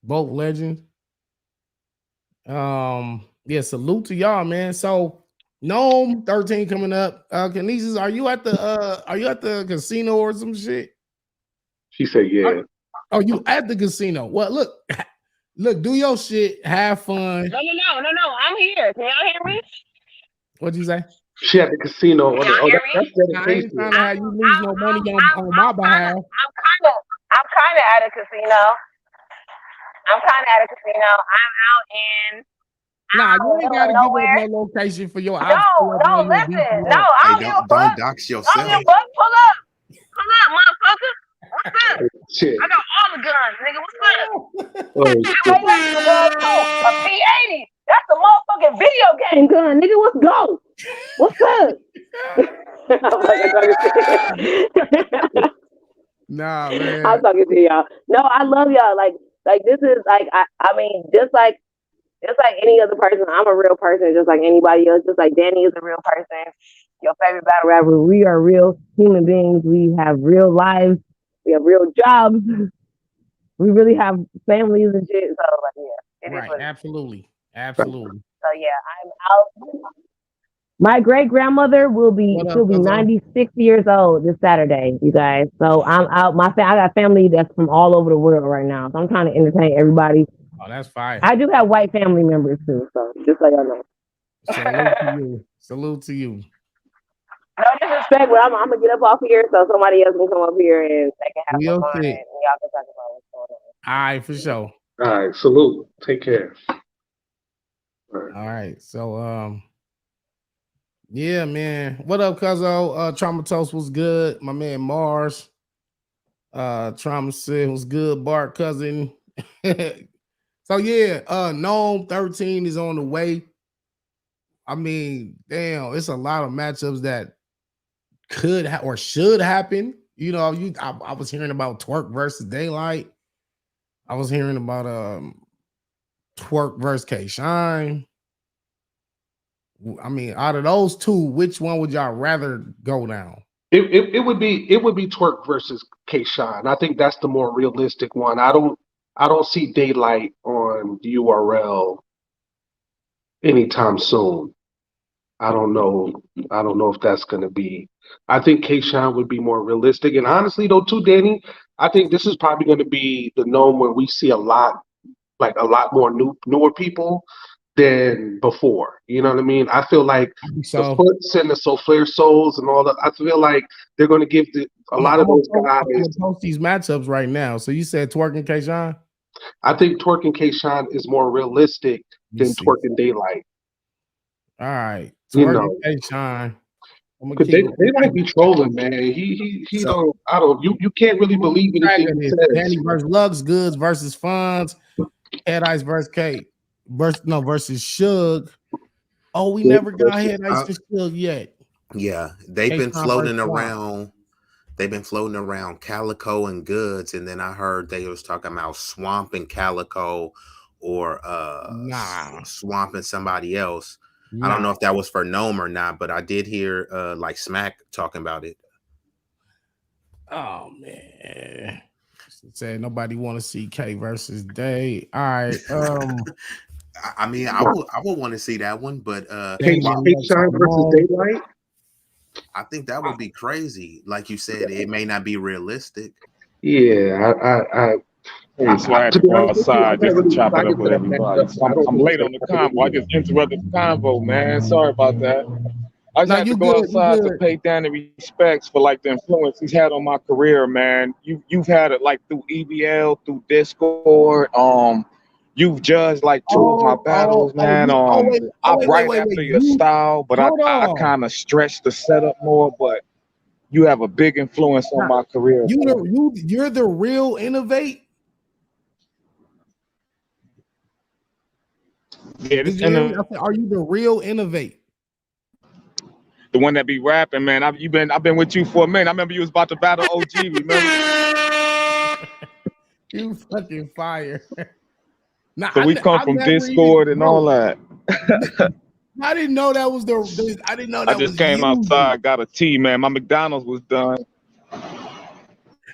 Both legends. Yeah, salute to y'all, man. So Gnome 13 coming up. Kinesis, are you at the casino or some shit? She said, yeah. Are you at the casino? Well, look, look, do your shit, have fun. No. I'm here. Can y'all hear me? What'd you say? She at the casino. Can y'all hear That's me? Now, I ain't trying dedication. to have you lose no money on my behalf. I'm kind of at a casino. I'm kind of at a casino. I'm out in. Nah, Out in you the ain't middle of gotta give us nowhere. no location for your. No, I'll pull up no, on you and beat listen. you No, up. I Hey, don't give a don't fuck. dox I don't give yourself. a fuck. Pull up. Pull up, motherfucker. What's up? Shit. I got all the guns, nigga. What's up? Oh, I got my regular gun too. A P80. That's a motherfucking video game gun, nigga. Let's go. What's up? I'm fucking talking to Nah, I'm man. talking to y'all. No, I love y'all. Like this is like I mean, just like any other person, I'm a real person, just like anybody else. Just like Danny is a real person. Your favorite battle rapper. We are real human beings. We have real lives. We have real jobs. We really have families and shit. So like, yeah, it is Right, what it is. absolutely. Absolutely. So yeah, I'm out. My great grandmother What she'll up, be Cuzzo? 96 years old this Saturday, you guys. So I'm out. I got family that's from all over the world right now. So I'm trying to entertain everybody. Oh, that's fire. I do have white family members too, so just so y'all know. Salute to you. Salute to you. No disrespect, but I'm gonna get up off here so somebody else can come up here and they can Do have some your fun and shit. y'all can talk about what's going on. All right, for sure. all right. Salute. Take care. All right. All right. So yeah, man. What up, Cuzzo? Traumatose was good. My man Mars. Trauma said was good. Bart cousin. So yeah, Gnome 13 is on the way. I mean, damn, it's a lot of matchups that could or should happen. You know, I was hearing about Twerk versus Daylight. I was hearing about Twerk versus K Shine. I mean, out of those two, which one would y'all rather go down? It would be Twerk versus K Shine. I think that's the more realistic one. I don't see Daylight on URL anytime soon. I don't know. I don't know if that's going to be. I think K-Shine would be more realistic. And honestly, though, too, Danny, I think this is probably going to be the gnome where we see a lot more newer people than before. You know what I mean? I feel like the So Foots and the Souffleur Souls and all that. I feel like they're going to give a lot of those guys. I'm gonna post these matchups right now. So you said Twerk and K Shine? I think Twerk and K-Shine is more realistic Let me than see. Twerk and Daylight. All right. You Twerk and know. K Shine. I'm gonna Cause keep they might be trolling, man. He So don't. I don't. You can't really believe track anything of he this. says. Danny versus Lux, Goods versus Funds, Head Ice versus Kate. Versus Suge. Oh, we never got Head Ice uh, and Suge yet. yeah, they've K been Shine versus floating Swamp. around. They've been floating around Calico and Goods, and then I heard they was talking about Swamp and Calico, or Nah, Swamp and somebody else. I don't know nah. if that was for Gnome or not, but I did hear like Smack talking about it. Oh man. Said nobody want to see K versus Day. All right. I mean, I would want to see that one, but Damian Lux K-Shine versus Ramon. Daylight. I think that would be crazy. Like you said, it may not be realistic. Yeah, Hey, so I had to to be go honest with you, outside I'm not just to really chop it up excited for with that everybody. matchup. So I don't I'm think it's late gonna on the happen convo. I anyway. just interrupted the convo, man. Sorry about that. I just No, had to you go good. You outside to good. pay Danny respects for like the influence he's had on my career, man. You've had it like through EBL, through Discord. You've judged like two of my battles, man. I'm right Wait. after your You style, but I hold I on. kind of stretched the setup more. But you have a big influence on Nah, my career, man. you're the real innovate. Yeah, Did this you hear and me? I said, are you the real innovate? the one that be rapping, man. I've been with you for a minute. I remember you was about to battle OG. Remember? You fucking fire. Nah, So we come I from never even, Discord and all bro. that. I didn't know that was I didn't know I that just was came you. outside, got a tea, man. My McDonald's was done.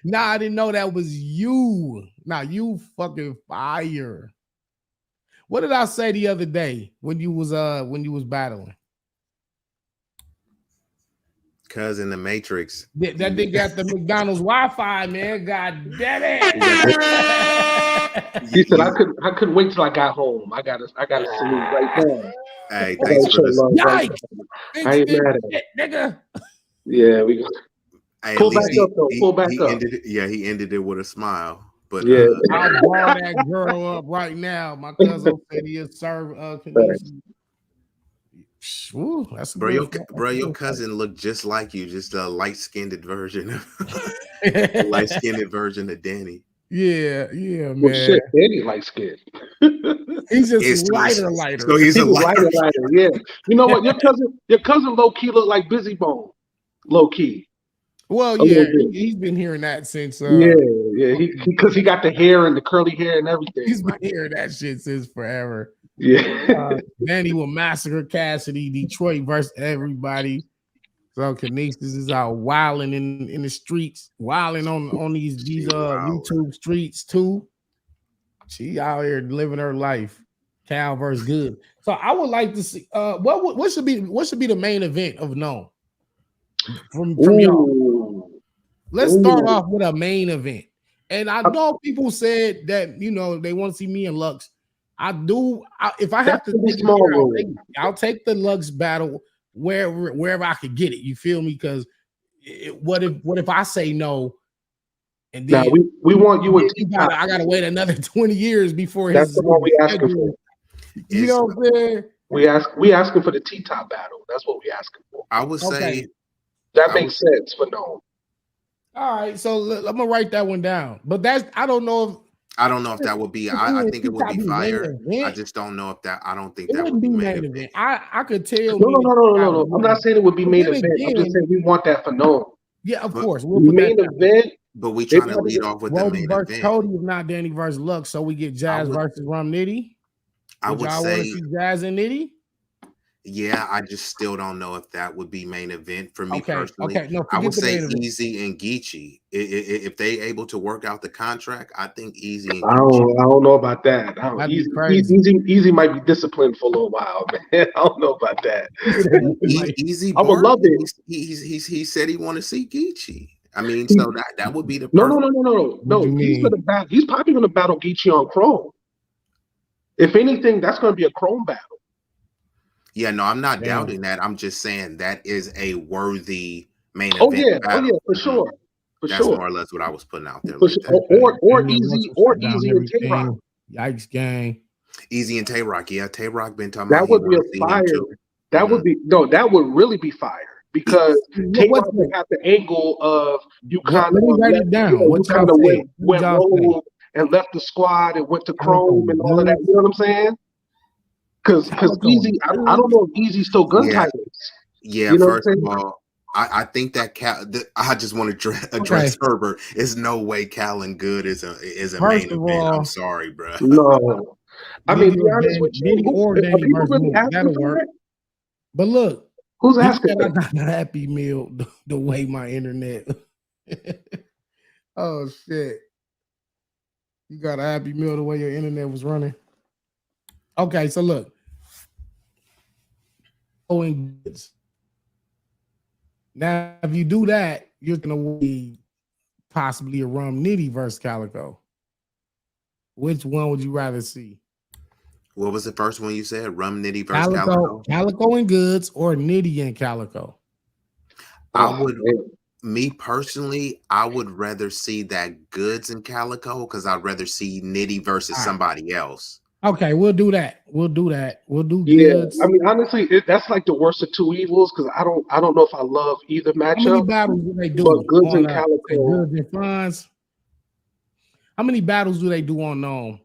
Nah, I didn't know that was you. Nah, you fucking fire. What did I say the other day when you was battling? Cuz in the Matrix. That nigga got the McDonald's Wi-Fi, man. God damn it. He said I couldn't wait till I got home. I gotta salute right now. Hey, thanks for this. Yikes! I ain't mad at it, nigga. Yeah, we Hey, pull back up though. Pull back up. Ended it, he ended it with a smile. But yeah, I'll bar that girl up right now. My cousin said he'll serve Ooh, that's bro, your cousin looked just like you, just a light-skinned version of Danny. Yeah, man. Well, shit, Danny light skinned. He's just lighter. So he's a lighter. Yeah. You know what? Your cousin low key look like Busy Bone. Low key. Well, yeah, he's been hearing that since. Yeah. Because he got the hair and the curly hair and everything. He's been hearing that shit since forever. Yeah. Danny will massacre Cassidy, Detroit versus everybody. So Canisius is out wilding in the streets, wilding on these YouTube streets too. She out here living her life. Cal versus Good. So I would like to see what should be the main event of Known from y'all. Let's start off with a main event. And I know people said that they want to see me and Lux. I do. If I have to take I'll take the Lux battle wherever I could get it. You feel me? Because what if I say no? And then we want you. I gotta wait another 20 years before that's the one we asking for. You know what I'm saying? We asking for the T-top battle. That's what we asking for. I would say that makes sense for Known. All right, so I'm gonna write that one down. But I don't know if that would be. I think it would be fire. I just don't know if that. I don't think that would be main event. I could tell. No. I'm not saying it would be main event. I'm just saying we want that for Known. Yeah, of course. We'll put main event. But we trying to lead off with the main event. Cody, if not Danny versus Lux, so we get Jazz versus Rum Nitty. I would say see Jazz and Nitty. Yeah, I just still don't know if that would be main event for me personally. Okay, no, I would say Easy and Geechee. If they able to work out the contract, I think Easy and Geechee. I don't know about that. Easy might be disciplined for a little while, man. I don't know about that. Easy, I would love it. He said he want to see Geechee. I mean, so that would be the no. He's probably gonna battle Geechee on Chrome. If anything, that's gonna be a Chrome battle. Yeah, no, I'm not doubting that. I'm just saying that is a worthy main event battle. Oh, yeah, for sure. That's more or less what I was putting out there. Or Easy and Tay-Rock. Yikes, gang. Easy and Tay-Rock. Yeah, Tay-Rock been talking that about would be a fire. That would be that would really be fire. Because Tay-Rock would have the angle of you kind of went rogue and left the squad and went to Chrome and all of that. You know what I'm saying? Because Easy, I don't know if Easy's still gun titles. Yeah, you know first of all, I think that I just want to address Herbert. There's no way Cal and Good is a main event. I'm sorry, bro. No, I mean, to be honest with you, people really asking for it? But look, who's asking? I got a Happy Meal the way my internet. Oh shit! You got a Happy Meal the way your internet was running. Okay, so look. Now, if you do that, you're gonna be possibly a Rum Nitty versus Calico. Which one would you rather see? What was the first one you said? Rum Nitty versus Calico? Calico and Goods or Nitty and Calico? Me personally, I would rather see that Goods and Calico because I'd rather see Nitty versus somebody else. Okay, we'll do that. We'll do Goods. I mean, honestly, that's like the worst of two evils because I don't know if I love either matchup. How many battles do they do? But Goods and Calico. Goods and Fonz. How many battles do they do on Known?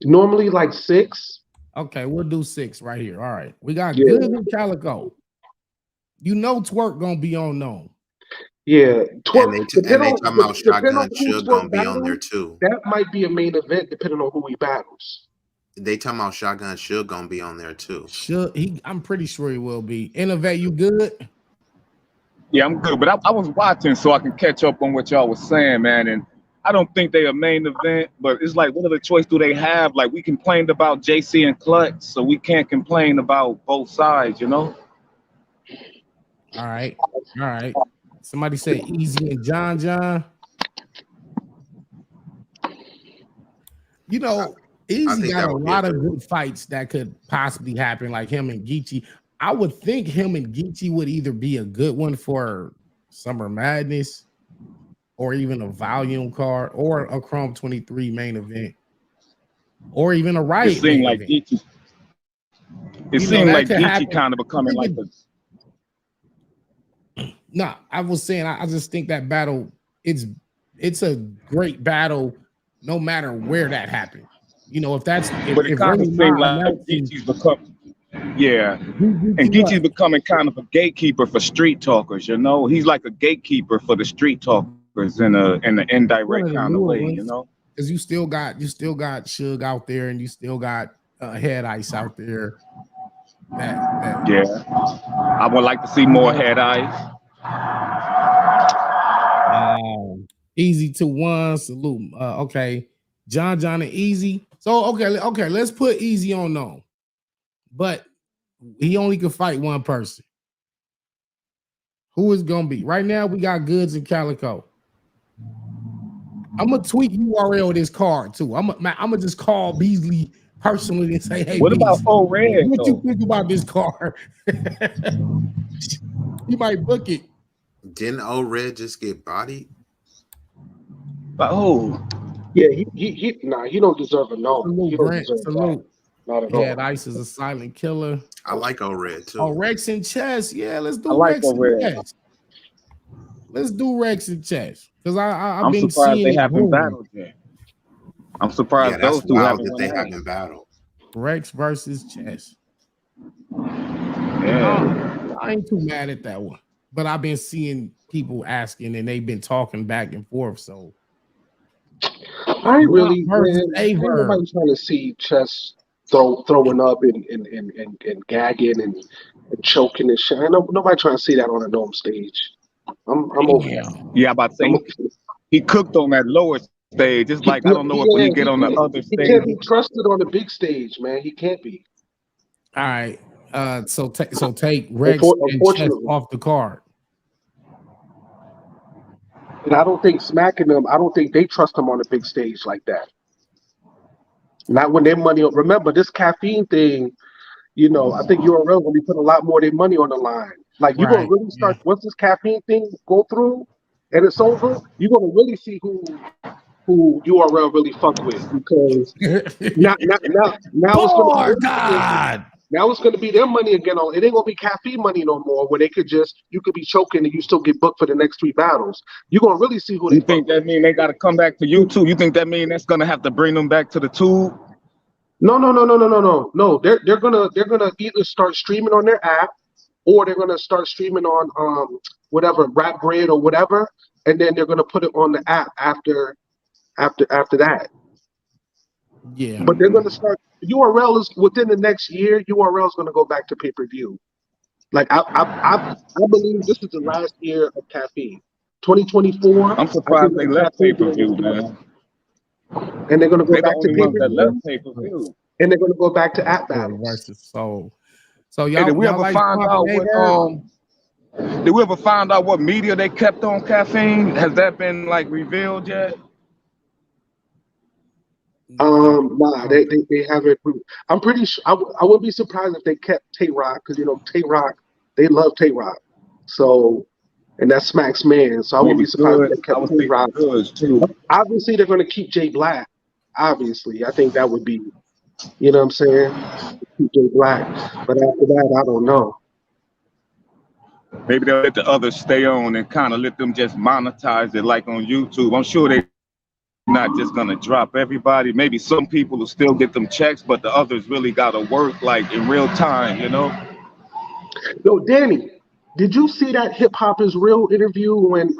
Normally like 6. Okay, we'll do 6 right here. All right. We got Goods and Calico. You know Twerk gonna be on Known. Yeah, Twerk. And they talking about Shotgun Suge gonna be on there too. That might be a main event depending on who he battles. They talking about Shotgun Suge gonna be on there too. I'm pretty sure he will be. Innovate, you good? Yeah, I'm good, but I was watching so I can catch up on what y'all was saying, man. And I don't think they a main event, but it's like, what other choice do they have? Like, we complained about JC and Clutch, so we can't complain about both sides, you know? All right. Somebody say Easy and John. You know, Easy got a lot of good fights that could possibly happen, like him and Geechee. I would think him and Geechee would either be a good one for Summer Madness or even a volume card or a Chrome 23 main event or even a Riot. It seemed like Geechee. It seemed like Geechee kind of becoming like a. No, I was saying I just think that battle, it's a great battle no matter where that happened. You know, if that's but it kind of seems like Geechee's become. Yeah, and Geechee's becoming kind of a gatekeeper for street talkers. You know, he's like a gatekeeper for the street talkers in an indirect kind of way. You know, because you still got Suge out there, and you still got Head Ice out there. Yeah, I would like to see more Head Ice. Easy to one salute. Okay, John and Easy. So okay, let's put Easy on no, but he only can fight one person. Who is gonna be? Right now we got Goods and Calico. I'm gonna tweet URL this card too. I'm gonna just call Beasley personally and say, hey, what about O-Red? What you think about this card? He might book it. Didn't O-Red just get bodied? Oh, yeah, he don't deserve a no. He don't deserve that. Not at all. Yeah, Ice is a silent killer. I like O-Red too. Oh, Rex and Chess. Yeah, let's do Rex and Chess. Let's do Rex and Chess. Because I've been seeing they haven't battled yet. I'm surprised those two haven't battled. Rex versus Chess. Yeah. I ain't too mad at that one. But I've been seeing people asking and they've been talking back and forth. So I ain't really ain't nobody trying to see Chess throwing up and gagging and choking and shit. Nobody trying to see that on a gnome stage. I'm over that. Yeah, I'm about to say he cooked on that lower stage. It's like I don't know if he get on the other stage. He can't be trusted on the big stage, man. He can't be. All right. So take Rex and Chess off the card. And I don't think smacking them, I don't think they trust him on the big stage like that. Not when their money. Remember this caffeine thing, you know, I think URL gonna be putting a lot more of their money on the line. Like you're gonna really start once this caffeine thing go through and it's over, you're gonna really see who URL really fuck with, because now it's gonna now it's gonna be their money again. It ain't gonna be caffeine money no more, where you could be choking and you still get booked for the next 3 battles. You're gonna really see who they think that mean they gotta come back to YouTube. You think that mean that's gonna have to bring them back to the tube? No. They're gonna either start streaming on their app, or they're gonna start streaming on whatever Rap Grid or whatever, and then they're gonna put it on the app after that. Yeah. But they're gonna start. URL is within the next year. URL is gonna go back to pay-per-view. Like I believe this is the last year of caffeine. 2024. I'm surprised they left pay-per-view, man. And they're gonna go back to pay-per-view. And they're gonna go back to app battles. So y'all, did we ever find out what did we ever find out what media they kept on caffeine? Has that been like revealed yet? Nah, they haven't. I'm pretty sure. I wouldn't be surprised if they kept Tay Rock, because you know Tay Rock, they love Tay Rock. So, and that's Smack's man. So I wouldn't be surprised if they kept Tay Rock too. Obviously, they're going to keep Jay Black. Obviously, I think that would be, you know what I'm saying, keep Jay Black. But after that, I don't know. Maybe they'll let the others stay on and kind of let them just monetize it like on YouTube. I'm sure they. Not just gonna drop everybody. Maybe some people will still get them checks, but the others really gotta work like in real time, you know. Yo, Danny, did you see that Hip Hop Is Real interview when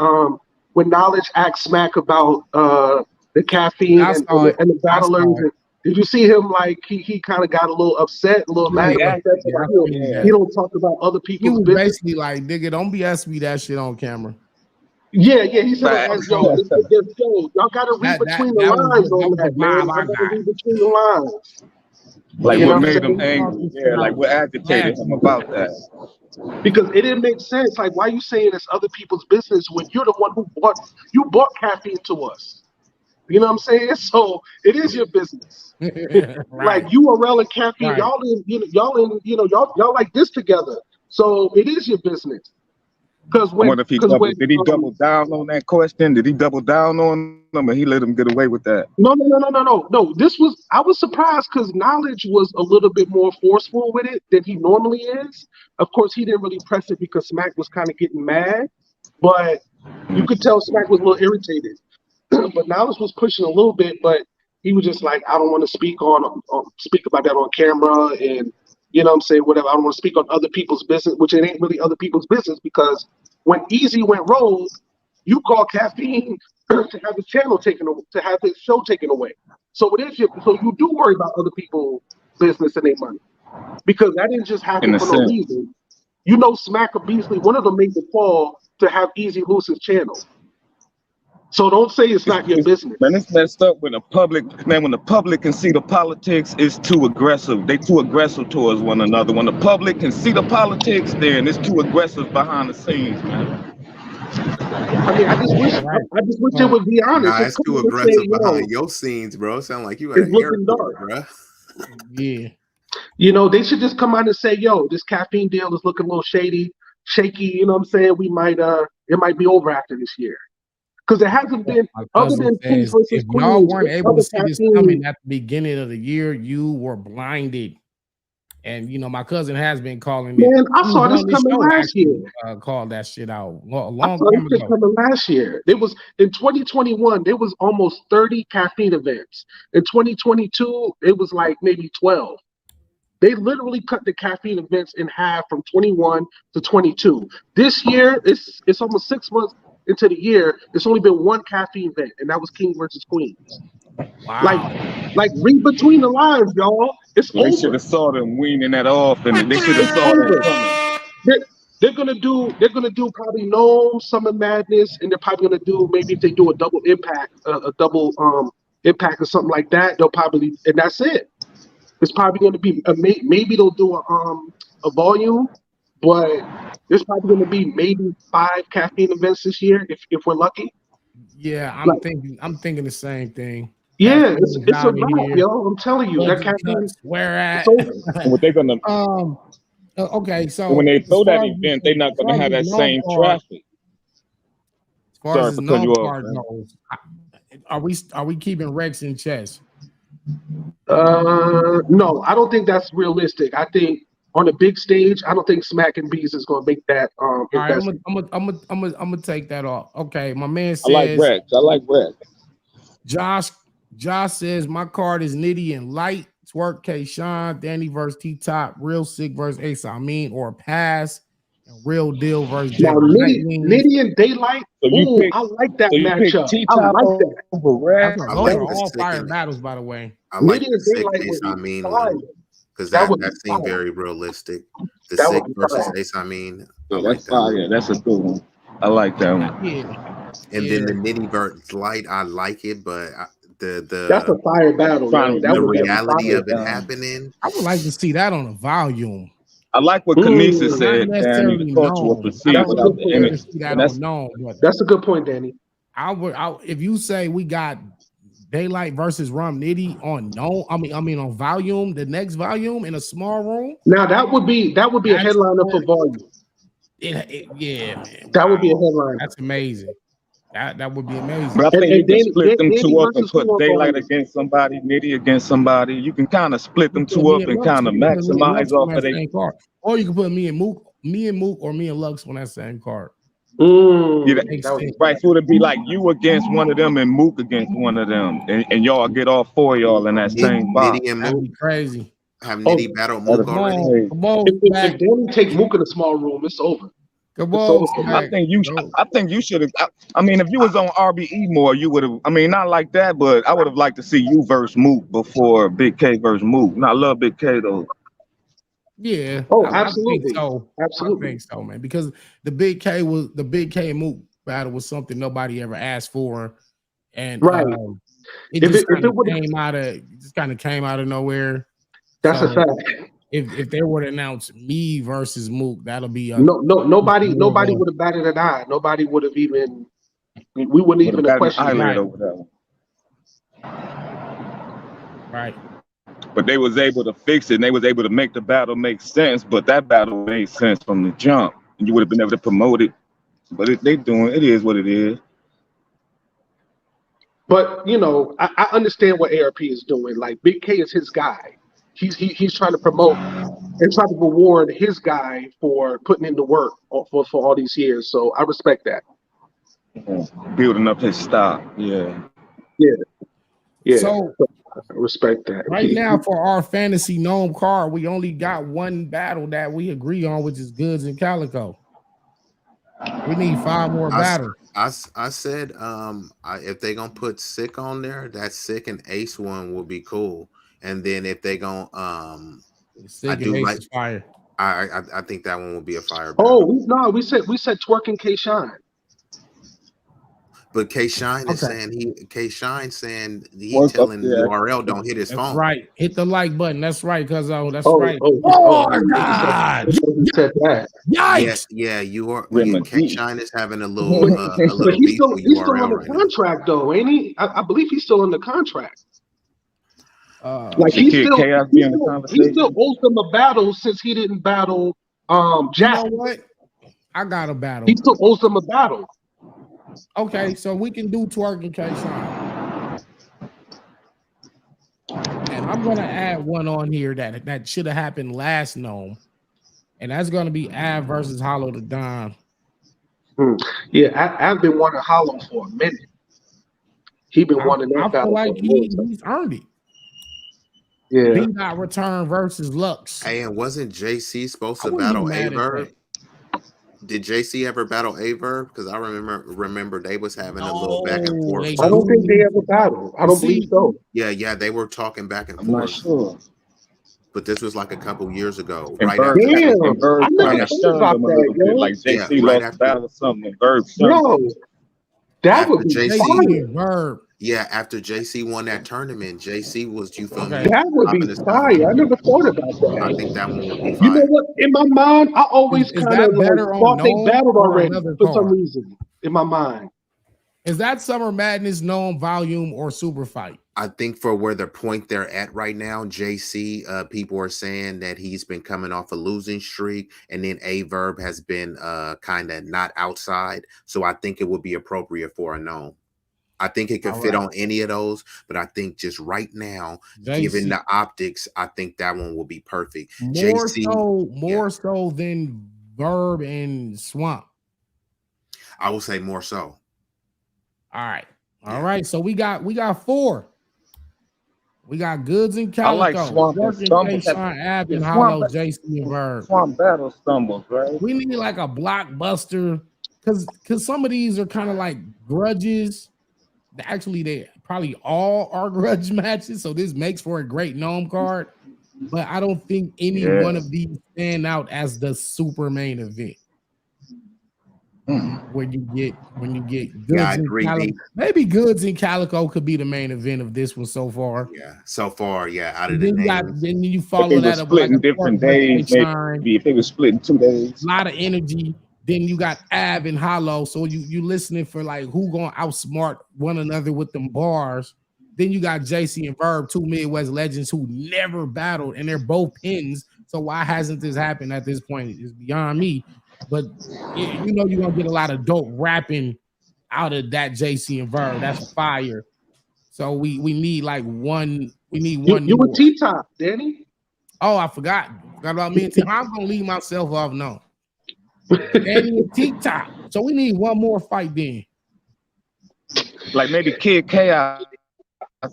Knowledge asked Smack about the caffeine and the battlers? Did you see him like he kind of got a little upset, a little mad? Yeah, He don't talk about other people's business. Basically like, nigga, don't be asking me that shit on camera. Yeah. He said, yo, y'all gotta read between the lines on that, man. Y'all gotta read between the lines. Like what made him angry? Yeah, like what agitated him about that? Because it didn't make sense. Like, why are you saying it's other people's business when you're the one who bought caffeine to us? You know what I'm saying? So it is your business. Like URL and caffeine, y'all like this together. So it is your business. Because when did he double down on that question? Did he double down on them, and he let him get away with that? No. I was surprised because Knowledge was a little bit more forceful with it than he normally is. Of course, he didn't really press it because Smack was kind of getting mad, but you could tell Smack was a little irritated. But Knowledge was pushing a little bit, but he was just like, I don't want to speak about that on camera, and you know what I'm saying, whatever. I don't want to speak on other people's business, which it ain't really other people's business, because when Eazy went rogue, you called Caffeine to have his channel taken away, to have his show taken away. So so you do worry about other people's business and their money, because that didn't just happen for no reason. You know, Smack or Beasley, one of them made the call to have Eazy lose his channel. So don't say it's not your business. Man, it's messed up when the public can see the politics, it's too aggressive. They too aggressive towards one another. When the public can see the politics, then it's too aggressive behind the scenes, man. I mean, I just wish it would be honest. Nah, it's too aggressive behind your scenes, bro. It sound like you at an airport, bro. Yeah. You know, they should just come out and say, yo, this caffeine deal is looking a little shaky, you know what I'm saying? We might it might be over after this year. Because it hasn't been, other than Kings versus if Queens, y'all weren't able to see this coming at the beginning of the year, you were blinded. And you know, my cousin has been calling me. Man, I saw this coming last year. Called that shit out a long time ago. Coming last year. There was in 2021, there was almost 30 caffeine events. In 2022, it was like maybe 12. They literally cut the caffeine events in half from 21 to 22. This year, it's almost 6 months into the year. It's only been one caffeine event, and that was King versus Queens. Wow. Like read between the lines, y'all. It's over. They should have saw them weaning that off, and they should have saw that coming. They're gonna do probably Gnome, Summer Madness, and they're probably gonna do, maybe if they do a double impact, impact or something like that, they'll probably, and that's it. It's probably gonna be maybe they'll do a volume, but there's probably gonna be maybe 5 caffeine events this year if we're lucky. Yeah, I'm thinking the same thing. Yeah, it's a wrap, yo. I'm telling you, that caffeine. Where at? What they gonna? Okay, so when they throw that event, they're not gonna have that same traffic. As far as the known part goes, are we keeping Rex in chess? No, I don't think that's realistic. I think on a big stage, I don't think Smack and Bees is gonna make that. All right, I'm gonna take that off. Okay, my man says I like Rex. Josh says my card is Nitty and Light. Twerk K Sean, Danny versus T Top, Real Sick versus Ace Amin, or Pass, and Real Deal versus Nitty and Daylight. Ooh, I like that matchup. I like that. Those are all fire battles, by the way. I like the Sick Ace Amin one because that seemed very realistic. The Sick versus Ace Amin. That's fire. That's a good one. I like that one. Yeah. And then the Nitty versus Light, I like it, but that's a fire battle. The reality of it happening. I would like to see that on a volume. I like what Kanisa said. Danny, that's a good point, Danny. If you say we got Daylight versus Rum Nitty on on volume, the next volume in a small room. Now that would be a headliner for volume. Yeah, man. That would be a headliner. That's amazing. That would be amazing. But I think you can split them two up and put Daylight against somebody, Nitty against somebody. You can kind of split them two up and kind of maximize off of their card. Or you can put me and Mook, or me and Lux on that same card. Right, so it'd be like you against one of them and Mook against one of them, and y'all get all 4 of y'all in that same box. That'd be crazy. Have Nitty battle Mook already? If Danny take Mook in a small room, it's over. Come on, I think you should have. I mean, if you was on RBE more, you would have. I mean, not like that, but I would have liked to see you versus Mook before Big K versus Mook. And I love Big K though. Yeah, Oh, I think absolutely. so. Absolutely. I think so, man. Because the Big K and Mook battle was something nobody ever asked for, and Right. it just kind of came out of nowhere. That's so a fact. If they were to announce me versus Mook, that'll be nobody would have batted an eye. Nobody would have even. We wouldn't even have questioned it over that one. Right. But they was able to fix it, and they was able to make the battle make sense. But that battle made sense from the jump, and you would have been able to promote it. But it is what it is. But I understand what ARP is doing. Like Big K is his guy. He's trying to promote and try to reward his guy for putting in the work for all these years. So I respect that. Building up his stock. Yeah. So I respect that. Right now, for our fantasy gnome card, we only got one battle that we agree on, which is Goods and Calico. We need 5 more battles. I said if they gonna put Sick on there, that Sick and Ace one will be cool. And then if they gonna Sick and Ace is fire. I think that one will be a fire battle. Oh we said Twerk and K Shine. But K Shine is saying he telling URL don't hit his phone. Right. Hit the like button. That's right, cuz that's right. Oh my God. He said that. Yikes. Yeah, K Shine is having a little but he's still on the contract though, ain't he? I believe he's still on the contract. Like he still owes them a battle since he didn't battle Jack. You know what? I got a battle. He still owes them a battle. Okay, so we can do Twerk and K-Shine. And I'm gonna add one on here that should have happened last gnome. And that's gonna be Av versus Hollow the Don. Yeah, I've been wanting Hollow for a minute. He been wanting that battle. I feel like he's earned it. Yeah. B-Dot Return versus Lux. Hey, and wasn't JC supposed to battle Averb? Did JC ever battle Averb? Because I remember they was having a little back and forth. I don't think they ever battled. I don't believe so. Yeah, they were talking back and forth. I'm not sure. But this was like a couple years ago. Right after that. Like JC lost battle or something. That would be JC Verb. Yeah, after JC won that tournament, JC was, you feel me? That would be fire. I never thought about that. I think that one would be fire. You know what? In my mind, I always kind of thought they battled already for some reason. In my mind. Is that Summer Madness Gnome Volume or Super Fight? I think for where the point they're at right now, JC, people are saying that he's been coming off a losing streak, and then Averb has been kind of not outside. So I think it would be appropriate for a gnome. I think it could fit on any of those, but I think just right now, given the optics, I think that one will be perfect. More so than Verb and Swamp. I will say more so. All right. So we got 4. We got Goods and Calico. I like Swamp and Stumbles. Ab and Hollow, JC and Verb. Swamp battle Stumbles, right? We need like a blockbuster because some of these are kind of like grudges. Actually, they probably all are grudge matches, so this makes for a great gnome card. But I don't think any one of these stand out as the super main event. When you get Goods and Calico. Maybe Goods and Calico could be the main event of this one so far. Yeah, so far, out of the then you follow that up with like different days. Maybe if they were split in 2 days. A lot of energy. Then you got Ab and Hollow, so you listening for like who gonna outsmart one another with them bars. Then you got JC and Verb, 2 Midwest legends who never battled, and they're both pins. So why hasn't this happened at this point? It's beyond me. But you know you're gonna get a lot of dope rapping out of that JC and Verb. That's fire. So we need like one. We need one. You were T-Top, Danny. Oh, I forgot about me and T. I'm gonna leave myself off. No. Danny and T-Top. So we need one more fight then. Like maybe Kid Chaos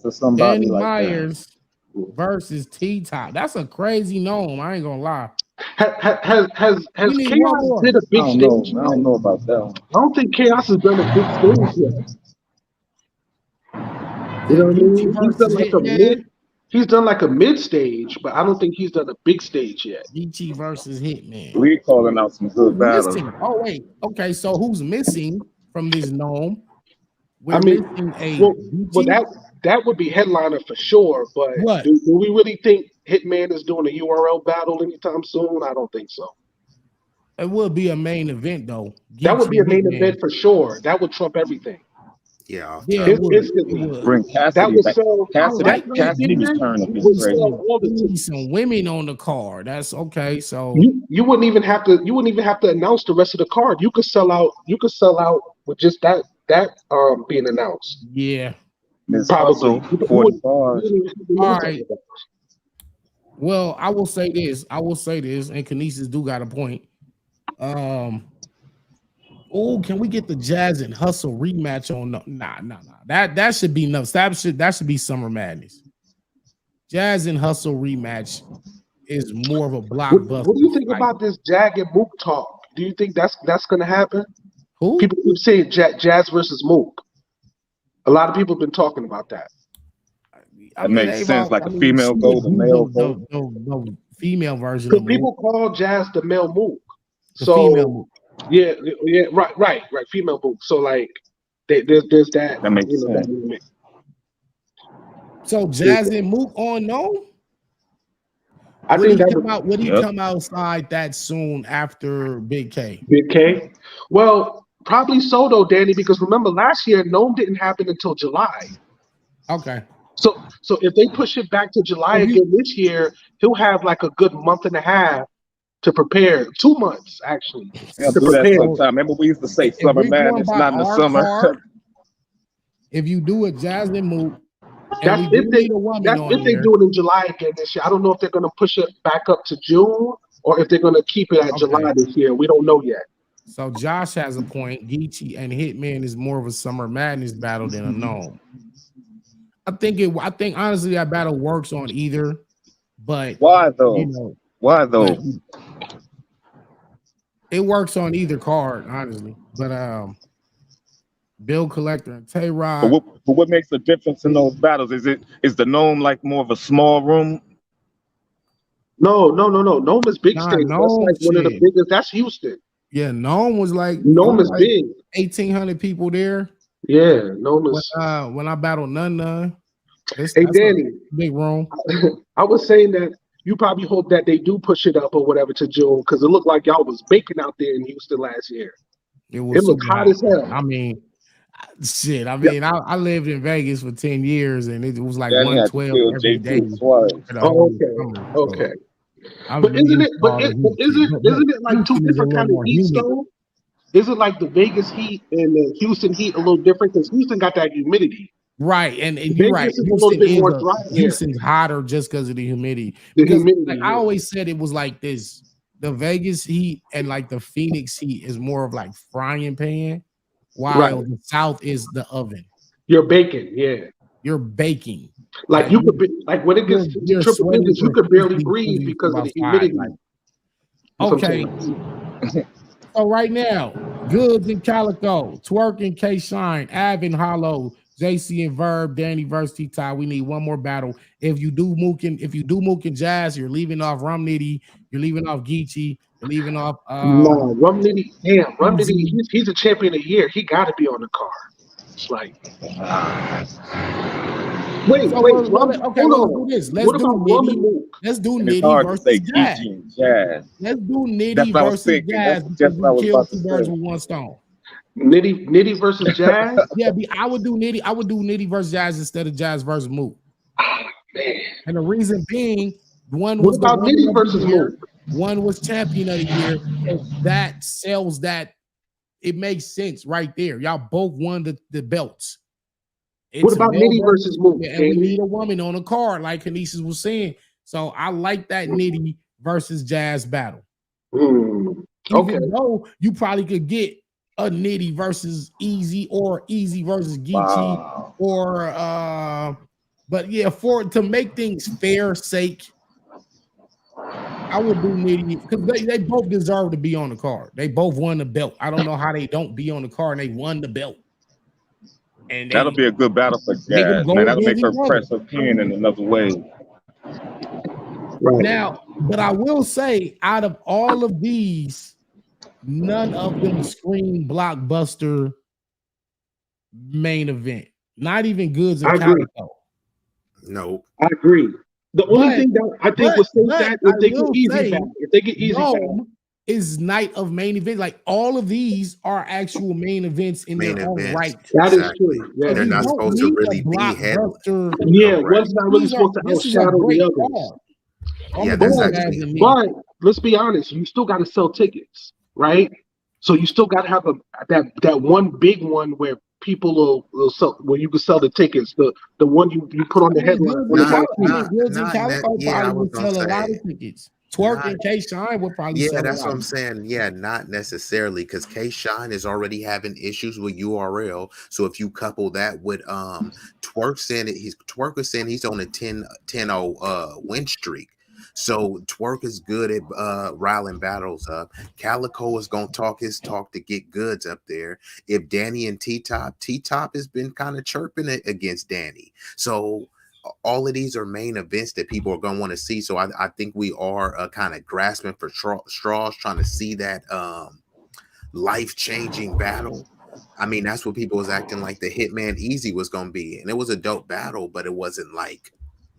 or somebody Danny like Myers versus T-Top. That's a crazy gnome. I ain't gonna lie. Has We need one Chaos more. did a I big don't know. stage I yet? don't know about that one. I don't think Chaos has done a big stage yet. You know what I Geechee mean? He's done versus like a mid. Hitman. He's done like a mid stage, but I don't think he's done a big stage yet. Geechee versus Hitman. We calling out some Who's good battles. missing? Oh wait. Okay, so who's missing from this gnome? I We're mean, missing a well, Geechee. that would be headliner for sure. But What? do we really think Hitman is doing a URL battle anytime soon? I don't think so. It will be a main event though. That would be Geechee a main Hitman. event for sure. That would trump everything Yeah, off Yeah, it top. would. It instantly. would. Bring That Cassidy would back. sell. I That like right that. Cassidy there return would be would great. sell all We the need tickets. some women on the card. That's okay. So You wouldn't even have to. You wouldn't even have to announce the rest of the card. You could sell out. You could sell out with just that being announced. yeah. Miss Probably. Hustle, You 40 wouldn't bars. even have to do All this right. type of Well, I will say this. And Kinesis do got a point. Oh, can we get the Jazz and Hustle rematch on? Nah. That should be no. That should be Summer Madness. Jazz and Hustle rematch is more of a blockbuster. What do you think fight. about this Jag and Mook talk? Do you think that's going to happen? Who? People keep saying Jazz versus Mook. A lot of people have been talking about that. That makes sense. Like a female she gold, would a do male the, gold. the female version Because of people Mook, call Jazz the male Mook. the So female Mook. yeah, right, female Mook. So like, there's that. That makes You know, sense. that, So Jazz and Mook on no? I Would he think that come would out? Would he Yep. come outside that soon after Big K? Big K. Well, probably so though, Danny. Because remember last year, Gnome didn't happen until July. Okay. So if they push it back to July again this year, he'll have like a good month and a half to prepare. 2 months actually They'll to do that prepare. sometime. Remember we used to say If summer we're going madness, by not in the our summer. card, if you do a Jazz and Mook, and That's we do if they need a woman that's on if they there. do it in July again this year. I don't know if they're gonna push it back up to June or if they're gonna keep it at July this year. We don't know yet. So Josh has a point. Geechee and Hitman is more of a Summer Madness battle than a Gnome. I think honestly that battle works on either, but Why though? you know, Why though? it works on either card, honestly. But Bill Collector and Tay Rod. But what makes the difference in those battles? Is the gnome like more of a small room? No. Gnome is big stage. That's Gnome like one of the shit. biggest. That's Houston. Yeah, Gnome was like Gnome is big. 1,800 people there. Yeah, Gnome is. When I battled None. Hey Danny, big room. I was saying that you probably hope that they do push it up or whatever to June because it looked like y'all was baking out there in Houston last year. It was looked hot as hell. I mean, shit. I mean, I lived in Vegas for 10 years and it was like Yeah, 112 every day. Okay. But isn't it like two different kind of heats though? Is it like the Vegas heat and the Houston heat a little different? Because Houston got that humidity. Right, and you're right. Is a little bit more dry here. Houston's hotter just because of the humidity. I always said it was like this: the Vegas heat and like the Phoenix heat is more of like frying pan, while the South is the oven. You're baking, yeah. You're baking. Like you could be like when it gets to triple digits, you could barely breathe because of the humidity. Okay. So right now, Goods and Calico, Twerk and K Shine, Av and Hollow, JC and Verb, Danny versus T-Ty. We need one more battle. If you do Mook and Jazz, you're leaving off Rum Nitty, you're leaving off Geechee, you're leaving off no, Rum Nitty. Damn, Rum Nitty, he's a champion of the year. He gotta be on the card. It's like wait, okay, let's do this. Let's do Nitty versus Jazz. Let's do Nitty versus Jazz because we killed two birds with one stone. Nitty versus Jazz? Yeah, I would do Nitty versus Jazz instead of Jazz versus Mook. Man. And the reason being, one was about Nitty versus Mook? One was champion of the year. And that sells that. It makes sense right there. Y'all both won the belts. What about Nitty versus Mook? And we need a woman on the card, like Kinesis was saying. So I like that Nitty versus Jazz battle. Okay. Even though you probably could get a Nitty versus Easy or Easy versus Geechee or but yeah, to make things fair sake, I would do Nitty because they both deserve to be on the card. They both won the belt. I don't know how they don't be on the card and they won the belt. And That'll be a good battle for they can Jazz, go man. That'll against make her each other. press her pen in another way. Right. Now, but I will say, out of all of these, none of them scream blockbuster main event. Not even Goods and I agree. Calico. No. I agree. The only thing that I think would save that if they get Easy back. If they get Easy back. Is night of main event. Like all of these are actual main events in their own right. That is true. Yeah. They're not supposed to really be blockbuster. Yeah, one's not really supposed to outshadow the others. Yeah, that's actually. But let's be honest, you still got to sell tickets, right? So you still got to have that one big one where people will sell, where you can sell the tickets. The one you put on the headline. Goods and Calico probably would sell a lot of tickets. Twerk and K-Shine would probably sell. Yeah, that's what I'm saying. Yeah, not necessarily, because K-Shine is already having issues with URL. So if you couple that with Twerk was saying he's on a 10-0 win streak. So Twerk is good at riling battles up. Calico is gonna talk his talk to get Goods up there. If Danny and T-Top has been kind of chirping it against Danny. So all of these are main events that people are going to want to see. So I think we are kind of grasping for straws, trying to see that life-changing battle. I mean, that's what people was acting like the Hitman Easy was going to be. And it was a dope battle, but it wasn't like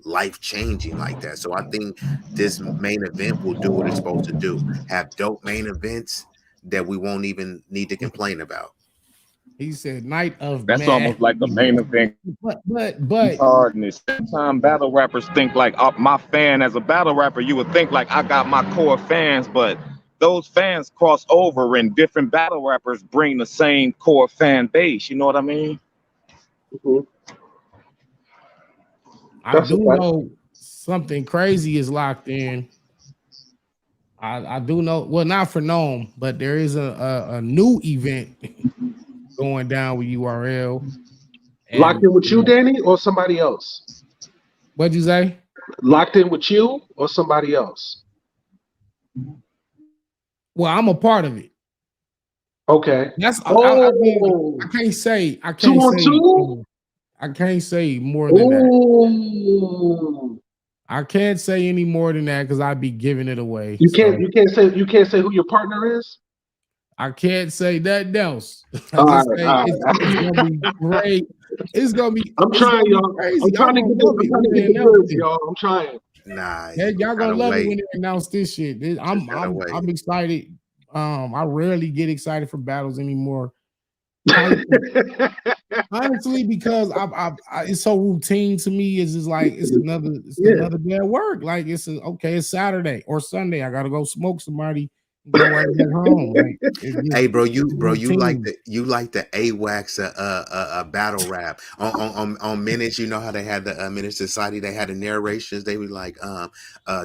life-changing like that. So I think this main event will do what it's supposed to do. Have dope main events that we won't even need to complain about. He said night of That's almost like the main event. But hardness. Sometimes battle rappers think like my fan as a battle rapper, you would think like I got my core fans, but those fans cross over and different battle rappers bring the same core fan base. You know what I mean? Mm-hmm. I do know something crazy is locked in. I do know, well, not for Gnome, but there is a new event going down with URL. Locked in with you, Danny, or somebody else? What'd you say? Locked in with you or somebody else? Well, I'm a part of it. Okay. That's I can't say. I can't say. 2-on-2? I can't say more than that. I can't say any more than that because I'd be giving it away. You can't say who your partner is. I can't say nothing else. It's gonna be great. It's gonna be. I'm trying, y'all. I'm trying to get the goods, y'all. I'm trying. Nah, y'all gonna love it when they announce this shit. I'm excited. I rarely get excited for battles anymore. Honestly, because I it's so routine to me. It's just like it's another day at work. Like it's Saturday or Sunday. I gotta go smoke somebody. Go right back home. Like, hey, bro, you like the AWACS battle rap on Minutes. You know how they had the Minute Society. They had the narrations. They were like,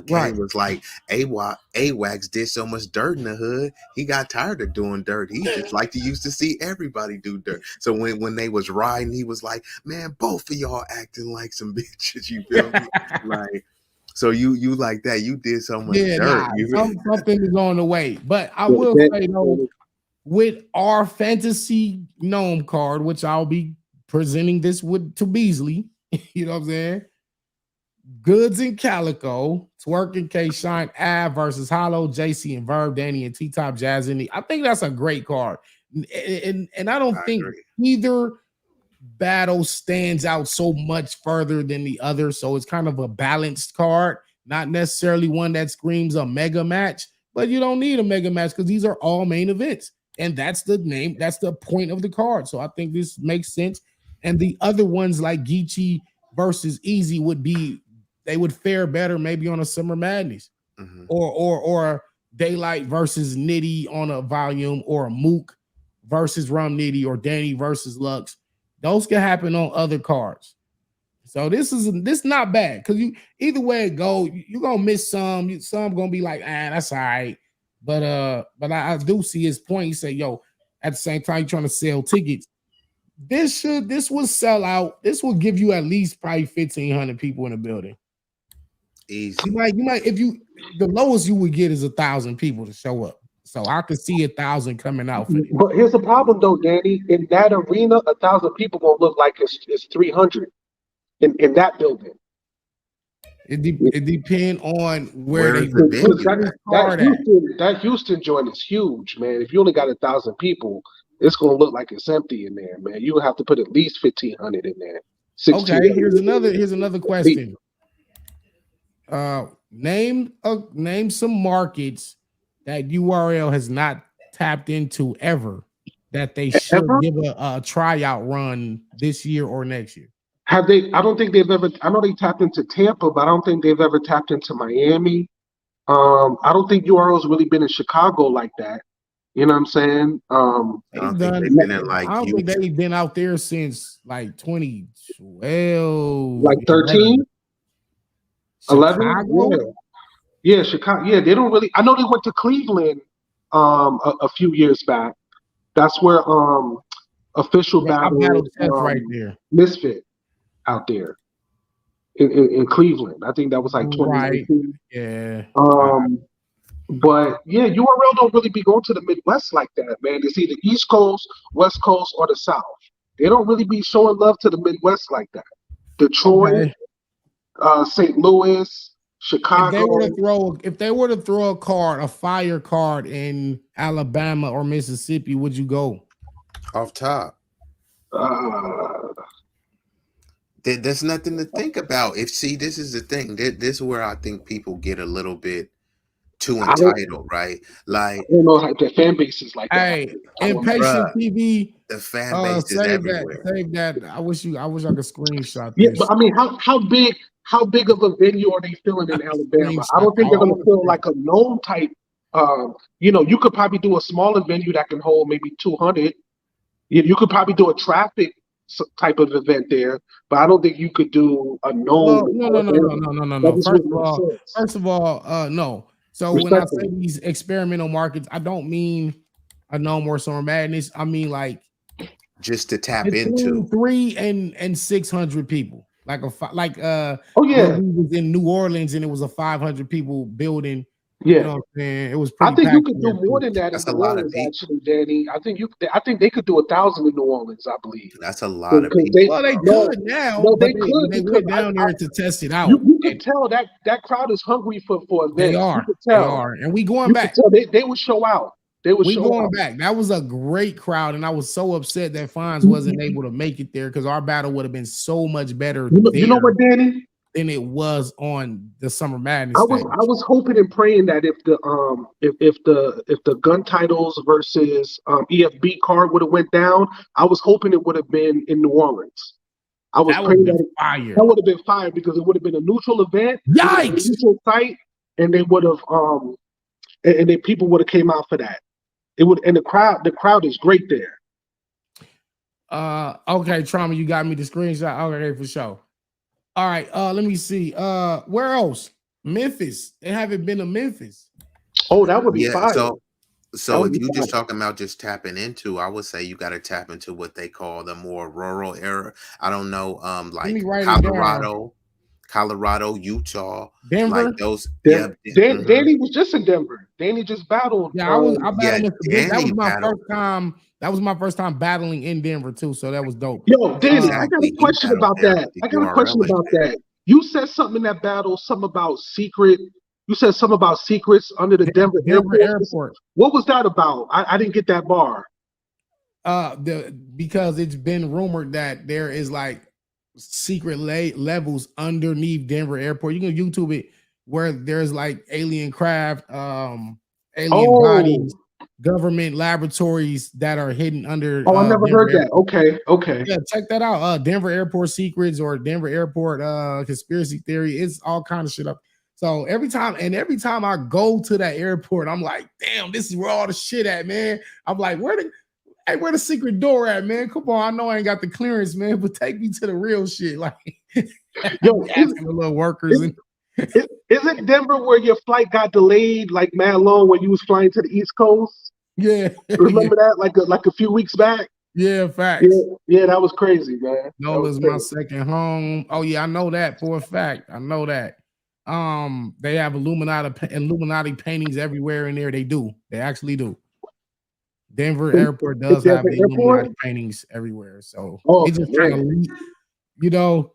Kane was like, AWACS did so much dirt in the hood. He got tired of doing dirt. He just like to used to see everybody do dirt. So when they was riding, he was like, man, both of y'all acting like some bitches. You feel me? Like. So you like that? You did so much dirt. Something is on the way. But I will say though, with our fantasy gnome card, which I'll be presenting this to Beasley, you know what I'm saying? Goods and Calico, Twerk and K-Shine, Av versus Hollow, JC and Verb, Danny and T-Top, Jazz and I think that's a great card. And I don't think either battle stands out so much further than the other, so it's kind of a balanced card, not necessarily one that screams a mega match, but you don't need a mega match because these are all main events, and that's the point of the card. So I think this makes sense. And the other ones like Geechee versus Easy they would fare better maybe on a Summer Madness, or Daylight versus Nitty on a volume, or a Mook versus Rum Nitty, or Danny versus Lux. Those can happen on other cards. So this not bad because you either way it go, you're gonna miss some. Some gonna be like, that's all right. But I do see his point. He said, yo, at the same time, you're trying to sell tickets. This will sell out. This will give you at least probably 1,500 people in the building. Easy. You might if you the lowest you would get is 1,000 people to show up. So I could see 1,000 coming out for this. But here's the problem, though, Danny. In that arena, 1,000 people gonna look like it's 300 in that building. It depend on where Where's they the venue That Houston joint is huge, man. If you only got 1,000 people, it's gonna look like it's empty in there, man. You have to put at least 1,500 in there. Okay, here's another question. Name some markets that URL has not tapped into ever that they should give a tryout run this year or next year. Have they? I don't think they've ever. I know they tapped into Tampa, but I don't think they've ever tapped into Miami. I don't think URL's really been in Chicago like that. You know what I'm saying? I don't think they've been out there since like 2012, like 13, 11. Yeah, Chicago. Yeah, they don't really. I know they went to Cleveland a few years back. That's where official battle right there. Misfit out there in Cleveland. I think that was like 2019. Right. Yeah. But yeah, URL don't really be going to the Midwest like that, man. It's either East Coast, West Coast, or the South. They don't really be showing love to the Midwest like that. Detroit, St. Louis, Chicago. If they were to throw a fire card in Alabama or Mississippi, would you go? Off top. There's nothing to think about. This is the thing. This is where I think people get a little bit too entitled, right? Like, I don't know how the fan base is like that. Hey, Impatient TV. The fan base is everywhere. Save that. I wish I could screenshot this. Yeah, but I mean, how big of a venue are they filling in Alabama? I don't think they're gonna feel like a known type. You could probably do a smaller venue that can hold maybe 200. You could probably do a traffic type of event there, but I don't think you could do a known. No. First of all, no. So when I say these experimental markets, I don't mean a No More Summer Madness. I mean like just to tap into 300 and 600 people. We was in New Orleans and it was a 500 people building. Yeah, you know what I'm saying? It was pretty. I think you could do more than that. That's in New Orleans, actually, Danny. I think they could do 1,000 in New Orleans. I believe that's a lot of people. They could now. No, they could. They went down there to test it out. You can tell that crowd is hungry for events. They are, and we going back. They will show out. We going back. That was a great crowd, and I was so upset that Fonz wasn't able to make it there because our battle would have been so much better. You know what, Danny? Than it was on the Summer Madness. I was hoping and praying that if the gun titles versus EFB card would have went down, I was hoping it would have been in New Orleans. I was praying that would have been fire because it would have been a neutral event, yikes, neutral site, and they would have and then people would have came out for that. It would, and the crowd is great there. Okay, Trauma, you got me the screenshot. Okay, for sure. All right, let me see. Where else? Memphis. They haven't been to Memphis. Oh, that would be fire. So if you're just talking about just tapping into, I would say you got to tap into what they call the more rural area. I don't know, like Colorado, Utah, Denver, like those. Danny was just in Denver. Danny just battled. Yeah, that was my first time. That was my first time battling in Denver too, so that was dope. Yo, Danny, I got a question about that. You said something in that battle, something about secret. You said something about secrets under the Denver airport. What was that about? I didn't get that bar. Because it's been rumored that there is like secret levels underneath Denver airport. You can YouTube it where there's like alien craft, alien bodies, government laboratories that are hidden under. Oh, I never heard that. Okay. Yeah, check that out. Denver Airport Secrets or Denver Airport Conspiracy Theory. It's all kind of shit up. So every time I go to that airport, I'm like, damn, this is where all the shit at, man. I'm like, where the secret door at, man? Come on, I know I ain't got the clearance, man, but take me to the real shit. Like, yo, asking the little workers. Isn't Denver where your flight got delayed like mad long when you was flying to the East Coast? Yeah. Remember that like a few weeks back? Yeah, facts. Yeah, that was crazy, man. No, it was my second home. Oh yeah, I know that for a fact. I know that. They have Illuminati paintings everywhere in there. They do. They actually do. Denver Airport does have the Illuminati paintings everywhere. So Oh, it's just kind of, you know,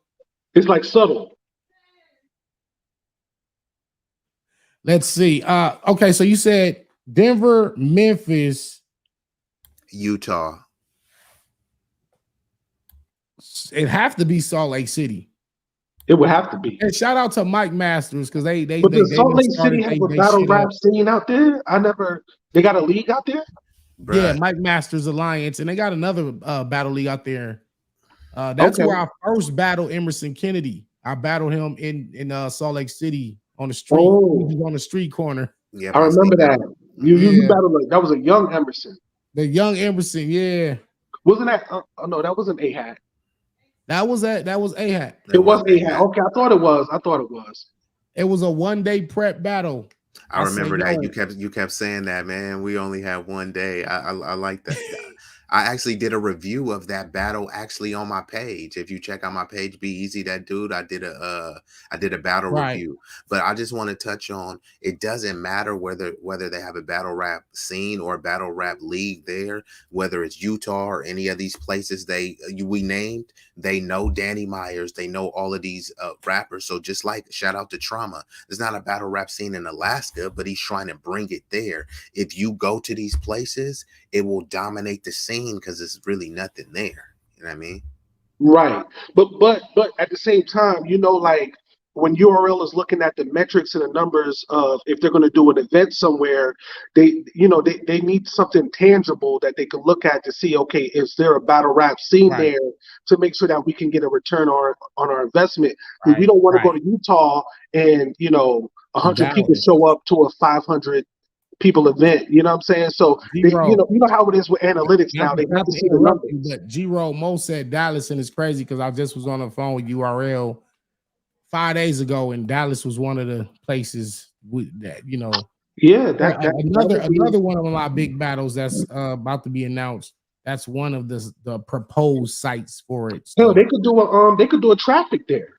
it's like subtle. Let's see. Okay, so you said Denver, Memphis, Utah. It have to be Salt Lake City. It would have to be. And shout out to Mike Masters because they But does Salt Lake City have a battle rap scene out there? They got a league out there? Bruh. Yeah, Mike Masters Alliance, and they got another battle league out there. That's where I first battled Emerson Kennedy. I battled him in Salt Lake City on the street. Oh. He was on the street corner. Yeah, I remember that. You battled that was a young Emerson. The young Emerson, yeah. Wasn't that? Oh no, that wasn't A-Hat. That was A-Hat. It was A-Hat. Okay, I thought it was. It was a 1-day prep battle. I remember that you kept saying that, man. We only had 1 day. I like that. I actually did a review of that battle actually on my page. If you check out my page, B-Eazy, that dude, I did a battle review. But I just want to touch on, it doesn't matter whether they have a battle rap scene or a battle rap league there, whether it's Utah or any of these places we named, they know Danny Myers, they know all of these rappers. So just like shout out to Trauma, there's not a battle rap scene in Alaska, but he's trying to bring it there. If you go to these places, it will dominate the scene because there's really nothing there. You know what I mean? Right. But at the same time, like when URL is looking at the metrics and the numbers of if they're going to do an event somewhere, they need something tangible that they can look at to see, okay, is there a battle rap scene there to make sure that we can get a return on our investment? Because we don't want to go to Utah and 100 people show up to a 500 people event, you know what I'm saying? So you know how it is with analytics now. They have to see the numbers. But G-Roll Mo said Dallas, and it's crazy because I just was on the phone with URL 5 days ago, and Dallas was one of the places that Yeah, another one of my big battles that's about to be announced. That's one of the proposed sites for it. So they could do a traffic there.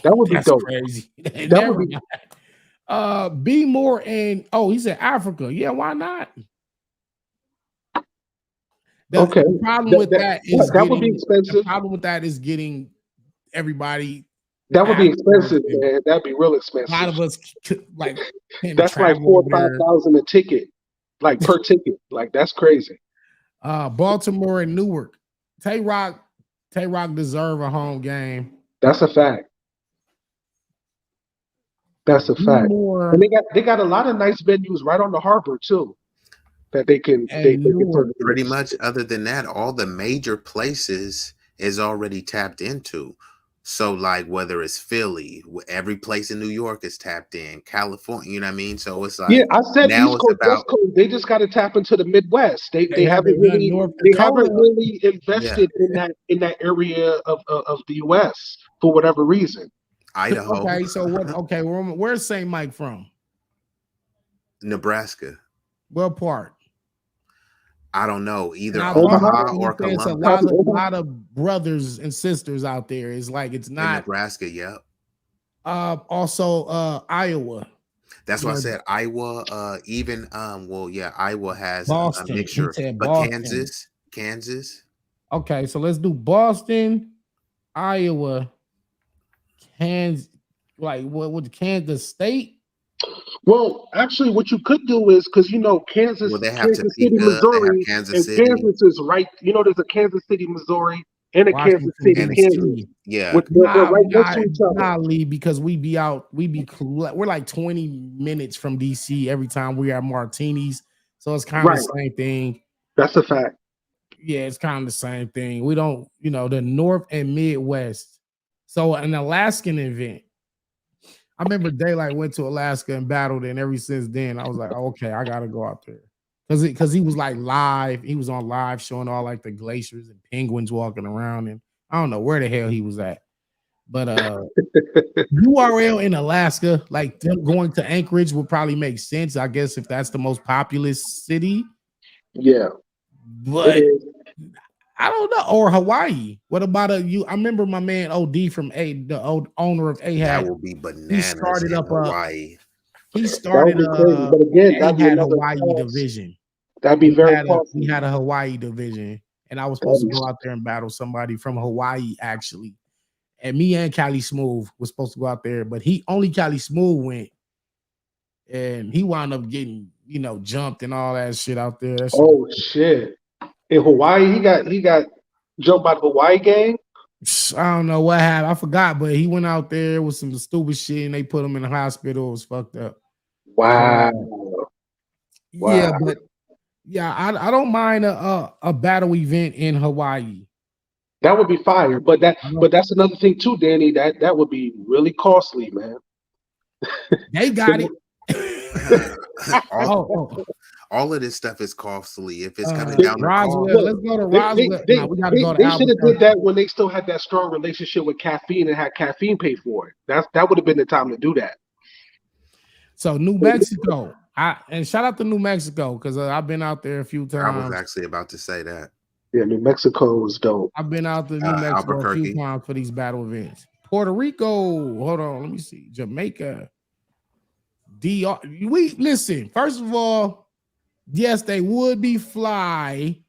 That would be dope. Crazy. That would be. B more and he said Africa. Yeah, why not? The problem with that is that would be expensive. The problem with that is getting everybody. That would be expensive, man. That'd be real expensive. A lot of us like that's like $4,000 or $5,000 a ticket, like per ticket. Like that's crazy. Baltimore and Newark. Tay Rock deserve a home game. That's a fact. That's a fact. And they got a lot of nice venues right on the harbor too, that they can pretty much. Other than that, all the major places is already tapped into. So like whether it's Philly, every place in New York is tapped in. California, you know what I mean? So it's like I said now East Coast, West Coast, they just got to tap into the Midwest. They haven't really invested in that area of the US for whatever reason. Idaho. Okay, so what? Okay, where's St. Mike from? Nebraska. What part? I don't know. Either Omaha or Columbus. A lot of brothers and sisters out there. It's like it's not in Nebraska. Yep. Also, Iowa. That's why I said Iowa. Even Iowa has Boston. A mixture, but Kansas. Okay, so let's do Boston, Iowa. Kansas, like what? Kansas State? Well, actually, what you could do is because Kansas, Kansas City, Missouri, Kansas is right. There's a Kansas City, Missouri, and a Kansas City, Kansas. Yeah, right next to each other. Not Lee, because we're like 20 minutes from DC every time we are Martinis, so it's kind of the same thing. That's a fact. Yeah, it's kind of the same thing. We don't, the North and Midwest. So an Alaskan event. I remember Daylight went to Alaska and battled, and ever since then, I was like, okay, I gotta go out there. Because he was like live, he was on live showing all like the glaciers and penguins walking around, and I don't know where the hell he was at. But URL in Alaska, like them going to Anchorage would probably make sense, I guess, if that's the most populous city. Yeah. But I don't know. Or Hawaii. What about I remember my man OD from the old owner of A That had. will be He bananas started in up a. Hawaii. He That would started be crazy. But again, A that'd be had another Hawaii cost. division. That'd be very costly. We had a Hawaii division, and I was supposed to go out there and battle somebody from Hawaii actually. And me and Cali Smooth was supposed to go out there, but only Cali Smooth went, and he wound up getting jumped and all that shit out there. That shit Oh shit! In Hawaii, he got jumped by the Hawaii gang. I don't know what happened. I forgot, but he went out there with some stupid shit and they put him in the hospital. It was fucked up. Wow. Yeah, Wow. but yeah, I don't mind a battle event in Hawaii. That would be fire. But that's another thing too, Danny. That would be really costly, man. They got it. All of this stuff is costly. If it's coming down to Roswell, cost, let's go to Roswell. No, we gotta go to they should have did Albuquerque. that when they still had that strong relationship with caffeine and had caffeine pay for it. That would have been the time to do that. So New Mexico, and shout out to New Mexico because I've been out there a few times. I was actually about to say that. Yeah, New Mexico was dope. I've been out to New Mexico a few times for these battle events. Puerto Rico, hold on, let me see. Jamaica, DR. We listen. First of all, yes, they would be fly,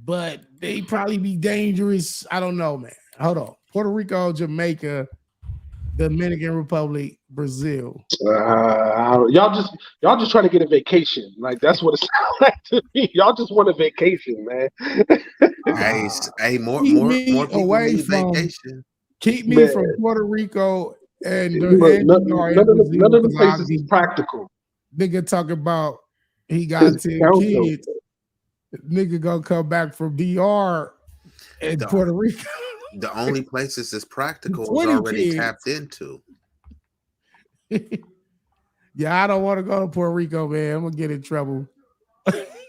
but they probably be dangerous. I don't know, man. Hold on. Puerto Rico, Jamaica, Dominican Republic, Brazil. Y'all just trying to get a vacation. Like that's what it sounds like to me. Y'all just want a vacation, man. Hey, more people away need from vacation. Keep me from Puerto Rico and none of the places is practical. Nigga talk about he got 10 kids. Nigga gonna come back from DR and Puerto Rico. The only places that's practical is already tapped into. Yeah, I don't want to go to Puerto Rico, man. I'm gonna get in trouble.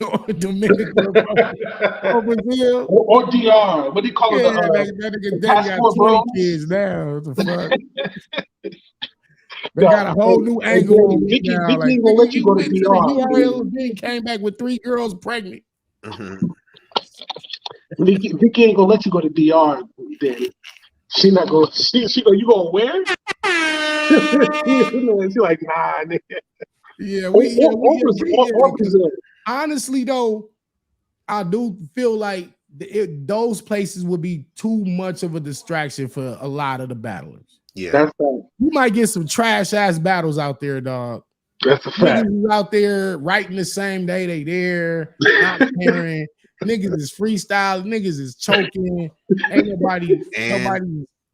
Or Dominican Republic, or Brazil, or DR. What do you call it? That nigga got 20 kids now. What the fuck? They got a whole new angle on me now. Vicky Like, ain't gonna let you go to DR. URL came back with 3 girls pregnant. Mm-hmm. Vicky ain't gonna let you go to DR, Danny. She not going. She go. You going where? She like nah. Nigga. Yeah, Brazil. Honestly, though, I do feel like those places would be too much of a distraction for a lot of the battlers. Yeah, that's right. You might get some trash ass battles out there, dog. That's a fact. Niggas out there writing the same day they there, not caring. Niggas is freestyle. Niggas is choking. Ain't nobody.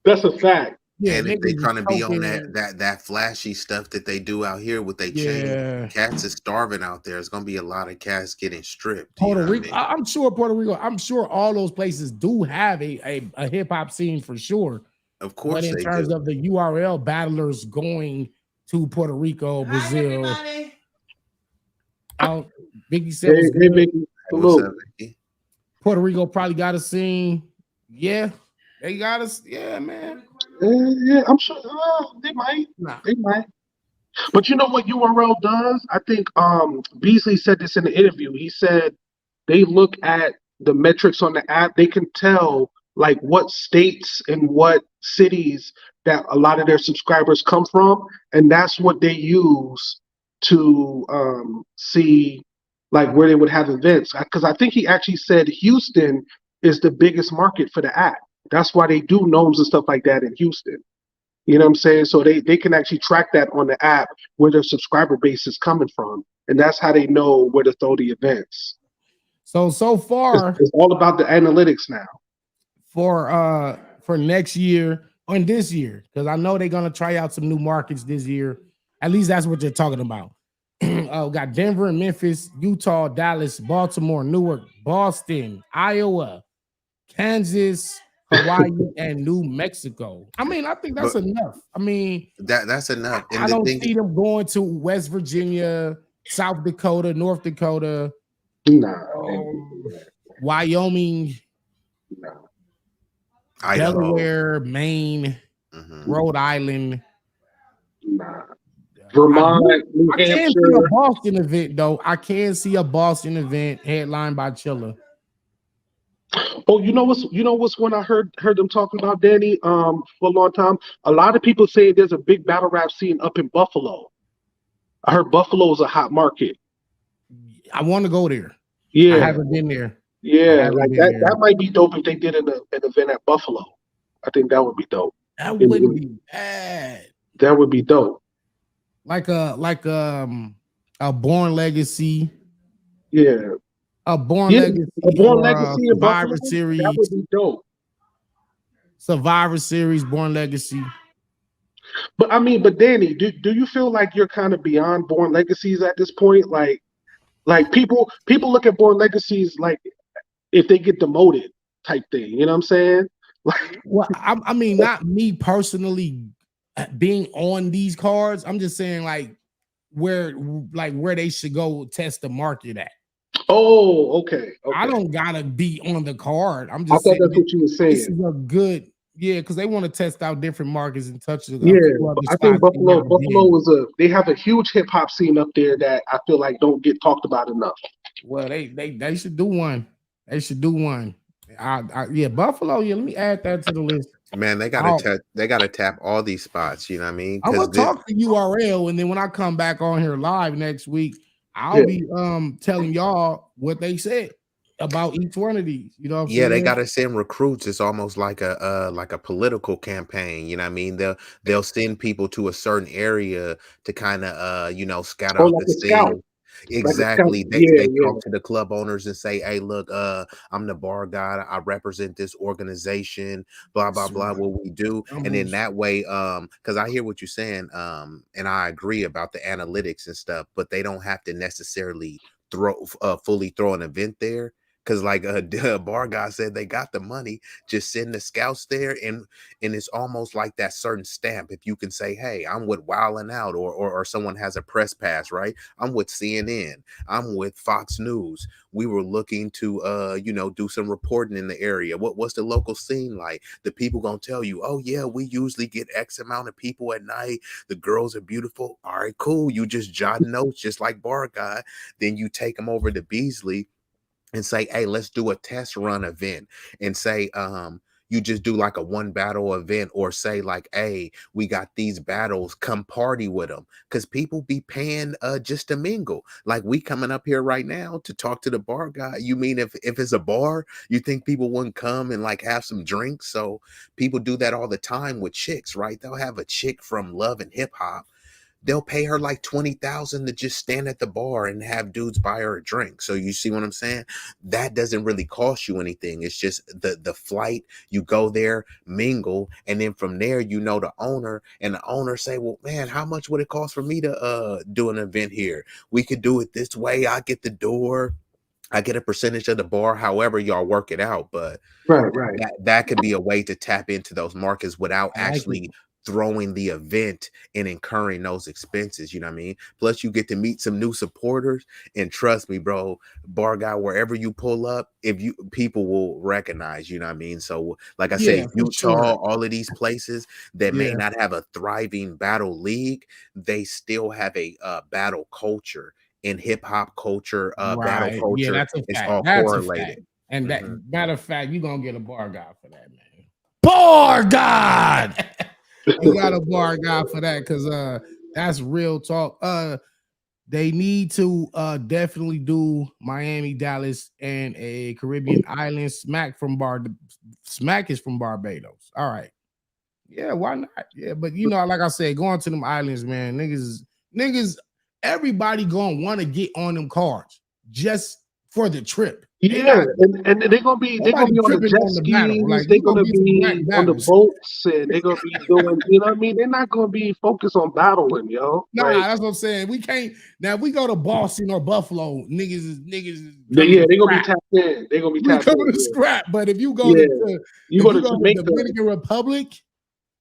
That's a fact. Yeah, and if they trying to be on that flashy stuff that they do out here with they chain, cats is starving out there. It's gonna be a lot of cats getting stripped. Puerto Rico, I'm sure Puerto Rico. I'm sure all those places do have a hip hop scene for sure. Of course, but in terms of the URL battlers going to Puerto Rico, Brazil, Biggie said Puerto Rico probably got a scene. Yeah, they got us. Yeah, man. Yeah, I'm sure they might. They might. But you know what URL does? I think B-Eazy said this in the interview. He said they look at the metrics on the app. They can tell like what states and what cities that a lot of their subscribers come from, and that's what they use to see like where they would have events. Because I think he actually said Houston is the biggest market for the app. That's why they do gnomes and stuff like that in Houston. You know what I'm saying? So they can actually track that on the app where their subscriber base is coming from. And that's how they know where to throw the events. So far it's all about the analytics now. For next year and this year, because I know they're gonna try out some new markets this year. At least that's what they're talking about. Got Denver and Memphis, Utah, Dallas, Baltimore, Newark, Boston, Iowa, Kansas, Hawaii, and New Mexico. I mean, I think that's enough. I mean, that's enough. And I don't see them going to West Virginia, South Dakota, North Dakota, Wyoming, Delaware, Maine, Rhode Island, Vermont, New I can Hampshire. see a Boston event though. I can see a Boston event headlined by Chilla. Oh, you know what's one I heard them talking about, Danny, for a long time. A lot of people say there's a big battle rap scene up in Buffalo. I heard Buffalo is a hot market. I want to go there. I Yeah, haven't been there. I yeah, haven't like been that. there. That might be dope if they did an event at Buffalo. I think that would be dope. That And wouldn't be bad. that would be dope. Like a Born Legacy, Yeah, a Born yeah. A Legacy, Born or Legacy in Buffalo. Survivor That would Series, be dope. Born Legacy. But I mean, but Danny, do you feel like you're kind of beyond Born Legacies at this point? Like people look at Born Legacies like if they get demoted type thing. You know what I'm saying? Like, Well, I mean, not me personally being on these cards. I'm just saying where where they should go test the market at. oh, okay, I okay. don't gotta be on the card. I'm I just thought saying that's what you were this saying. is a good, yeah, because they want to test out different markets and touch a Yeah, few other I think spots they never Buffalo been. is they have a huge hip hop scene up there that I feel like don't get talked about enough. Well, they should do one. They should do one. Yeah, Buffalo. Yeah, let me add that to the list. Man, I'll, they gotta tap all these spots. You know what I mean? I'm Because gonna this, talk to URL, and then when I come back on here live next week, I'll Yeah, be telling y'all what they said about each one of these. You know what I'm yeah, they saying? gotta send recruits. It's almost like a political campaign. You know what I mean? They'll send people to a certain area to kind of scout or out like the a scout, scene. like a scout. Exactly. Yeah, They yeah. talk to the club owners and say, "Hey, look, I'm the bar guy. I represent this organization. Blah blah So, blah. What we do." And in that way, because I hear what you're saying, and I agree about the analytics and stuff, but they don't have to necessarily fully throw an event there. Cause like the bar guy said, they got the money. Just send the scouts there, and it's almost like that certain stamp. If you can say, "Hey, I'm with Wildin' Out," or someone has a press pass, right? I'm with CNN. I'm with Fox News. We were looking to do some reporting in the area. What's the local scene like? The people gonna tell you, "Oh yeah, we usually get X amount of people at night. The girls are beautiful." All right, cool. You just jot notes, just like bar guy. Then you take them over to Beasley and say, "Hey, let's do a test run event," and say, you just do like a one battle event, or say like, "Hey, we got these battles, come party with them," because people be paying just to mingle. Like we coming up here right now to talk to the bar guy. You mean if it's a bar, you think people wouldn't come and like have some drinks? So people do that all the time with chicks, right? They'll have a chick from Love and Hip Hop, they'll pay her like 20,000 to just stand at the bar and have dudes buy her a drink. So you see what I'm saying? That doesn't really cost you anything. It's just the flight. You go there, mingle, and then from there you know the owner, and the owner say, "Well, man, how much would it cost for me to do an event here? We could do it this way. I get the door, I get a percentage of the bar, however y'all work it out." But Right, right. that could be a way to tap into those markets without I like it. actually throwing the event and incurring those expenses. You know what I mean? Plus, you get to meet some new supporters, and trust me, bro, bar guy, wherever you pull up, if you people will recognize. You know what I mean? So, like I said, Yeah, for Utah, sure. all of these places that may Yeah, not have a thriving battle league, they still have a battle culture. In hip hop culture, battle right. Yeah, culture, that's a it's fact. all That's a fact. correlated. And that Mhm. matter of fact, you're gonna get a bar guy for that, man. Bar God. You got a bar guy for that because that's real talk. They need to definitely do Miami, Dallas, and a Caribbean island. Smack is from Barbados. All right. Yeah, why not? Yeah, but like I said, going to them islands, man, niggas, everybody gonna want to get on them cards just for the trip. They Yeah, not and they're gonna be nobody on the tripping jet on the battle. skis. Like They're you gonna gonna be some black be on the battles. boats, and they're gonna be doing. You know what I mean? They're not gonna be focused on battling, yo. Nah, Like, that's what I'm saying. We can't now. If we go to Boston or Buffalo, niggas is coming yeah, to they're gonna be scrap. tapped in. They're gonna be We tapped coming in. to scrap. But Yeah, yeah. You if go you to go to Jamaica. Dominican Republic,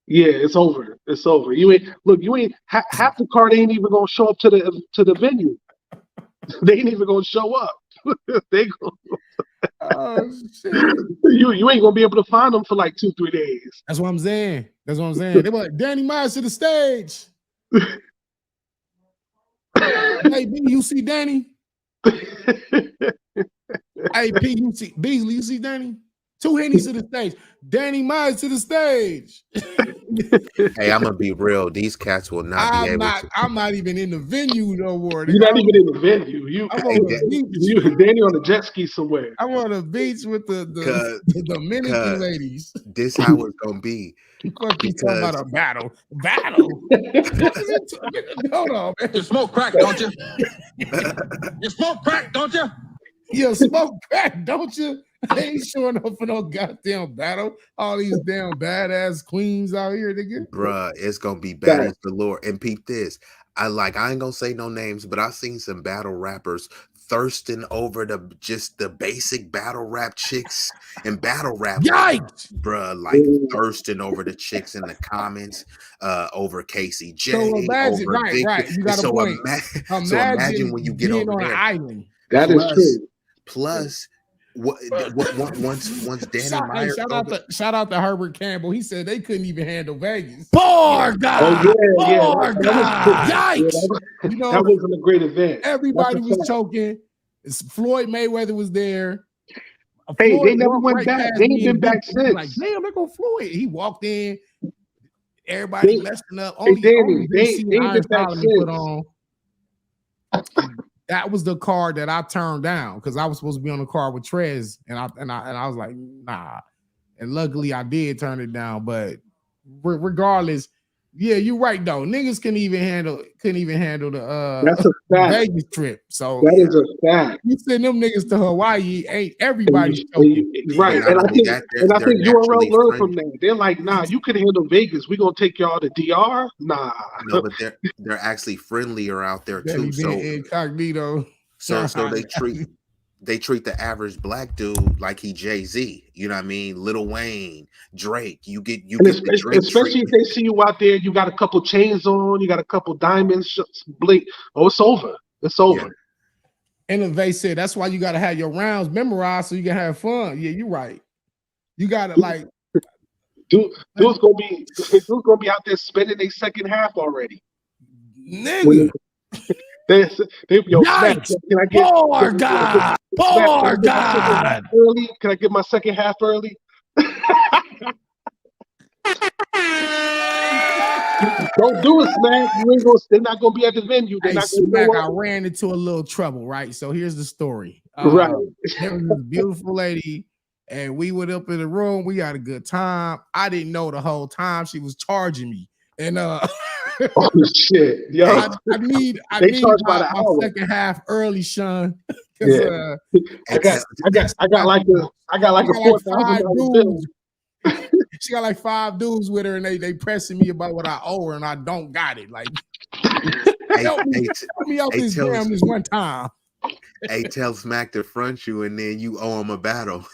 Yeah, it's over. It's over. You ain't look. You ain't half the card ain't even gonna show up to the venue. They ain't even gonna show up. they go, oh shit. you ain't gonna be able to find them for like 2-3 days. That's what I'm saying. That's what I'm saying. They were like, Danny Myers to the stage. Hey B, you see Danny? Hey P, you see Beasley, you see Danny? 2 Hennies to the stage. Danny Myers to the stage. Hey, I'm gonna be real. These cats will not be able to. I'm not even in the venue no more. You're not even in the venue. I'm on the beach. You Danny on the jet ski somewhere. I'm on the beach with the Dominican ladies. This how it's gonna be. Fuck you talking about a battle? Battle? Hold on, man. You smoke crack, don't you? You smoke crack, don't you? You smoke crack, don't you? I ain't showing up for no goddamn battle. All these damn badass queens out here, nigga. Bruh, it's gonna be bad as the Lord. And peep this. I ain't gonna say no names, but I've seen some battle rappers thirsting over the basic battle rap chicks and battle rap. Yikes, bruh, like thirsting over the chicks in the comments, over Casey J. So imagine, over right. You got a point. So imagine when you get over on there. an island. That is true. Plus, once Danny Myers shout out to Herbert Campbell. He said they couldn't even handle Vegas. Poor God. Poor God. Yikes. You know, that wasn't a great event. Everybody was choking. Floyd Mayweather was there. Hey, they never went back. They ain't been back since. Like, damn, they're gonna Floyd. He walked in. Everybody messing up. They ain't been back since. That was the card that I turned down because I was supposed to be on the card with Trez, and I was like, nah. And luckily, I did turn it down. But regardless, yeah, you're right though. Niggas couldn't even handle the that's a fact. Vegas trip. So that is a fact. You send them niggas to Hawaii, ain't everybody choking. Right. And I think URL learned from that. They're like, nah, you can handle Vegas. We're gonna take y'all to DR. Nah. No, but they're actually friendlier out there too. So incognito. So they treat the average black dude like he Jay-Z. You know what I mean? Lil Wayne, Drake. You get the Drake especially if they see you out there, you got a couple chains on, you got a couple diamonds, blink. Oh, it's over. It's over. Yeah. And they said that's why you gotta have your rounds memorized so you can have fun. Yeah, you're right. You gotta like dude's gonna be out there spending their second half already. Nigga. They Smack, can I get poor God? Poor God. Early? Can I get my second half early? Don't do it, Smack. They're not gonna be at the venue. They're not Smack, I ran into a little trouble, right? So here's the story. Right. There was this beautiful lady, and we went up in the room. We had a good time. I didn't know the whole time she was charging me. And oh shit, yo! I need my second half early, Sean. Yeah. I got like a 4,000 bill. She got like 5 dudes with her, and they pressing me about what I owe her, and I don't got it. Like, help me out this one time. Hey, tell Smack to front you, and then you owe him a battle.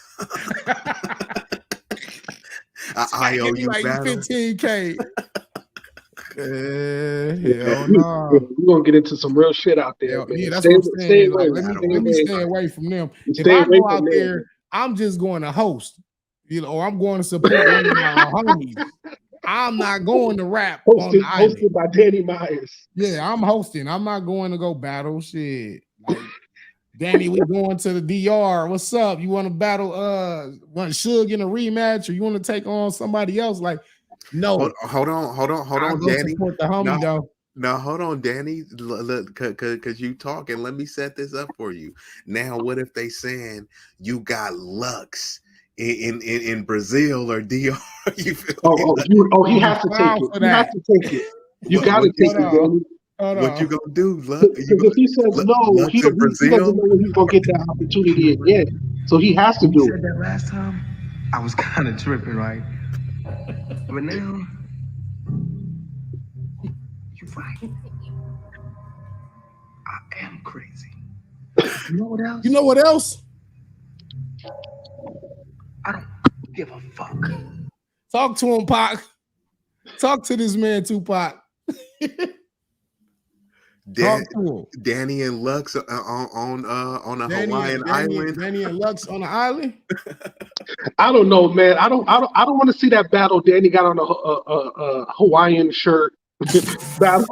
I owe you like battle. $15K. Hell no. We're gonna get into some real shit out there. Yeah, that's what I'm saying. Like, let me stay away from them. If I go out there, I'm just going to host, or I'm going to support one of my homies. I'm not going to rap hosted by Danny Myers. Yeah, I'm hosting. I'm not going to go battle shit. Like, Danny, we going to the DR. What's up? You want to battle want Suge in a rematch, or you want to take on somebody else? Like, no. Hold on, Danny. Support the homie, though. No, hold on, Danny. Look, cause you talking. Let me set this up for you. Now, what if they saying you got Lux in Brazil or DR? You feel he has to take it. He has to take it. You got to take it, Danny. What you gonna do, Lux? If he says no, he doesn't know when he's gonna get that opportunity again. So he has to do it. Said that last time, I was kind of tripping, right? But now, you're right. I am crazy. You know what else? You know what else? I don't give a fuck. Talk to him, Pac. Talk to this man, Tupac. Danny and Lux on a Hawaiian island. Danny and Lux on the island. I don't know, man. I don't want to see that battle. Danny got on a Hawaiian shirt. Battle.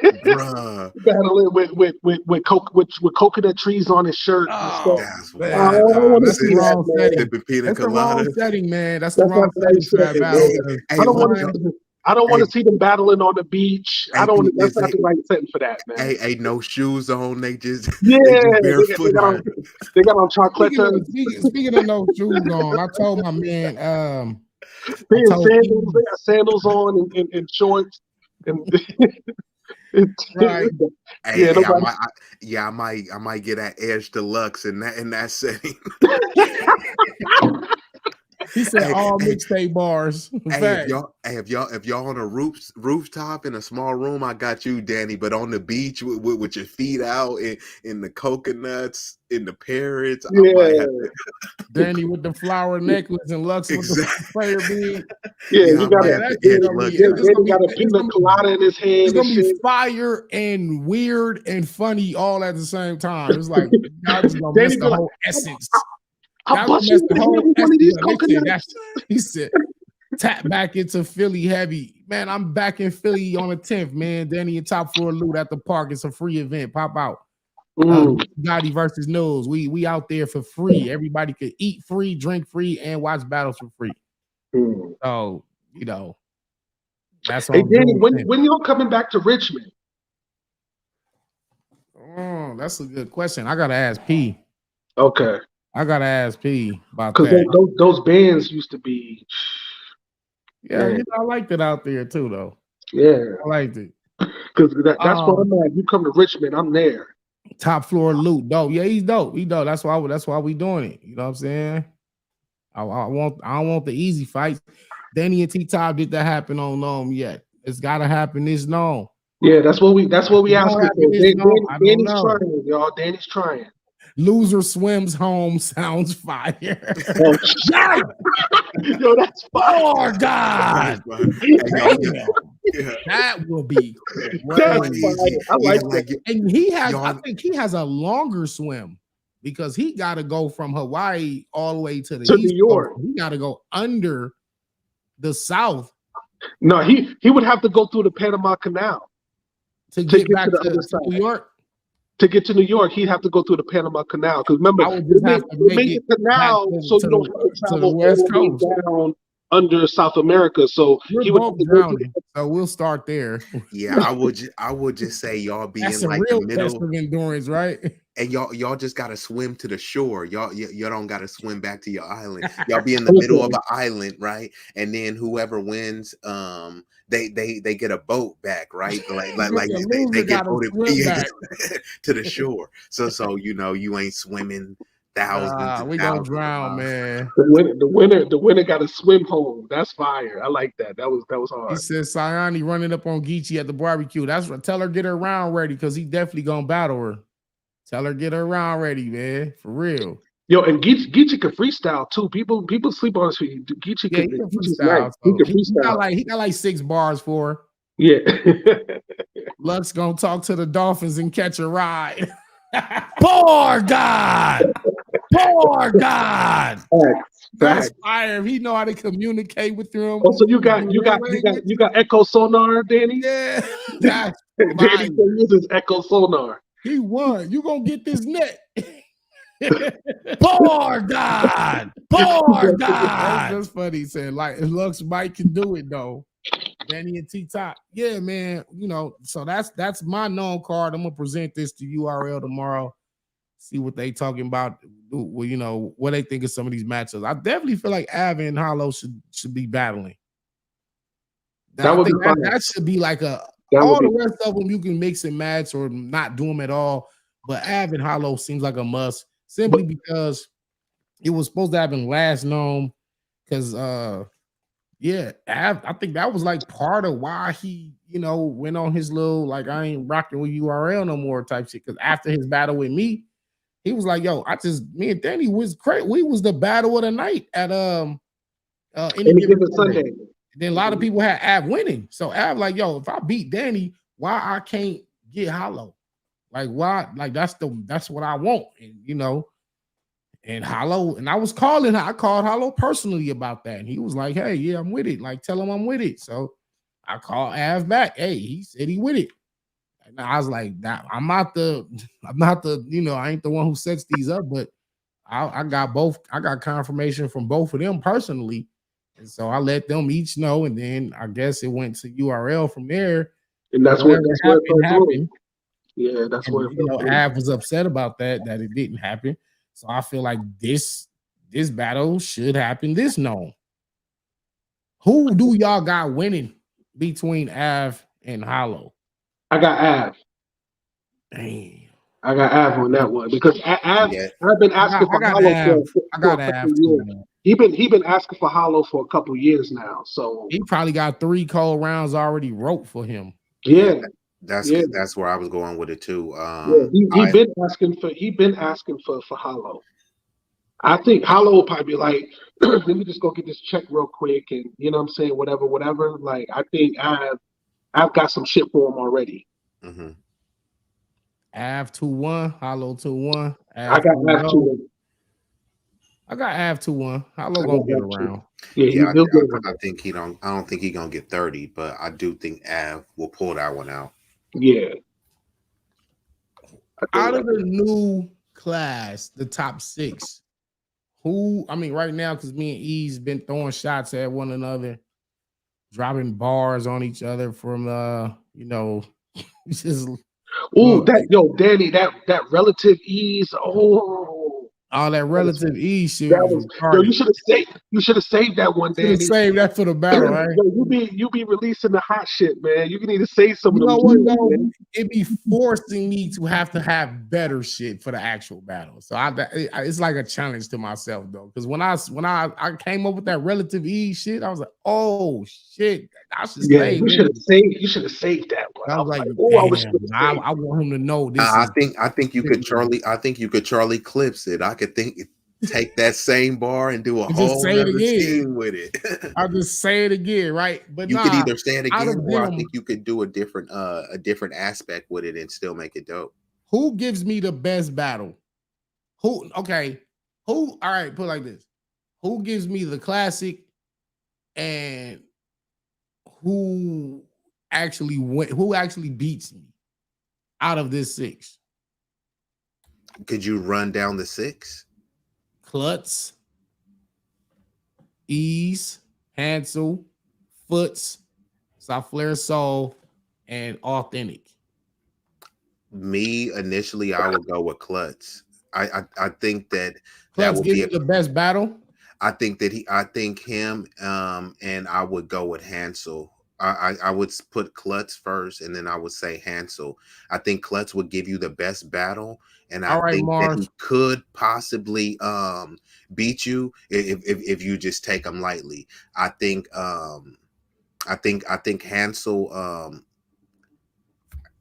Bruh. battling with coconut trees on his shirt and stuff. Oh That's I don't man, wild. nah, want to that's the see that, wrong man. setting. Sipping pina That's the wrong coladas. setting, man. That's the That's not wrong the right setting for that setting, battle. man. Hey, Because I hey, don't what want one, to. I don't want hey, to see them battling on the beach. I hey, don't. That's is not the right setting for that, man. ain't no shoes on. They just Yeah, they just they barefooted. got on right. they got on chocolate Speaking of no shoes on, I told my man, I sandals. told They P, got sandals on and shorts and right. yeah, Hey, nobody. I might get that Edge Deluxe in that setting. He said hey, all hey, mixtape bars. In hey, fact, if y'all on a rooftop in a small room, I got you, Danny. But on the beach with your feet out in the coconuts, in the parrots, I might have Yeah, Danny with the flower necklace and Lux with the exactly. player bead. yeah. Yeah, You I got might a Man, have that to shit Edge gonna be Lux then out. he got a pina colada in his hand it's and gonna be shit. fire and weird and funny all at the same time. It's like y'all just gonna Then miss he the be like, whole essence. I'll Y'all gonna bust miss you the in the head whole with one of essence. these They said coconuts. that's he said tap back into Philly heavy. Man, I'm back in Philly on the 10th, man. Danny and Top Floor Loot at the park. It's a free event. Pop out. Gotti versus Nose. We out there for free. Everybody could eat free, drink free, and watch battles for free. Mm. So, that's Hey, on Danny, June 10th. when y'all coming back to Richmond? Oh, that's a good question. I gotta ask P. Okay, I gotta ask P about because that. those bands used to be, Yeah, man, I liked it out there too, though. yeah. I liked it. Because that's where I'm at. You come to Richmond, I'm there. Top Floor Loot, dope. Yeah, he's dope. He dope. That's why we doing it. You know what I'm saying? I don't want the easy fights. Danny and T Top did that happen on yet. It's gotta happen this known. Yeah, that's what we It asking don't for. happen this known. I don't Danny's know. trying, y'all. Danny's trying. Loser swims home sounds fire. Oh, Yes! yo, that's fire. Oh That's God. fine. Hey, y'all, Damn. yeah, That will be That's crazy. fire. I like that. And I y'all, think he has a longer swim because he got to go from Hawaii all the way to the To New East Coast. York. He got to go under the South No, he would have to go through the Panama Canal to to get get back to the to other side. New York. To get to New York, he'd have to go through the Panama Canal. Because remember, I would just have to they make made it the back canal so you don't have to to the travel West all the Coast. way down under South America. So We're he would have both to go through drowning, so we'll start there. yeah, I would just say y'all be That's in a like the real test middle, of endurance, right? and y'all just gotta swim to the shore. Y'all don't gotta swim back to your island. Y'all be in the middle of an island, right? And then whoever wins, they get a boat back, right? Like The they loser get got to voted swim back. to the shore. So you ain't swimming thousands and We gonna thousands of drown, miles. man. the winner got to swim home. That's fire. I like that. That was He hard. said Sayani running up on Geechee at the barbecue. That's what tell her get her round ready because he definitely gonna battle her. Tell her get her round ready, man. For real. Yo, and Geechee can freestyle too. People sleep on his feet. Geechee Yeah, can. he can Geechee's nice. freestyle. He So can freestyle. he got like 6 bars for her. Yeah. Lux gonna talk to the Dolphins and catch a ride. Poor God. Poor God. That's Facts. fire. If he know how to communicate with them. Also, you got Language. Echo Sonar, Danny. Yeah, that's Danny fire. can use his Echo Sonar. He won. You gonna get this net. Poor God. Poor God. That's just funny. He said, like, it looks Mike can do it though. Danny and T Top. Yeah, man. So that's my known card. I'm gonna present this to URL tomorrow. See what they talking about. Well, what they think of some of these matchups. I definitely feel like Av and Hollow should be battling. That would be fun. That should be like all the rest of them you can mix and match or not do them at all. But Av and Hollow seems like a must simply because it was supposed to happen last known. Because yeah, Av, I think that was like part of why he went on his little like I ain't rocking with URL no more type shit. Because after his battle with me, he was like, "Yo, me and Danny was great. We was the battle of the night at any given Sunday." Then a lot of people had Av winning. So Av like, "Yo, if I beat Danny, why I can't get Hollow? Like why? Like that's what I want." And and Hollow, and I called Hollow personally about that, and he was like, "Hey, yeah, I'm with it. Like tell him I'm with it." So I called Av back. Hey, he said he with it. And I was like, that I'm not the, I ain't the one who sets these up, but I got both. I got confirmation from both of them personally, and so I let them each know, and then I guess it went to URL from there. And that's Whatever where it happened fell through. happened, Yeah, that's where and it fell through. Av was upset about that it didn't happen. So I feel like this battle should happen. This no. Who do y'all got winning between Av and Hollow? I got Av. Damn. I got Av on that one because Yeah, I've been asking I for got Hollow Av. I for got a couple Av of too, years. man. He been asking for Hollow for a couple of years now. So He probably got 3 cold rounds already wrote for him. yeah. yeah, That's yeah, that's where I was going with it too. yeah. He I been asking for Hollow. I think Hollow will probably be like, let me just go get this check real quick, and you know what I'm saying, whatever. Like I think I've got some shit for him already. mhm. Av 2-1, Hollow 2-1, I Av got Av 3-0. to I got Av 2-1. Hollow I gonna got get Av to. around. Yeah, Yeah, he'll get I around. think he don't. I don't think he gonna get 30, but I do think Av will pull that one out. Yeah, I think Out of the new class, the top 6, who, I mean, right now, because me and E's been throwing shots at one another, dropping bars on each other from just Oh, going that yo, Danny, that relative ease. Oh, all that that was relative E shit that was was yo. retarded. You should have saved that one, Should have Danny. saved that for the battle, right? Yo, you be releasing the hot shit, man. You need to save some You of them know what gems, though? man. It be forcing me to have better shit for the actual battle. So it's like a challenge to myself though. Because when I came up with that relative E shit, I was like, oh shit, I should Yeah, save you this. should have saved that one. I I was was like, like, oh, I was damn, supposed to save. I want him to know this is. I think you could Charlie. I think you could Charlie clips it. I could take that same bar and do a And just whole say it nother again. scheme with it. I'll just say it again, right? But You could nah, either say it out again, of or I them, think you could do a different aspect with it and still make it dope. who gives me the best battle? Who? Okay, who? All right, put it like this: who gives me the classic, and who actually went? Who actually beats me out of this 6? Could you run down the 6? Klutz, Ease, Hansel, Foots, Souffleur Soul, and Authentic. Me initially, I would go with Klutz. I think that Klutz would give be me the best battle. I think him, and I would go with Hansel. I would put Klutz first, and then I would say Hansel. I think Klutz would give you the best battle, and I All right, think that he Mars. could possibly beat you if you just take him lightly. I think I think Hansel.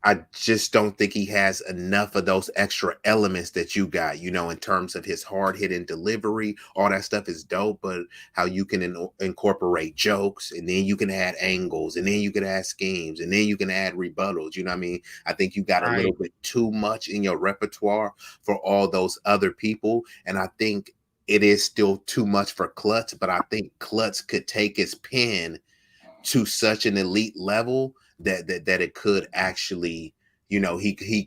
I just don't think he has enough of those extra elements that you got, in terms of his hard hitting delivery. All that stuff is dope, but how you can incorporate jokes, and then you can add angles, and then you can add schemes, and then you can add rebuttals. You know what I mean? I think you got a little Right. bit too much in your repertoire for all those other people. And I think it is still too much for Klutz, but I think Klutz could take his pen to such an elite level that it could actually, he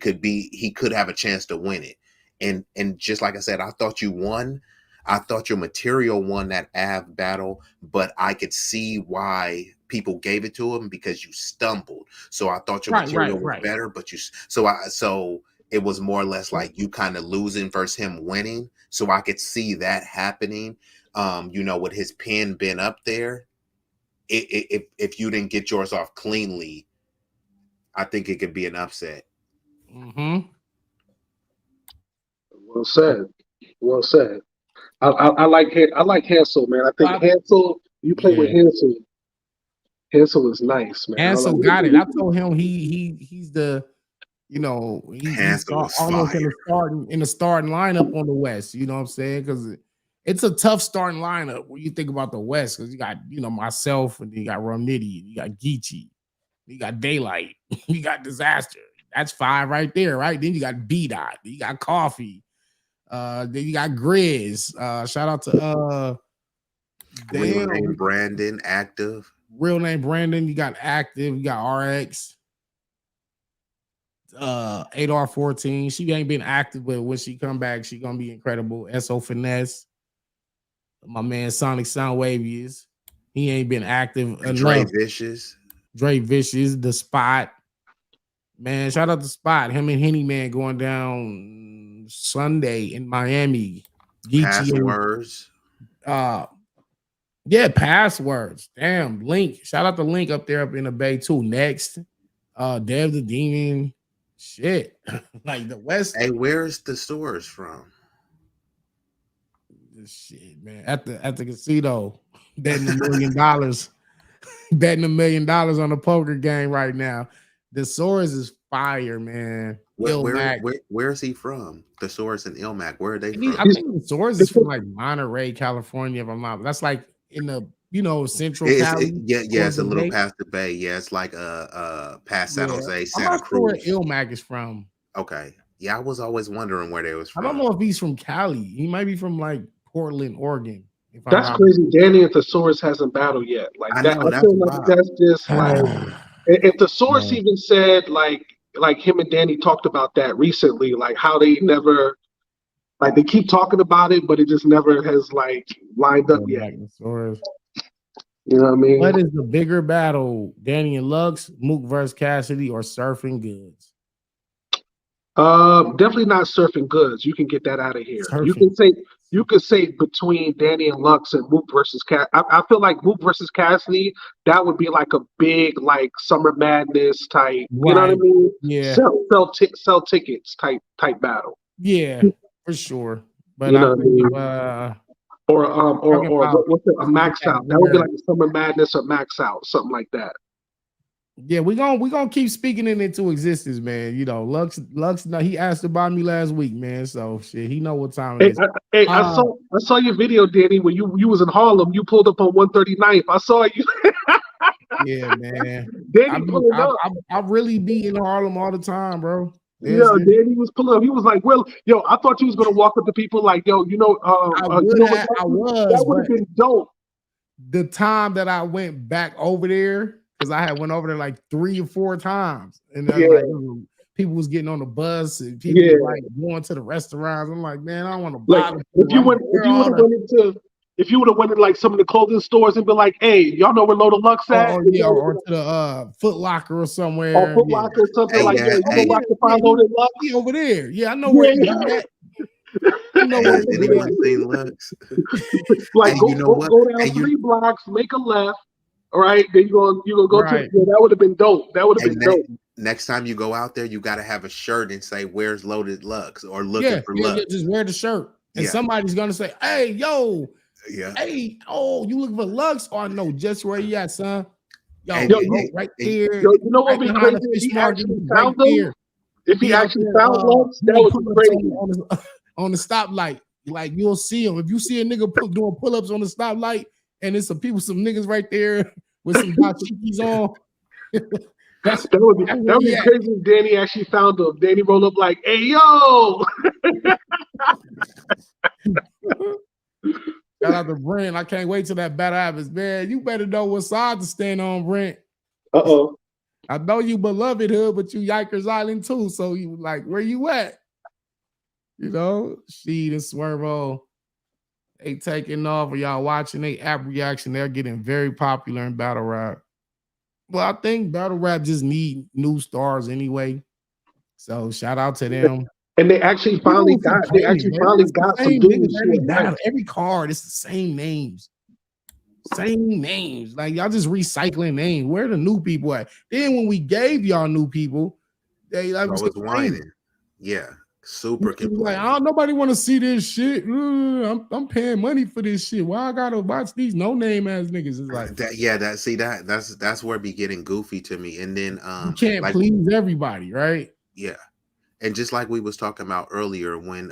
could have a chance to win it. And just like I said, I thought you won. I thought your material won that Av battle, but I could see why people gave it to him, because you stumbled. So I thought your material was Right. better, but so it was more or less like you kind of losing versus him winning. So I could see that happening. With his pen been up there, if you didn't get yours off cleanly, I think it could be an upset. Mm-hmm. Well said. Well said. I like Hansel, man. I think Hansel. You play with Yeah. Hansel. Hansel is nice, man. I Hansel like. got it. I told him he's the he's Hansel was almost fire. in the starting lineup on the West. You know what I'm saying? Because it's a tough starting lineup when you think about the West. Because you got myself, and you got Rum Nitty, you got Geechee, you got Daylight, you got Disaster. That's 5 right there, right? Then you got B Dot, you got Coffee, then you got Grizz. Shout out to Real name damn Brandon, active. real name Brandon. You got Active, you got RX. 8R14. She ain't been active, but when she come back, she gonna be incredible. SO Finesse, my man Sonic Soundwave is. He ain't been active Dre enough. Vicious. Dre Vicious, The Spot. Man, shout out to Spot. Him and Henny Man going down Sunday in Miami. Geechee Passwords. Yeah, Passwords. Damn, Link. Shout out to Link up there up in the Bay too. Next, Dev the Demon. Shit, like the West. Hey, where's the source from? Shit, man. At the casino, betting $1 million, betting $1 million on a poker game right now. The source is fire, man. Where's he from? The source and Ilmac. Where are they from? I think the source is from like Monterey, California. If I'm not, that's like in the central Cali. It's a little past the Bay. Yeah, it's like past San Jose, Santa Cruz. Where Ilmac is from. Okay, yeah, I was always wondering where they was from. I don't know if he's from Cali. He might be from like Portland, Oregon. That's crazy. Danny and Thesaurus hasn't battled yet. Like I feel like that's just like if Thesaurus even said like him and Danny talked about that recently, like how they never like they keep talking about it, but it just never has like lined up yet. You know what I mean? What is the bigger battle, Danny and Lux, Mook versus Cassidy, or Surfing Goods? Definitely not Surfing Goods. You can get that out of here. You could say between Danny and Lux and Mook versus Cass. I feel like Mook versus Cassidy, that would be like a big like Summer Madness type. Right. You know what I mean? Yeah. Sell tickets type battle. Yeah, for sure. But you know or what's it? A Max Out. That would be like a Summer Madness or Max Out, something like that. Yeah, we're gonna keep speaking it into existence, man. You know, Lux, he asked about me last week, man. So shit, he know what time it is. I saw your video, Danny, when you was in Harlem. You pulled up on 139th. I saw you. Yeah, man. Danny pulling up. I really be in Harlem all the time, bro. Danny was pulling up. He was like, "Well, yo, I thought you was gonna walk up to people like, yo, I was. That would have been dope." The time that I went back over there. Because I had went over there like 3 or 4 times, and like people was getting on the bus, and people were like going to the restaurants. I'm like, man, I don't want to bother. Like, if you would have went to like some of the clothing stores and been like, hey, y'all know where Loda Lux at? Or to the Foot Locker or somewhere. Or Foot Locker or something like that. You know where I can find Loda Lux? He over there. Yeah, I know where he's at. You know where he's at. Like, go down 3 blocks, make a left. All right, then you're gonna go to that would have been dope. That would have been dope. Next time you go out there, you got to have a shirt and say, "Where's Loaded Lux?" or looking for Lux. Yeah, just wear the shirt, and somebody's gonna say, "Hey, yo, hey, oh, you looking for Lux?" Or no, just where you at, son? Yo, right there. Yo, you know what would be crazy? If he actually found them. If he actually found Lux, that would be crazy. On the stoplight, like you'll see him. If you see a nigga doing pull-ups on the stoplight. And there's some niggas right there with some dashikis on. that would be crazy if Danny actually found them. Danny rolled up like, hey, yo. Shout out to Brent. I can't wait till that battle happens, man. You better know what side to stand on, Brent. Uh-oh. I know you beloved hood, but you Yikers Island too. So you like, where you at? You know, Sheed and Swervo. They taking off. Y'all watching they app reaction. They're getting very popular in battle rap. Well, I think battle rap just need new stars anyway. So shout out to them. And they actually finally got some dudes. Every card, it's the same names. Same names. Like y'all just recycling names. Where are the new people at? Then when we gave y'all new people, they was whining. Yeah. Super complaining. Like, nobody want to see this shit. I'm paying money for this shit. Why I gotta watch these no name ass niggas? It's like that's where it be getting goofy to me. And then you can't please everybody, right? Yeah, and just like we was talking about earlier, when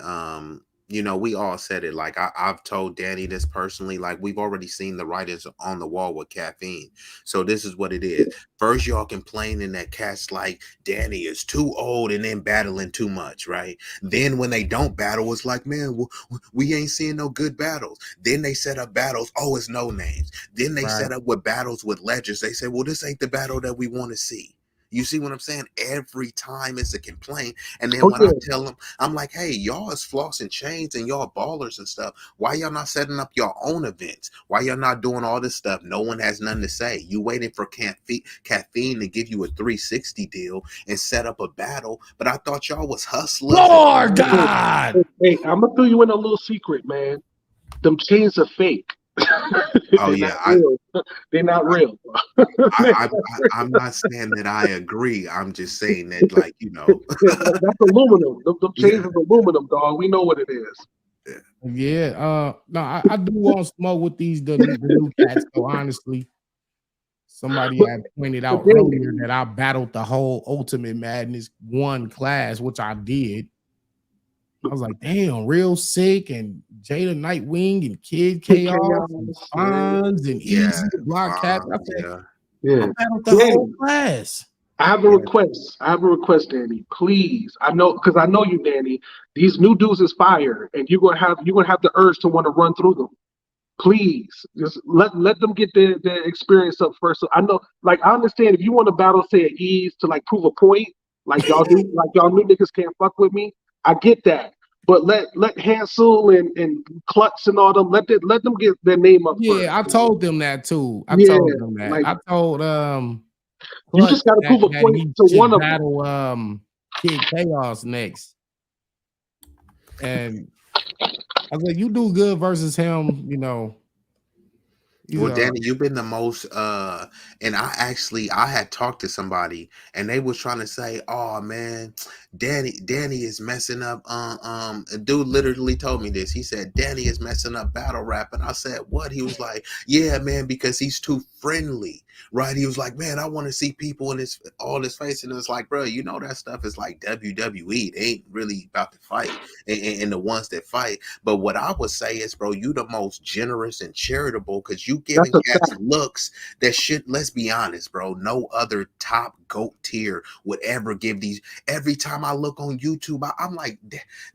we all said it. Like I've told Danny this personally. Like we've already seen the writings on the wall with Caffeine. So this is what it is. First, y'all complaining that cats like Danny is too old and then battling too much, right? Then when they don't battle, it's like, man, we ain't seeing no good battles. Then they set up battles. Oh, it's no names. Then they set up with battles with legends. They say, well, this ain't the battle that we want to see. You see what I'm saying? Every time it's a complaint. And then Oh when I yeah, tell them, I'm like, hey, y'all is flossing chains and y'all ballers and stuff. Why y'all not setting up your own events? Why y'all not doing all this stuff? No one has nothing to say. You waiting for caffeine to give you a 360 deal and set up a battle. But I thought y'all was hustlers. Lord hey, God. hey, I'm gonna throw you in a little secret, man. Them chains are fake. Oh They're yeah, not real. They're not real. I'm not saying that I agree. I'm just saying that, like, Yeah, that's aluminum. Them chains yeah. is aluminum, dog. We know what it is. Yeah, no, I do want smoke with the new cats. So honestly, somebody But, had pointed but out Danny, earlier that I battled the whole Ultimate Madness one class, which I did. I was like, damn, real sick and Jada Nightwing and Kid Kid Chaos and Chaos, yeah, Fonz and Yeah, Easy the Block Cat. I said, yeah. I yeah. battled the whole Danny, class. I have a Yeah. request. I have a request, Danny. Please, I know because I know you, Danny. These new dudes is fire, and you're gonna have the urge to want to run through them. Please, just let them get their experience up first. So I know, like, I understand if you want to battle, say at ease to like prove a point, like y'all new niggas can't fuck with me. I get that, but let Hansel and Klutz and all them let them get their name up first. Yeah, I told them that too. I Yeah, told them that. like I told you Clutch just got to that prove a that point he to one should of them. battle Kid Chaos next. And I was like, you do good versus him, he's Well, Danny, you've been the most and I had talked to somebody and they was trying to say, oh man, Danny is messing up. A dude literally told me this. He said Danny is messing up battle rap. And I said, what? He was like, yeah, man, because he's too friendly. Right. He was like, man, I want to see people in all this face. And it's like, bro, that stuff is like WWE. They ain't really about to fight. And the ones that fight. But what I would say is, bro, you the most generous and charitable because you That's giving a cats fact. looks that shit. Let's be honest, bro. No other top goat tier would ever give these. Every time I look on YouTube, I'm like,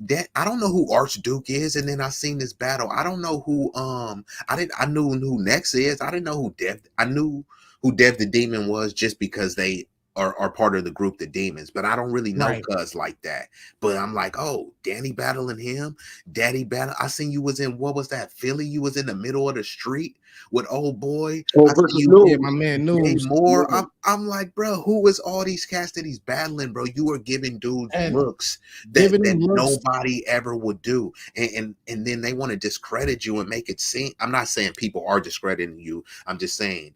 that I don't know who Archduke is, and then I seen this battle. I don't know who I knew who Next is. I didn't know who Dev. I knew who Dev the Demon was just because they are part of the group the Demons, but I don't really know right. cuz like that. But I'm like, oh, Danny battling him. Daddy battle. I seen you was in what was that? Philly. You was in the middle of the street with old boy. Oh, I see versus you Yeah, my news. man Jay News. Moore. Yeah, I'm like, bro, who is all these cats that he's battling, bro? You are giving dudes And looks that giving him looks. nobody ever would do, and then they want to discredit you and make it seem. I'm not saying people are discrediting you. I'm just saying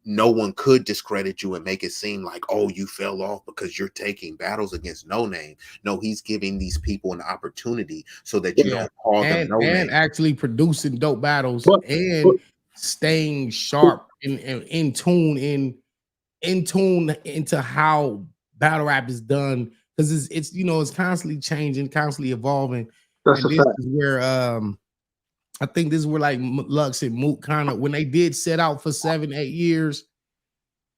no one could discredit you and make it seem like, oh, you fell off because you're taking battles against no name. No, he's giving these people an opportunity so that you Yeah. don't call them And no and name. actually producing dope battles but but and staying sharp and in tune into how battle rap is done because it's constantly changing, constantly evolving, that's and a this fact. is where I think this is where like Lux and Mook kind of when they did set out for 7-8 years,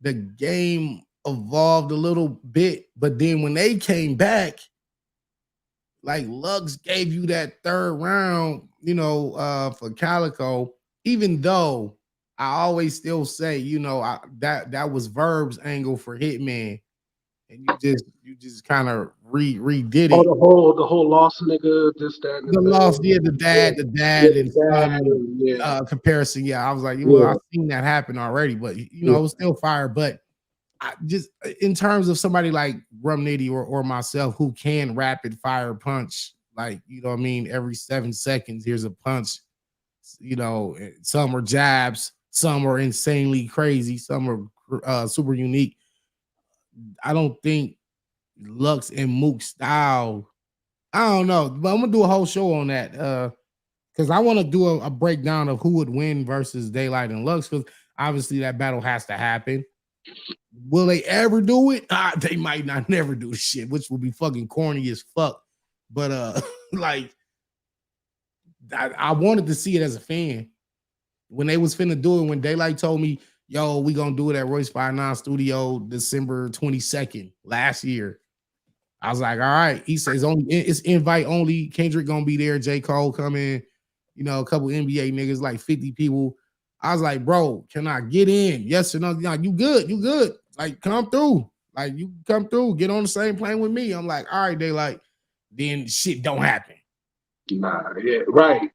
the game evolved a little bit, but then when they came back, like Lux gave you that third round, for Calico, even though I always still say, that was Verb's angle for Hitman, and you just kind of redid Oh, it. the whole lost nigga, this, that, and the The lost, third. yeah, the Yeah, dad, the yeah, dad the and dad, son yeah, comparison. Yeah, I was like, well, yeah, I've seen that happen already, but yeah. it was still fire. But I just in terms of somebody like Rum Nitty or myself who can rapid fire punch, like what I mean, every 7 seconds, here's a punch. Some are jabs, some are insanely crazy, some are super unique. I don't think Lux and Mook style. I don't know, but I'm gonna do a whole show on that. Because I want to do a breakdown of who would win versus Daylight and Lux, because obviously that battle has to happen. Will they ever do it? They might not never do the shit, which will be fucking corny as fuck. But like I wanted to see it as a fan. When they was finna do it, when Daylight told me, yo, we gonna do it at Royce 59 Studio December 22nd last year. I was like, all right. He says it's invite only. Kendrick gonna be there, J. Cole coming, a couple NBA niggas, like 50 people. I was like, bro, can I get in? Yes or no? Like, you good, you good. Like, come through. Like you come through, get on the same plane with me. I'm like, all right, Daylight. Then shit don't happen. Nah, yeah, right.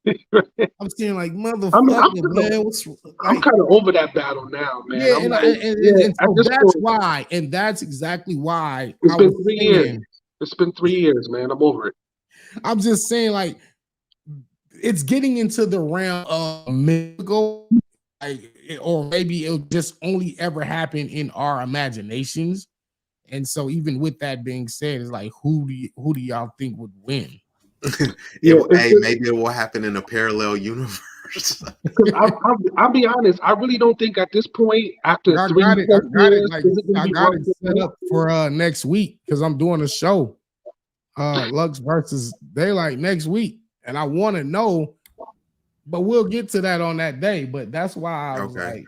I'm saying like I'm motherfucker, man. What's like? kind of over that battle now, man. Yeah, I'm and, like, and at so this that's point, why, and that's exactly why it's I been was 3 years. saying. It's been 3 years, man. I'm over it. I'm just saying, like, it's getting into the realm of mythical, like, or maybe it'll just only ever happen in our imaginations. And so, even with that being said, it's like, who do y'all think would win? Yeah, Hey, maybe it will happen in a parallel universe. because I'll be honest. I really don't think at this point, after I 3 got it. plus years, Like is it going to I be got Lux it and set Daylight? up for next week because I'm doing a show, Lux versus Daylight next week, and I want to know. But we'll get to that on that day. But that's why I was like,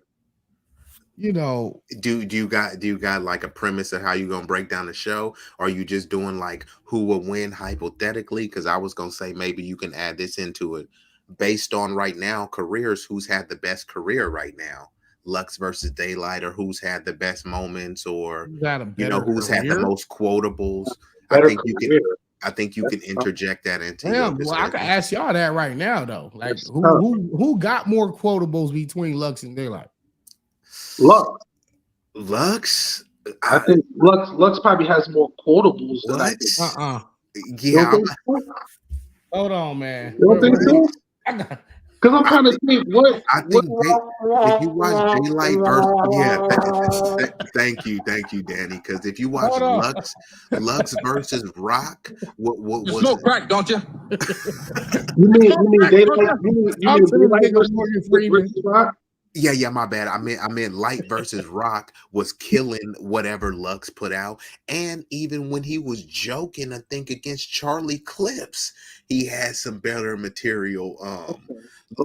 you know, do you got like a premise of how you gonna break down the show? Or are you just doing like who will win hypothetically? Because I was gonna say maybe you can add this into it based on right now careers. Who's had the best career right now? Lux versus Daylight, or who's had the best moments, or you got a better who's had the career. most quotables? I Better think you can. career. I think you can interject that into your Damn, well, I can discussion. ask y'all that right now though. Like, That's tough. who got more quotables between Lux and Daylight? Lux. Lux, I think Lux probably has more quotables than I what? think. You Yeah, don't think so? Hold on, man. You don't think so? I got, Because I'm trying to think what. I think if you watch Daylight versus thank you, Danny. Because if you watch hold on. Lux versus Rock, what You was smoke crack, don't you? You mean Daylight? You I'm mean to this Daylight nigga Morgan Freeman. versus Rock? yeah, my bad. I meant Light versus Rock was killing whatever Lux put out. And even when he was joking, I think against Charlie Clips, he had some better material.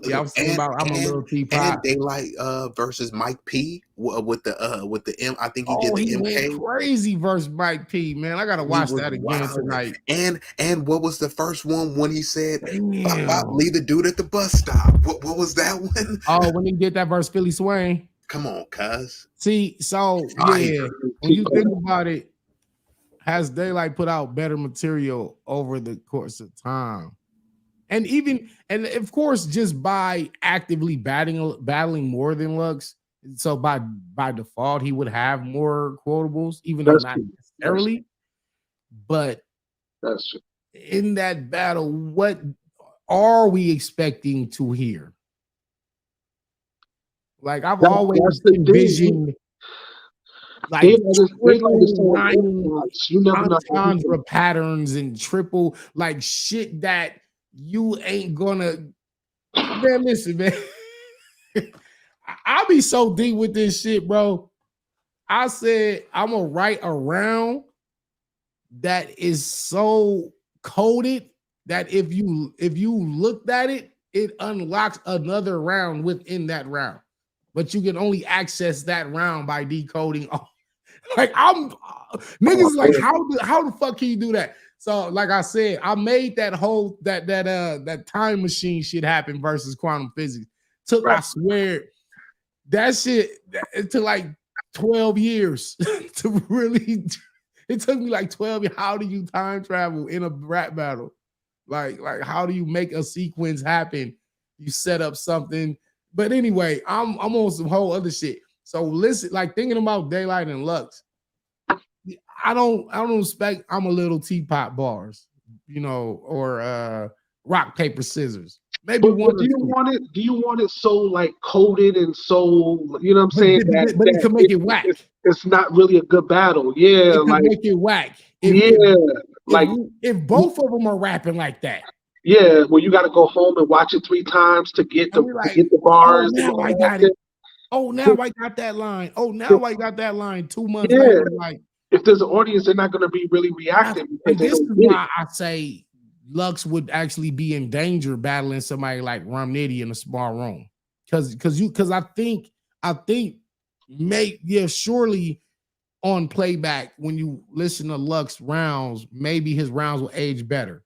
Yeah, I'm saying about I'm a little And teapot. Daylight versus Mike P with the M. I think he did Oh, the he went MK. crazy versus Mike P, man. I gotta He watch was that again wild. tonight. And what was the first one when he said, "Bop, bop, Damn. leave the dude at the bus stop"? What was that one? Oh, when he did that versus Philly Swain. Come on, cuz. See, so yeah, when you think about it, has Daylight put out better material over the course of time? And of course, just by actively battling more than Lux, so by default, he would have more quotables, even though That's not true. necessarily. But That's true. in that battle, what are we expecting to hear? Like I've always envisioned, like Daylight is so rhyming you never know. entendre patterns and triple like shit that you ain't gonna. Man, listen, man. I'll be so deep with this shit, bro. I said I'm gonna write a round that is so coded that if you looked at it, it unlocks another round within that round. But you can only access that round by decoding. Like I'm niggas like how the fuck can you do that? So like I said, I made that whole that time machine shit happen versus quantum physics. I swear that shit it took like 12 years to really it took me like 12 years. How do you time travel in a rap battle? Like how do you make a sequence happen? You set up something. But anyway, I'm on some whole other shit. So listen, like thinking about Daylight and Lux, I don't expect I'm a little teapot bars, or rock, paper, scissors. Maybe But one do or you two. want it? Do you want it so like coded and so you know what I'm saying? But it can make it whack. It's not really a good battle. Yeah, It can make it whack. like if both of them are rapping like that. Yeah, well, you got to go home and watch it 3 times to get the bars. Oh, now I got it. Oh, now I got that line. Oh, now I got that line 2 months later. Like, if there's an audience, they're not going to be really reactive. And this is why I say Lux would actually be in danger battling somebody like Romnitty in a small room. Because I think surely on playback when you listen to Lux rounds, maybe his rounds will age better.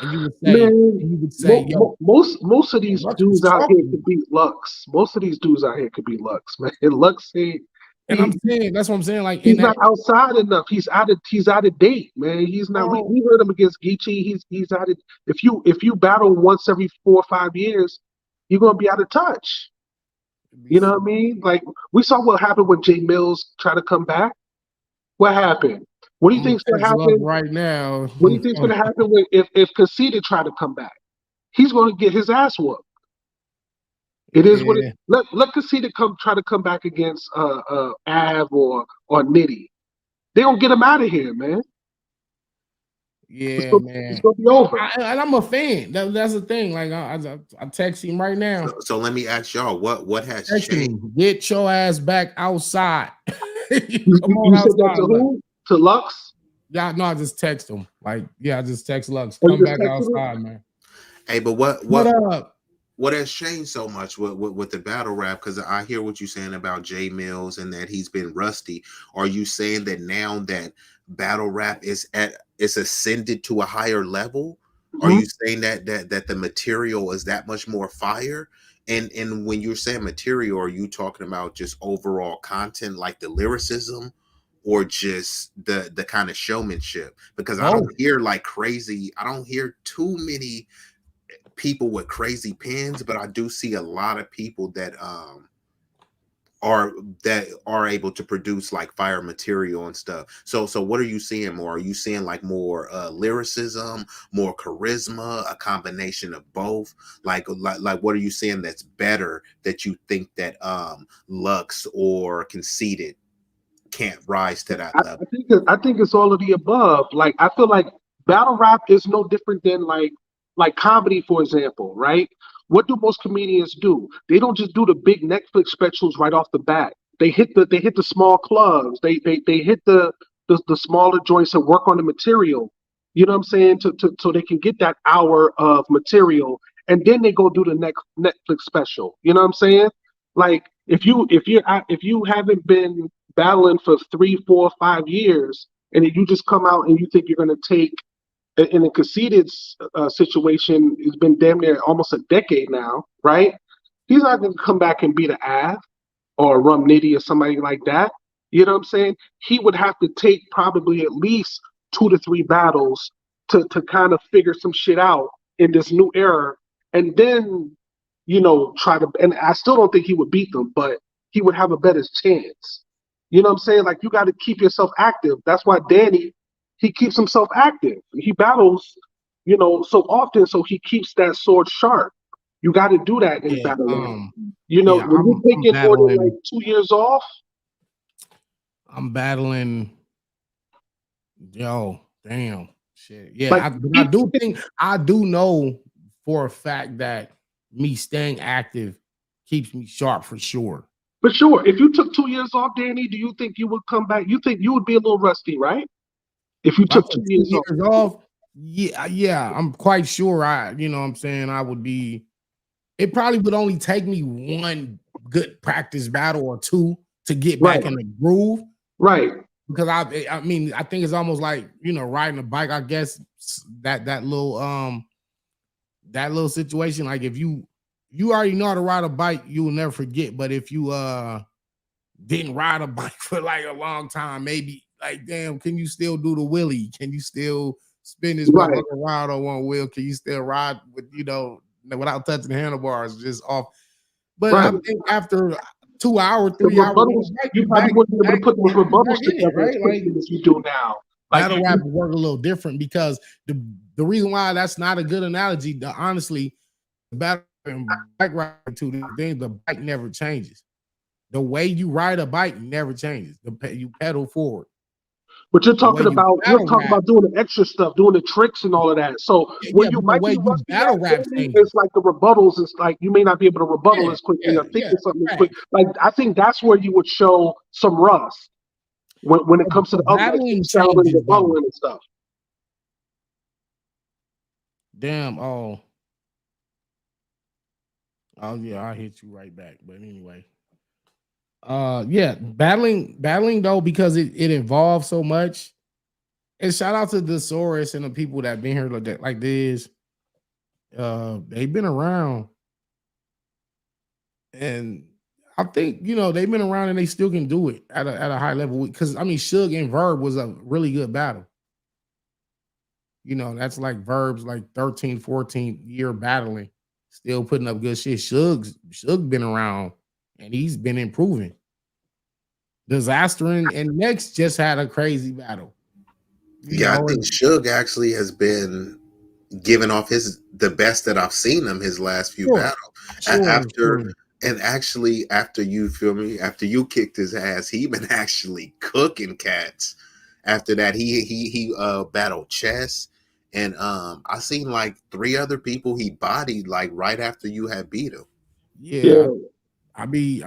And you would say, yo, most of these dudes out here could beat Lux. Most of these dudes out here could beat Lux, man. Lux ain't And I'm saying that's what I'm saying. Like in He's that, not outside enough. He's out of date, man. He's not. bro, We heard him against Geechee. He's out of. If you battle once every 4 or 5 years, you're gonna be out of touch. You know what I mean? Like we saw what happened when Jay Mills tried to come back. What happened? What do you I'm gonna think's gonna text Lux happen? right now. What do you think's gonna happen when if Conceited try to come back? He's gonna get his ass whooped. It is what it. Yeah, Let Conceited try to come back against Av or Nitty. They gonna get him out of here, man. yeah, It's man. gonna be over. And I'm a fan. That's the thing. Like I text him right now. So let me ask y'all, what has Text changed? him, get your ass back outside. You, Come on you said that outside, to Lux. who? To Lux? Yeah, no, I just text him. Like, yeah, I just text Lux. Oh, you Come just back texted him? outside, man. Hey, but What up? what has changed so much with the battle rap? Because I hear what you're saying about Jay Mills and that he's been rusty. Are you saying that now that battle rap is ascended to a higher level? Are Mhm. you saying that the material is that much more fire? And when you're saying material, are you talking about just overall content like the lyricism, or just the kind of showmanship? Because I Both. don't hear like crazy, I don't hear too many people with crazy pens, but I do see a lot of people are able to produce like fire material and stuff. So what are you seeing more? Are you seeing like more lyricism, more charisma, a combination of both? Like what are you seeing that's better that you think that Lux or Conceited can't rise to that level? I think it's all of the above. Like I feel like battle rap is no different than like comedy, for example, right? What do most comedians do? They don't just do the big Netflix specials right off the bat. They hit the small clubs. They hit the smaller joints and work on the material. You know what I'm saying? So they can get that hour of material, and then they go do the next Netflix special. You know what I'm saying? Like if you haven't been battling for 3, 4, 5 years, and then you just come out and you think you're going to take in a conceded situation, it's been damn near almost a decade now, right? He's not going to come back and beat an Av or a Rum Nitty or somebody like that. You know what I'm saying? He would have to take probably at least 2 to 3 battles to kind of figure some shit out in this new era, and then try to. And I still don't think he would beat them, but he would have a better chance. You know what I'm saying? Like you got to keep yourself active. That's why Danny, he keeps himself active. He battles, so often, so he keeps that sword sharp. You got to do that in Yeah, battle rap. yeah, When you're I'm taking more than like battling. 2 years off, I'm battling. Yo, damn, shit. Yeah, like but I he, do think I do know for a fact that me staying active keeps me sharp for sure. for sure, if you took 2 years off, Danny, do you think you would come back? You think you would be a little rusty, right? If you If I took took two two years off. years off, yeah, I'm quite sure you know what I'm saying, I would be. It probably would only take me one good practice battle or two to get Right, back in the groove. right, Because I mean, I think it's almost like riding a bike. I guess that little situation. Like if you already know how to ride a bike, you will never forget. But if you didn't ride a bike for like a long time, maybe like damn, can you still do the wheelie? Can you still spin this right, motherfucker around on one wheel? Can you still ride with without touching the handlebars, just off? But I right. think after 2 hour, The 3 hours on rebuttals, a bike, you probably wouldn't be able to put those back rebuttals in it, together as right? Like quickly as you do now. Like battle rap would work a little different because the reason why that's not a good analogy, honestly, battle and bike riding to the thing, the bike never changes. The way you ride a bike never changes. You pedal forward. but you're The way talking you about battle rap, doing the extra stuff, doing the tricks and all of that. So where yeah, you but the might way be you rusty battle at, rap maybe changes. it's like the rebuttals. It's like you may not be able to rebuttal Yeah, as quickly yeah, or think yeah. of something as quick. Right. Like I think that's where you would show some rust when it comes to The the other like battling freestyling and changes though. rebuttaling and stuff. Damn. Oh yeah, I hit you right back. But anyway. Yeah, battling though, because it involves so much. And shout out to the Saurus and the people that been here like this. They've been around, and I think they've been around and they still can do it at a high level. Because I mean, Suge and Verb was a really good battle. That's like Verb's like 13, 14 year battling, still putting up good shit. Suge been around and he's been improving. Disaster and Next just had a crazy battle. I think Suge actually has been giving off the best that I've seen him his last few battles. After you feel me, after you kicked his ass, he been actually cooking cats. After that, he battled Chess, and I seen like 3 other people he bodied like right after you had beat him. Yeah. I be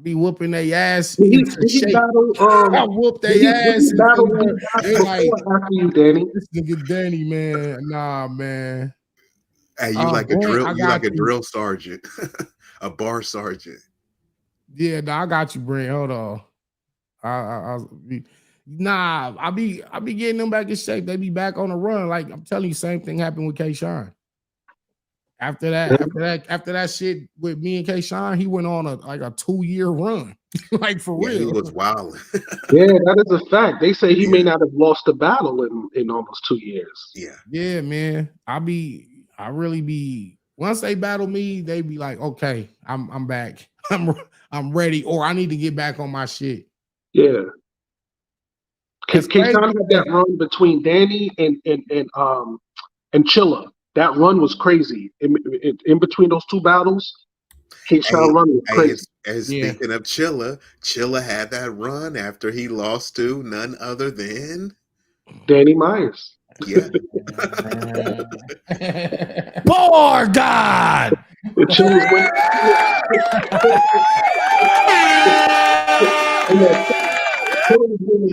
whooping their ass into shape. I whoop their ass into after you, Danny. This nigga Danny, man. Nah, man. Hey, you like a drill sergeant, a bar sergeant. Yeah, I got you, Brent. Hold on. I be getting them back in shape. They be back on the run. Like I'm telling you, same thing happened with K-Shine. After that shit with me and K-Shine, he went on a 2-year run. Like for real. He was wild. Yeah, that is a fact. They say he may not have lost a battle in almost 2 years. Yeah, man. I really be once they battle me, they be like, okay, I'm back. I'm ready, or I need to get back on my shit. Yeah. K-Shine had that run between Danny and Chilla. That run was crazy. In between those 2 battles, K-Shine run was crazy. Speaking of Chilla had that run after he lost to none other than Danny Myers. Yeah. Bar God. Chilla's winning.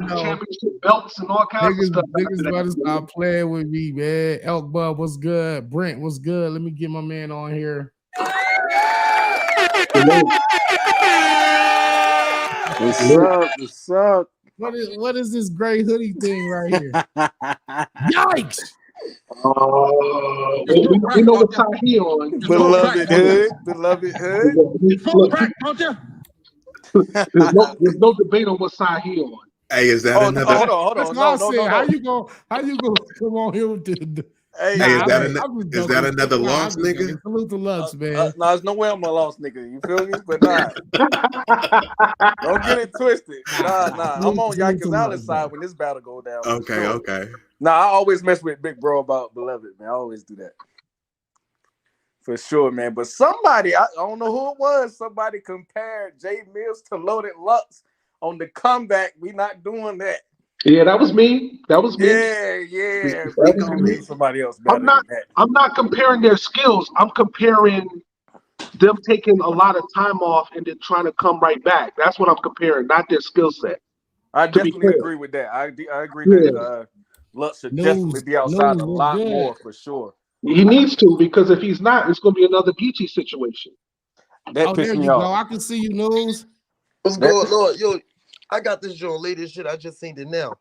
Championship belts and all kinds of stuff. Niggas better stop playing with me, man. Elk Bub, what's good? Brent, what's good? Let me get my man on here. What's up? What is this gray hoodie thing right here? Yikes! We know what side he on. Beloved hood. There's no debate on what side he on. Hey, is that another? Hold on. No. How you go come on here with the? Hey, is that another lost nigga? Salute to Lux, man. Nah, there's no way I'm a lost nigga. You feel me? But nah, don't get it twisted. Nah. I'm on Yikes Allen's side when this battle go down. Okay. Nah, I always mess with Big Bro about Beloved, man. I always do that. For sure, man. But somebody, I don't know who it was, somebody compared Jay Mills to Loaded Lux on the comeback. We not doing that. Yeah, that was me. Yeah. We gonna need somebody else better than that. I'm not comparing their skills. I'm comparing them taking a lot of time off and then trying to come right back. That's what I'm comparing, not their skill set. I definitely agree with that. I agree that Lux should definitely be outside a lot more for sure. He needs to, because if he's not, it's going to be another Peachy situation. That pissed me off. I can see you, News. What's going on? Yo, I got this joint latest shit. I just seen it now.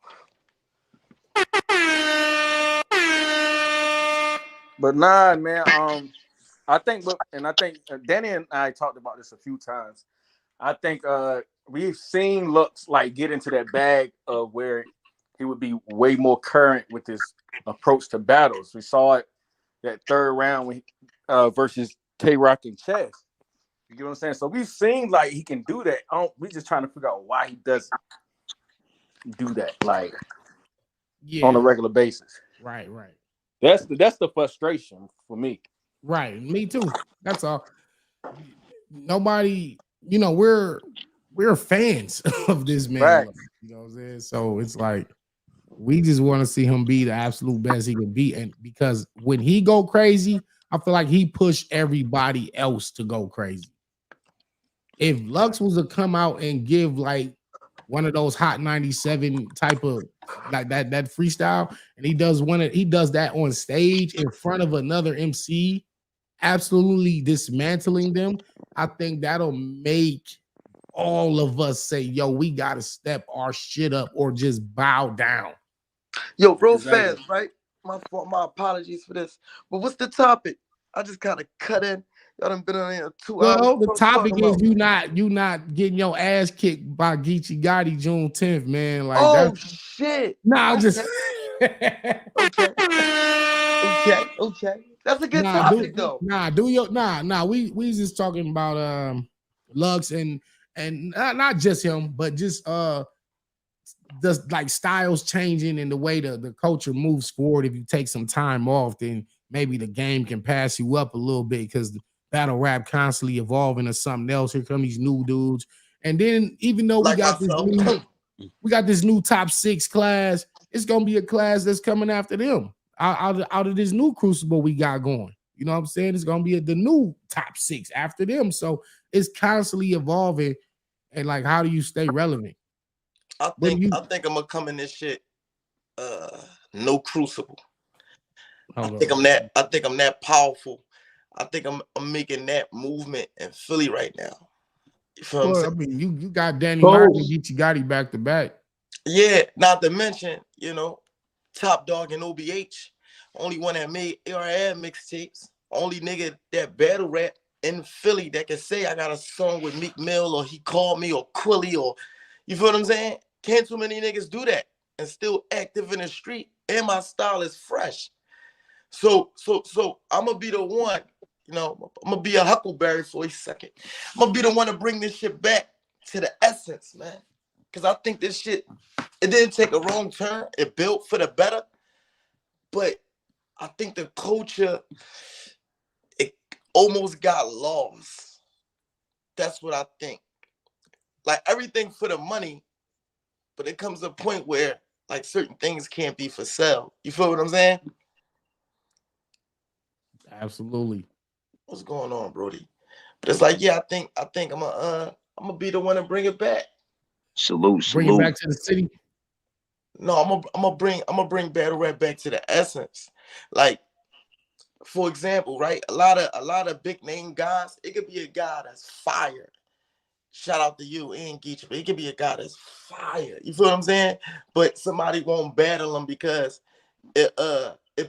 But nah, man. I think Danny and I talked about this a few times. I think we've seen Lux like get into that bag of where he would be way more current with his approach to battles. We saw it that 3rd round when versus K-Rock and Chess. You get what I'm saying? So we've seen like he can do that. We just trying to figure out why he doesn't do that on a regular basis. Right. That's the frustration for me. Right, me too. That's all. Nobody, we're fans of this man. Right. You know what I'm saying? So it's like we just want to see him be the absolute best he can be, and because when he go crazy, I feel like he pushed everybody else to go crazy. If Lux was to come out and give like one of those Hot 97 type of like that freestyle, and he does that on stage in front of another MC, absolutely dismantling them, I think that'll make all of us say, yo, we gotta step our shit up or just bow down. Yo, real fast, right? My fault, my apologies for this. But what's the topic? I just kind of cut in. Y'all done been on here 2 hours. Well, the What you topic talking is about? you not getting your ass kicked by Geechee Gotti June 10th, man. Like Oh that's shit. nah, just Okay. Okay. That's a good nah, do topic though. nah, do your nah. We just talking about Lux and not just him, but just the like styles changing and the way the culture moves forward. If you take some time off, then maybe the game can pass you up a little bit because the battle rap constantly evolving to something else. Here come these new dudes, and then even though Like myself. we got this new top 6 class, it's gonna be a class that's coming after them out of this new crucible we got going. You know what I'm saying? It's gonna be the new top 6 after them. So it's constantly evolving. And like, how do you stay relevant? I think I'm gonna come in this shit. No crucible. I think I'm that powerful. I think I'm making that movement in Philly right now. You feel what I'm Well, I saying? mean, you got Danny Myers and Geechee Gotti back to back. Yeah, not to mention, Top Dog and OBH, only one that made ARM mixtapes, only nigga that battle rap in Philly that can say I got a song with Meek Mill or He Called Me or Quilly or, you feel what I'm saying? Can't too many niggas do that and still active in the street, and my style is fresh. So I'm gonna be the one, I'm gonna be a huckleberry for a second. I'm gonna be the one to bring this shit back to the essence, man. Cause I think this shit, it didn't take a wrong turn. It built for the better. But I think the culture, it almost got lost. That's what I think. Like everything for the money, but it comes to a point where like certain things can't be for sale. You feel what I'm saying? Absolutely. What's going on, Brody? But it's like, yeah, I think I'm gonna be the one to bring it back. Bring it back to the city. No, I'm gonna bring battle rap back to the essence. Like, for example, right? A lot of big name guys. It could be a guy that's fire. Shout out to you and Geechee, but it could be a guy that's fire. You feel what I'm saying? But somebody won't battle him because it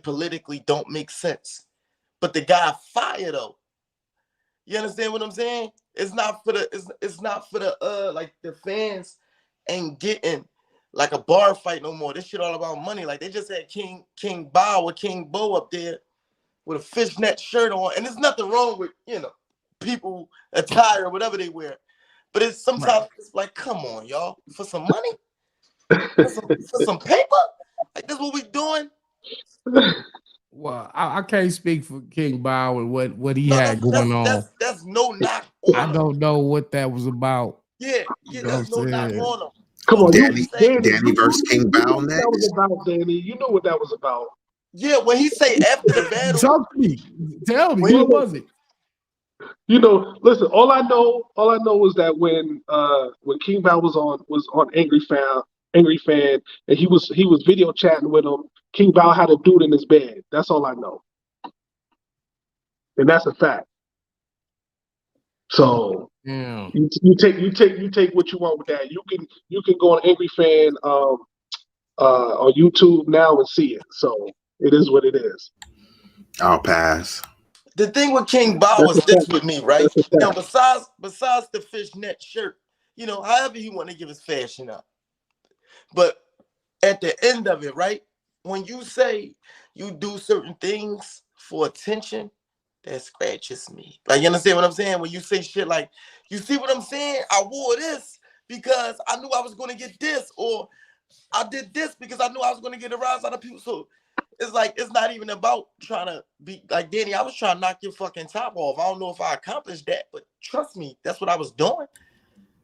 politically don't make sense. But the guy fire though. You understand what I'm saying? It's not for the like the fans ain't getting like a bar fight no more. This shit all about money. Like they just had King Bow or King Bo up there with a fishnet shirt on, and there's nothing wrong with people attire or whatever they wear, but it's sometimes it's like, come on, y'all, for some money, for some paper, like this what we doing. Well, I can't speak for King Bow and what he had going on. That's no knock on I him. don't know what that was about. Yeah, that's no knock on him. Come on, Danny versus King Bow that next. was about, Danny. You know what that was about. Yeah, when he say after the battle, talk to me. Tell me, what was it? Listen. All I know is that when King Bow was on Angry Fan, and he was video chatting with him. King Bow had a dude in his bed. That's all I know, and that's a fact. So yeah, you take what you want with that. You can go on Angry Fan on YouTube now and see it. So it is what it is. I'll pass. The thing with King Bow was this with me, right? Besides the fishnet shirt, however he want to give his fashion up. But at the end of it, right? When you say you do certain things for attention, that scratches me. Like, you understand what I'm saying? When you say shit like, you see what I'm saying? I wore this because I knew I was going to get this, or I did this because I knew I was going to get a rise out of people. So it's like, it's not even about trying to be like, Danny, I was trying to knock your fucking top off. I don't know if I accomplished that, but trust me, that's what I was doing.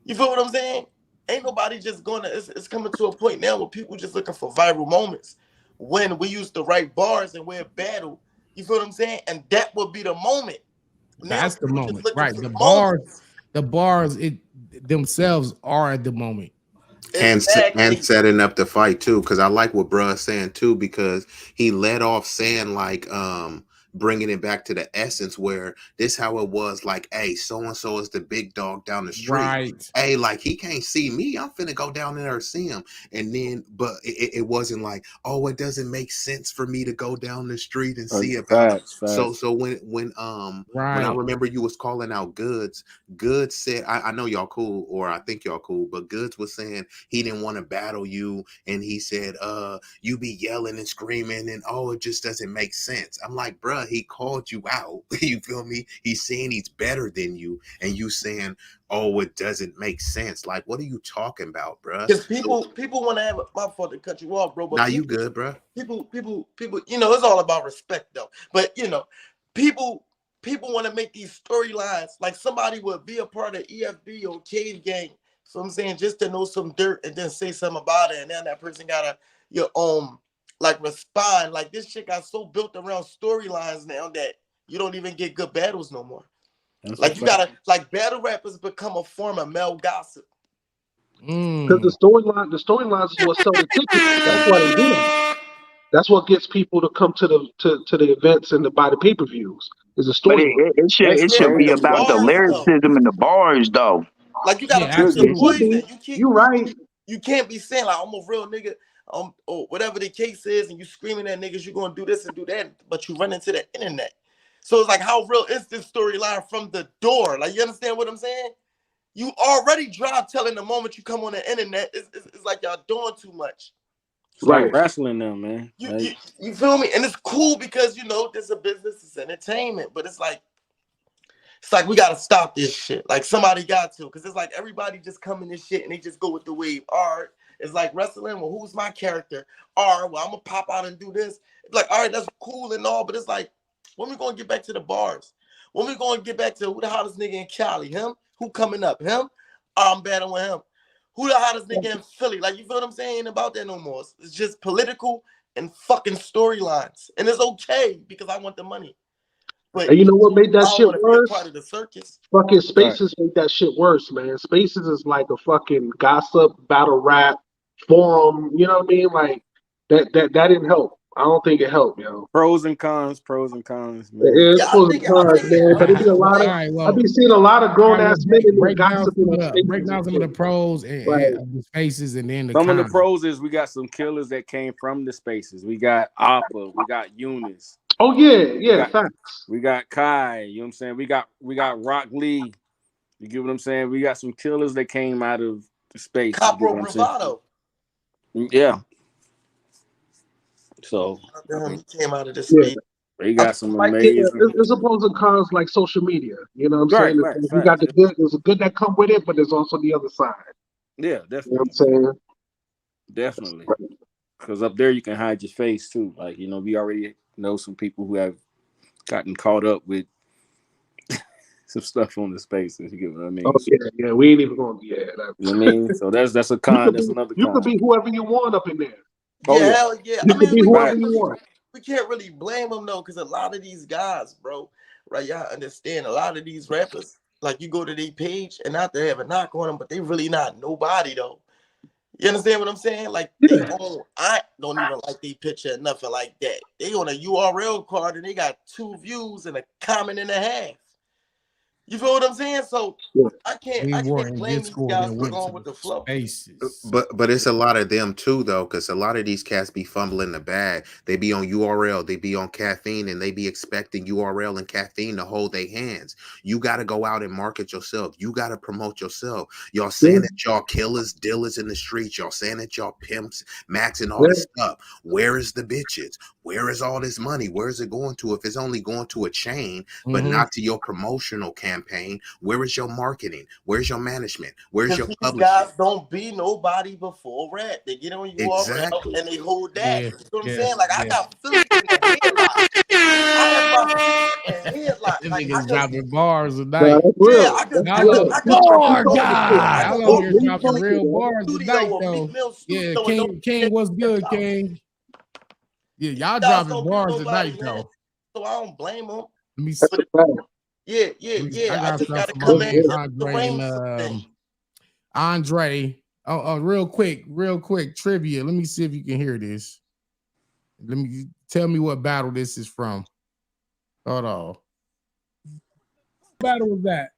You feel what I'm saying? Ain't nobody just it's coming to a point now where people just looking for viral moments when we used to write bars and we're battle. You feel what I'm saying? And that would be the moment. That's the moment, right? The bars, themselves are the moment. Exactly. And setting up the fight too, because I like what bruh's saying too, because he led off saying like bringing it back to the essence where this how it was. Like, hey, so and so is the big dog down the street. Right. Hey, like he can't see me. I'm finna go down there and see him. And then, but it wasn't like, oh, it doesn't make sense for me to go down the street and see about him. So when I remember you was calling out Goods said, I know y'all cool, or I think y'all cool, but Goods was saying he didn't want to battle you, and he said, you be yelling and screaming, and it just doesn't make sense. I'm like, bruh, he called you out. You feel me? He's saying he's better than you, and you saying, oh, it doesn't make sense. Like, what are you talking about, bruh? Because people want to have my fault to cut you off, bro. But nah, you good, bruh. People, you know, it's all about respect, though. But you know, people want to make these storylines like somebody would be a part of EFB or Cave Gang. So I'm saying just to know some dirt and then say something about it, and then that person gotta like respond. Like this shit got so built around storylines now that you don't even get good battles no more. Like you gotta battle rappers become a form of male gossip. Because the storylines is what sell the tickets. That's why they do that. That's what gets people to come to the events and to buy the pay-per-views. Is a But storyline. it should be about the lyricism and the bars, though. Like you gotta pick your poison. You can't be saying like I'm a real nigga, or whatever the case is, and you screaming at niggas, you gonna do this and do that, but you run into the internet. So it's like, how real is this storyline from the door? Like, you understand what I'm saying? You already drive telling the moment you come on the internet. It's like y'all doing too much. It's like wrestling them, man. You feel me? And it's cool because, you know, there's a business, it's entertainment, but it's like we gotta stop this shit. Like somebody got to, because it's like everybody just come in this shit and they just go with the wave. All right, it's like wrestling. Well, who's my character? All right, well, I'm gonna pop out and do this. It's like, all right, that's cool and all, but it's like, when we gonna get back to the bars? When we gonna get back to who the hottest nigga in Cali? Him? Who coming up? Him? I'm battling him. Who the hottest nigga in Philly? Like, you feel what I'm saying? Ain't about that no more. It's just political and fucking storylines, and it's okay because I want the money. But and you know what made that shit worse? Part of the circus. Fucking Spaces made that shit worse, man. Spaces is like a fucking gossip, battle rap, forum. You know what I mean? Like that didn't help. I don't think it helped, yo. Pros and cons, man. It's pros and cons, man. But it be a lot of. I've been seeing a lot of grown ass men in there gossiping on Spaces. Break down some of the pros and the Spaces, and then the some cons. of the pros is we got some killers that came from the Spaces. We got Oppa, we got Eunice. Oh yeah, facts. We got Kai, you know what I'm saying? We got Rock Lee. You get what I'm saying? We got some killers that came out of the Space. Capo Bravado. Yeah. So he came out of the Space. They got some amazing. There's a pros and cons like social media. You know what I'm saying? Right, you got the good. There's a good that come with it, but there's also the other side. Yeah, definitely. You know what I'm saying? Definitely. Because up there you can hide your face too. Like, you know, we already know some people who have gotten caught up with some stuff on the Spaces. You get what I mean? Oh yeah, we ain't even going to. Yeah, you know what I mean? So that's a con. That's another con. You could be whoever you want up in there. Hell yeah. You could be whoever you want. We can't really blame them though, because a lot of these guys, bro, right? Y'all understand, a lot of these rappers, like you go to their page and not to have a knock on them, but they really not nobody though. You understand what I'm saying? Like I don't even like their picture or nothing like that. They on a URL card and they got 2 views and a comment and a half. You feel what I'm saying? So I can't blame these guys for going with the flow. But it's a lot of them too, though, because a lot of these cats be fumbling the bag. They be on URL, they be on caffeine, and they be expecting URL and caffeine to hold their hands. You got to go out and market yourself. You got to promote yourself. Y'all saying that y'all killers, dealers in the streets. Y'all saying that y'all pimps, maxing all this stuff. Where is the bitches? Where is all this money? Where is it going to? If it's only going to a chain, but not to your promotional campaign, where is your marketing? Where's your management? Where's your publishing? These guys don't be nobody before rap. They get on URL and they hold that. You know what I'm saying? Like I got Philly in the headlock. I have my Philly in the headlock. Like niggas dropping bars tonight. I could bar guy. I love you dropping real bars tonight though. Yeah, King, what's good, King? Yeah, y'all dropping bars tonight, though. So I don't blame them. Let me see. Yeah. I just gotta come in. Andre. Oh, real quick trivia. Let me see if you can hear this. Tell me what battle this is from. Hold on. What battle was that?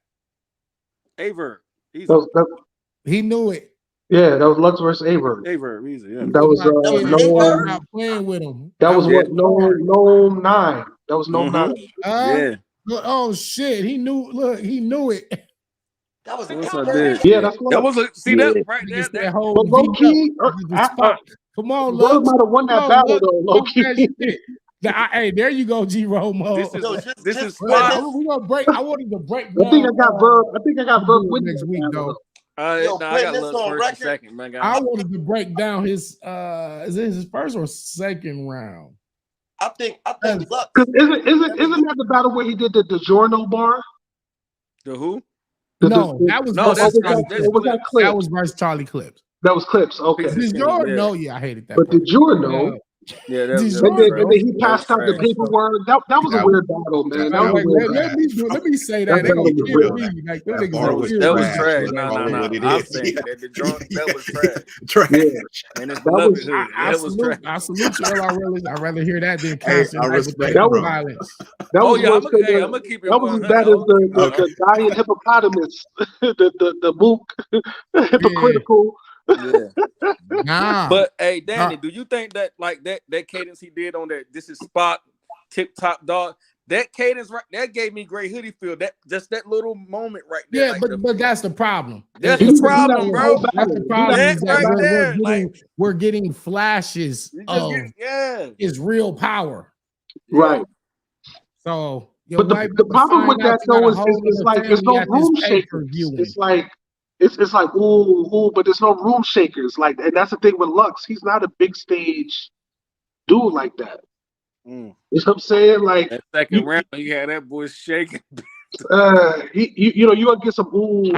Averb. He knew it. Yeah, that was Lux versus Averb. Averb, easy. Yeah. That was Gnome. Stop playing with him. That was what hard. Gnome 9. That was Gnome 9. Yeah. Oh shit! He knew. Look, he knew it. That was a What's good I did? Yeah, that's what That was a see that right there. That whole but low key, come on, Verb Lux. might have won that battle though, low key. Hey, there you go, G Romo. This is we gonna break. I wanted to break. I think I got Verb winning next week though. I got Lux first and second, man. I wanted to break down his. Is it his first or second round? I think Lux. Because isn't that the battle where he did the DiGiorno bar? The who? That was versus Charlie Clips. That was Clips. Okay. DiGiorno, yeah, I hated that. But DiGiorno. Yeah, and then he passed out the paperwork. That was a weird battle, man. Let me say that. That was trash. No. I'm saying that was trash. And it's beloved hood. That was trash. I salute you. I'd rather hear that than constant violence. I'm gonna keep it. That was as bad as the dying hippopotamus, the mook, hypocritical. Yeah. Nah. But hey, Danny, do you think that like that cadence he did on that this is Spot Tip Top Dog, that cadence right that gave me great hoodie feel. That just that little moment right there. Yeah, like but that's the problem. That's the problem, bro. That's the problem. Is that we're getting flashes of his real power. Right. So but the problem with that though is like there's no room shakers. It's like it's like ooh, but there's no room shakers. Like, and that's the thing with Lux. He's not a big stage dude like that. You know what I'm saying? Like that second round, he had that boy shaking. You gonna get some but you're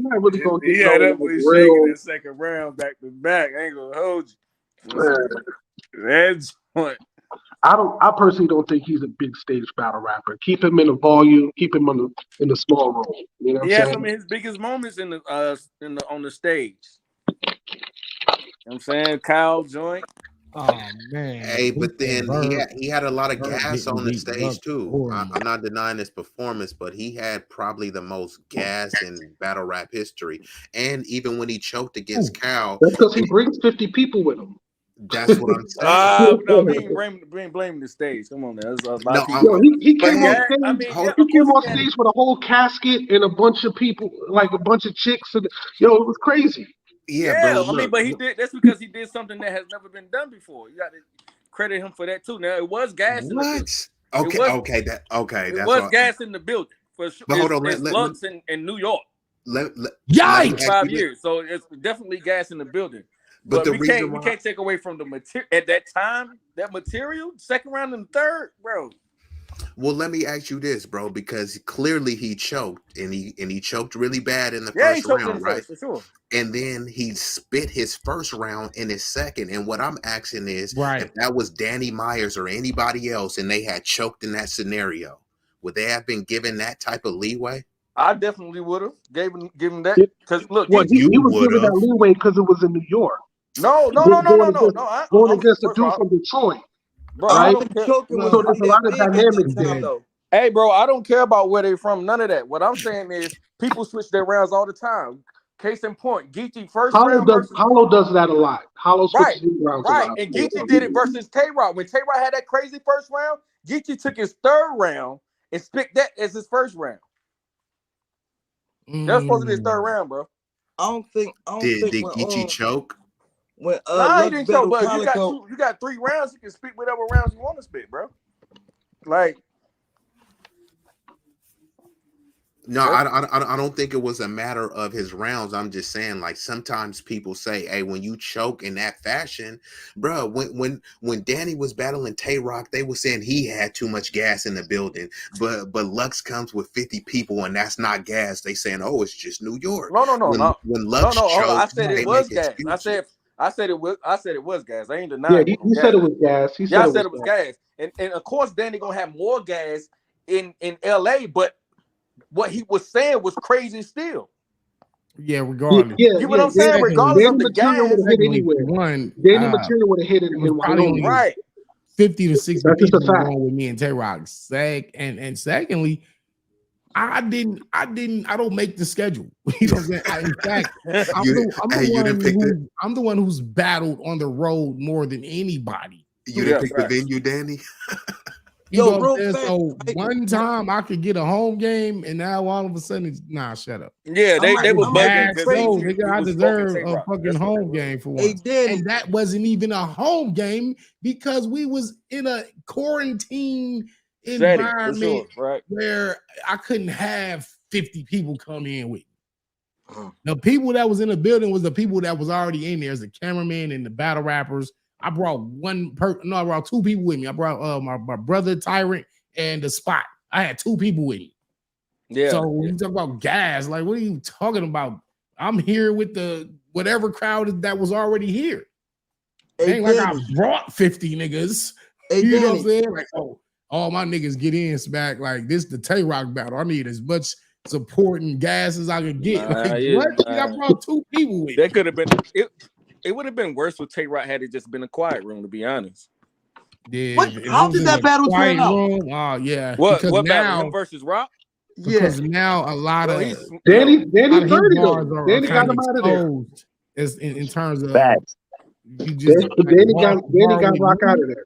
not really gonna get that boy shaking that second round back to back. I ain't gonna hold you. That's point. I personally don't think he's a big stage battle rapper. Keep him in the volume. Keep him in the small room. You know what I'm saying? He had some of his biggest moments on the stage. You know what I'm saying? Kyle joint. Oh man. Hey, but then he had a lot of gas on the stage too. I'm not denying his performance, but he had probably the most gas in battle rap history. And even when he choked against Kyle, that's because he brings 50 people with him. That's what I'm saying. No, we ain't blaming the stage. Come on, man. He came on stage. He came on stage with a whole casket and a bunch of people, like a bunch of chicks, and it was crazy. Yeah, bro, but he did. That's because he did something that has never been done before. You got to credit him for that too. Now it was gas. In the building. It was gas in the building for sure. But hold on, it's Lux in New York. Yikes! 5 years, so it's definitely gas in the building. But we can't take away from the material at that time. That material, second round and third, bro. Well, let me ask you this, bro, because clearly he choked and he choked really bad in the first round, right? For sure. And then he spit his first round in his second. And what I'm asking is, if that was Danny Myers or anybody else, and they had choked in that scenario, would they have been given that type of leeway? I definitely would have given that because look, he was given that leeway because it was in New York. No. Going against a dude from Detroit. Bro, right? So there's a lot of dynamics there. Hey, bro, I don't care about where they're from. None of that. What I'm saying is people switch their rounds all the time. Case in point, Geechee first round. Hollow does that a lot. Hollow switches rounds a lot. And Geechee did it versus Tay-Rock. When Tay-Rock had that crazy first round, Geechee took his third round and spit that as his first round. That's supposed to be his third round, bro. Did Geechee choke? When he didn't choke, but you got 3 rounds, you can spit whatever rounds you want to spit, bro. Like, no, I don't think it was a matter of his rounds. I'm just saying, like, sometimes people say, hey, when you choke in that fashion, bro, when Danny was battling Tay-Rock, they were saying he had too much gas in the building. But Lux comes with 50 people and that's not gas. They saying, oh, it's just New York. No. When Lux choked, I said it was gas. I said it was gas. I ain't denying. Yeah, he said it was gas. I said it was gas. And of course, Danny gonna have more gas in LA, but what he was saying was crazy still. Yeah, regardless. You know what I'm saying? Regardless of the gas, Danny material would have hit anywhere. Danny material would have hit in Wyoming. Right. 50 to 60 That's just people a fact. wrong with me and Tay-Rock. And secondly, I don't make the schedule. You know what I'm saying? In fact, I'm the one who's battled on the road more than anybody. You didn't pick the venue, Danny? You know what I'm saying? So one time I could get a home game, and now all of a sudden it's shut up. Yeah, they were bugging because nigga, I deserve a fucking home game for once. And that wasn't even a home game because we was in a quarantine environment where I couldn't have 50 people come in with me. The people that was in the building was the people that was already in there, as the cameraman and the battle rappers. I brought I brought two people with me. I brought my brother Tyrant and the Spot. I had two people with me. Yeah. So when you talk about gas, like what are you talking about? I'm here with the whatever crowd that was already here. Ain't like I brought 50 niggas. You know what I'm saying? Like, all my niggas get in back. Like this the Tay-Rock battle. I need as much support and gas as I could get. I brought two people with me. That could have been it would have been worse if Tay-Rock had it just been a quiet room, to be honest. Yeah. How did that battle turn out? Oh yeah. What battle? Him versus Rock? Because now a lot of Danny 30 though. Danny got him out of there. In terms of you just Danny got Rock out of there.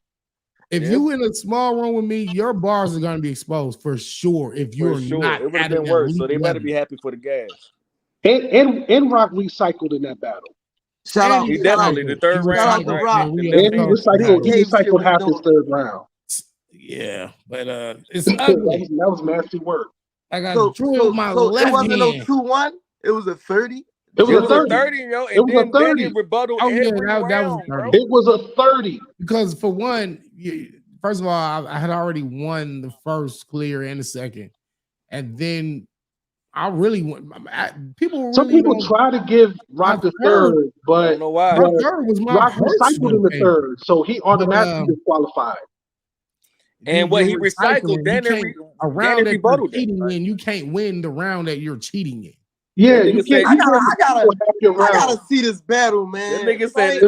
If you in a small room with me, your bars are gonna be exposed for sure. If you're not, it would have been worse. So they better be happy for the gas. And Rock recycled in that battle. Shout out, he definitely the third round. Shout out to Rock. And he recycled half his third round. Yeah, but it's ugly. That was nasty work. I got drilled my left it wasn't hand. no 2-1. It was a 30. It was a 30, yo. It was a 30. Rebuttal that was round, 30. It was a 30. Because for one, first of all, I had already won the first clear and the second, and then I really want people. Some people try to give Rock the third, but I don't know why. My third was my Rock recycled in the third, so he automatically disqualified. And what he recycled, then a round that you're cheating in, you can't win the round that you're cheating in. Yeah, you can't. I gotta see this battle, man. That nigga said,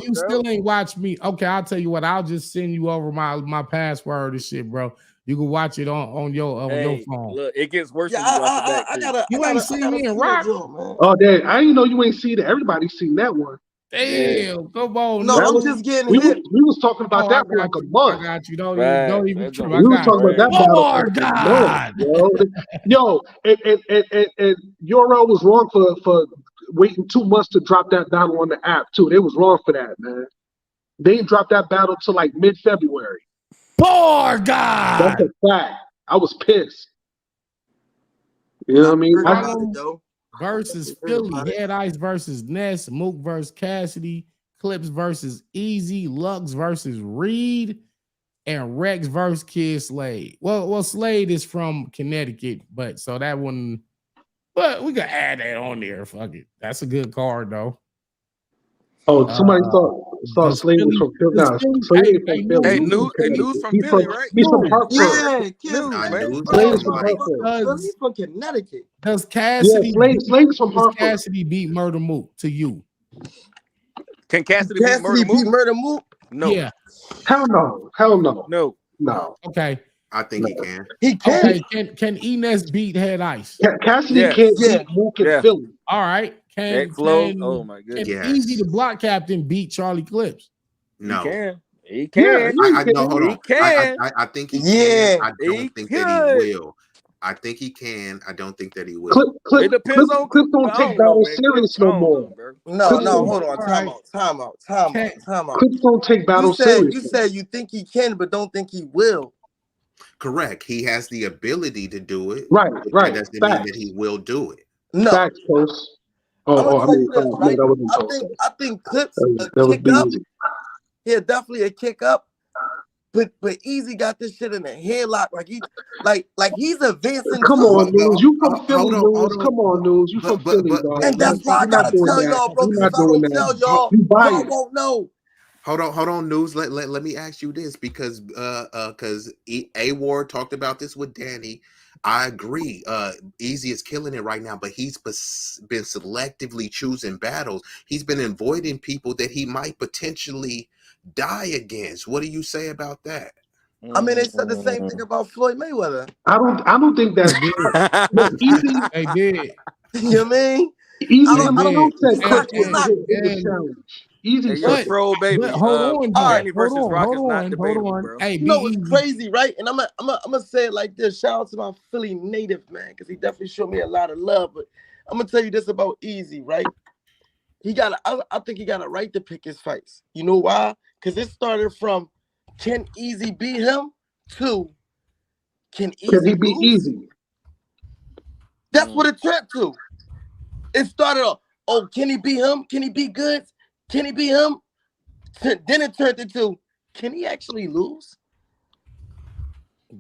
you still ain't watched me. Okay, I'll tell you what. I'll just send you over my password and shit, bro. You can watch it on your phone. Look, it gets worse. You ain't seen me and Rock. Oh, damn! I didn't know you ain't seen it. Everybody's seen that one. Damn, come on. No, I'm just getting hit. We was talking about that for like a month. I got you. Don't even trip. We was talking about that battle. Oh, God. Yo, and Euro was wrong for waiting 2 months to drop that battle on the app, too. They was wrong for that, man. They didn't drop that battle till like mid-February. Poor God. That's a fact. I was pissed. You know what I mean? Versus Philly, Head Ice versus Ness, Mook versus Cassidy, Clips versus Easy, Lux versus Reed, and Rex versus Kid Slade. Well, Slade is from Connecticut, but so that one, but we could add that on there. Fuck it. That's a good card though. Oh, somebody saw Slade was from Philly. No, Slade is from Philly. Hey, news from Philly, right? He's from Hartford. Slade is from Hartford. He's from Connecticut. Does Cassidy? Slade is from Hartford. Cassidy beat Murder Mook to you? Can Cassidy beat Murder Mook? No. Yeah. Hell no. No. Okay. I think he can. He can. Okay. Can Enes beat Head Ice? Cassidy can't beat Mook in Philly. All right. Oh my goodness. Can Easy the block captain beat Charlie Clips? No. He can. No, hold on. He can. I think he can. I don't think that he will. I think he can. I don't think that he will. It depends on Clip don't take battles serious no more. No, hold on. Time out. Clips don't take battles serious. You said you think he can, but don't think he will. Correct. He has the ability to do it. Right. That doesn't mean that he will do it. No. Facts, post. I think Clips a kick up. Yeah, definitely a kick up. But Easy got this shit in a headlock, like he's advancing. Come on, News. You from Philly, News. Come on, News. You from Philly, dog. And that's why I gotta tell y'all, bro. Because I don't tell y'all, y'all won't know. Hold on, News. Let me ask you this because A Ward talked about this with Danny. I agree. Easy is killing it right now, but he's been selectively choosing battles. He's been avoiding people that he might potentially die against. What do you say about that? I mean, they said the same thing about Floyd Mayweather. I don't think that's look, Easy. They did. You know what I mean? Easy They himself did. said Chris he's wasn't not. in the challenge. Easy Hey, said yo, But, troll baby. but hold on, All though. right. Danny versus Rock is not debatable, hold on. bro. Hey, You know what's B-Eazy. crazy, right? And I'm gonna say it like this. Shout out to my Philly native man, because he definitely showed me a lot of love. But I'm gonna tell you this about Easy, right? I think he got a right to pick his fights. You know why? Because it started from can Easy beat him to can Can he Easy be lose? Easy? That's what it turned to. It started off, oh, can he beat him? Can he beat Goods? Can he beat him? Then it turned into, can he actually lose?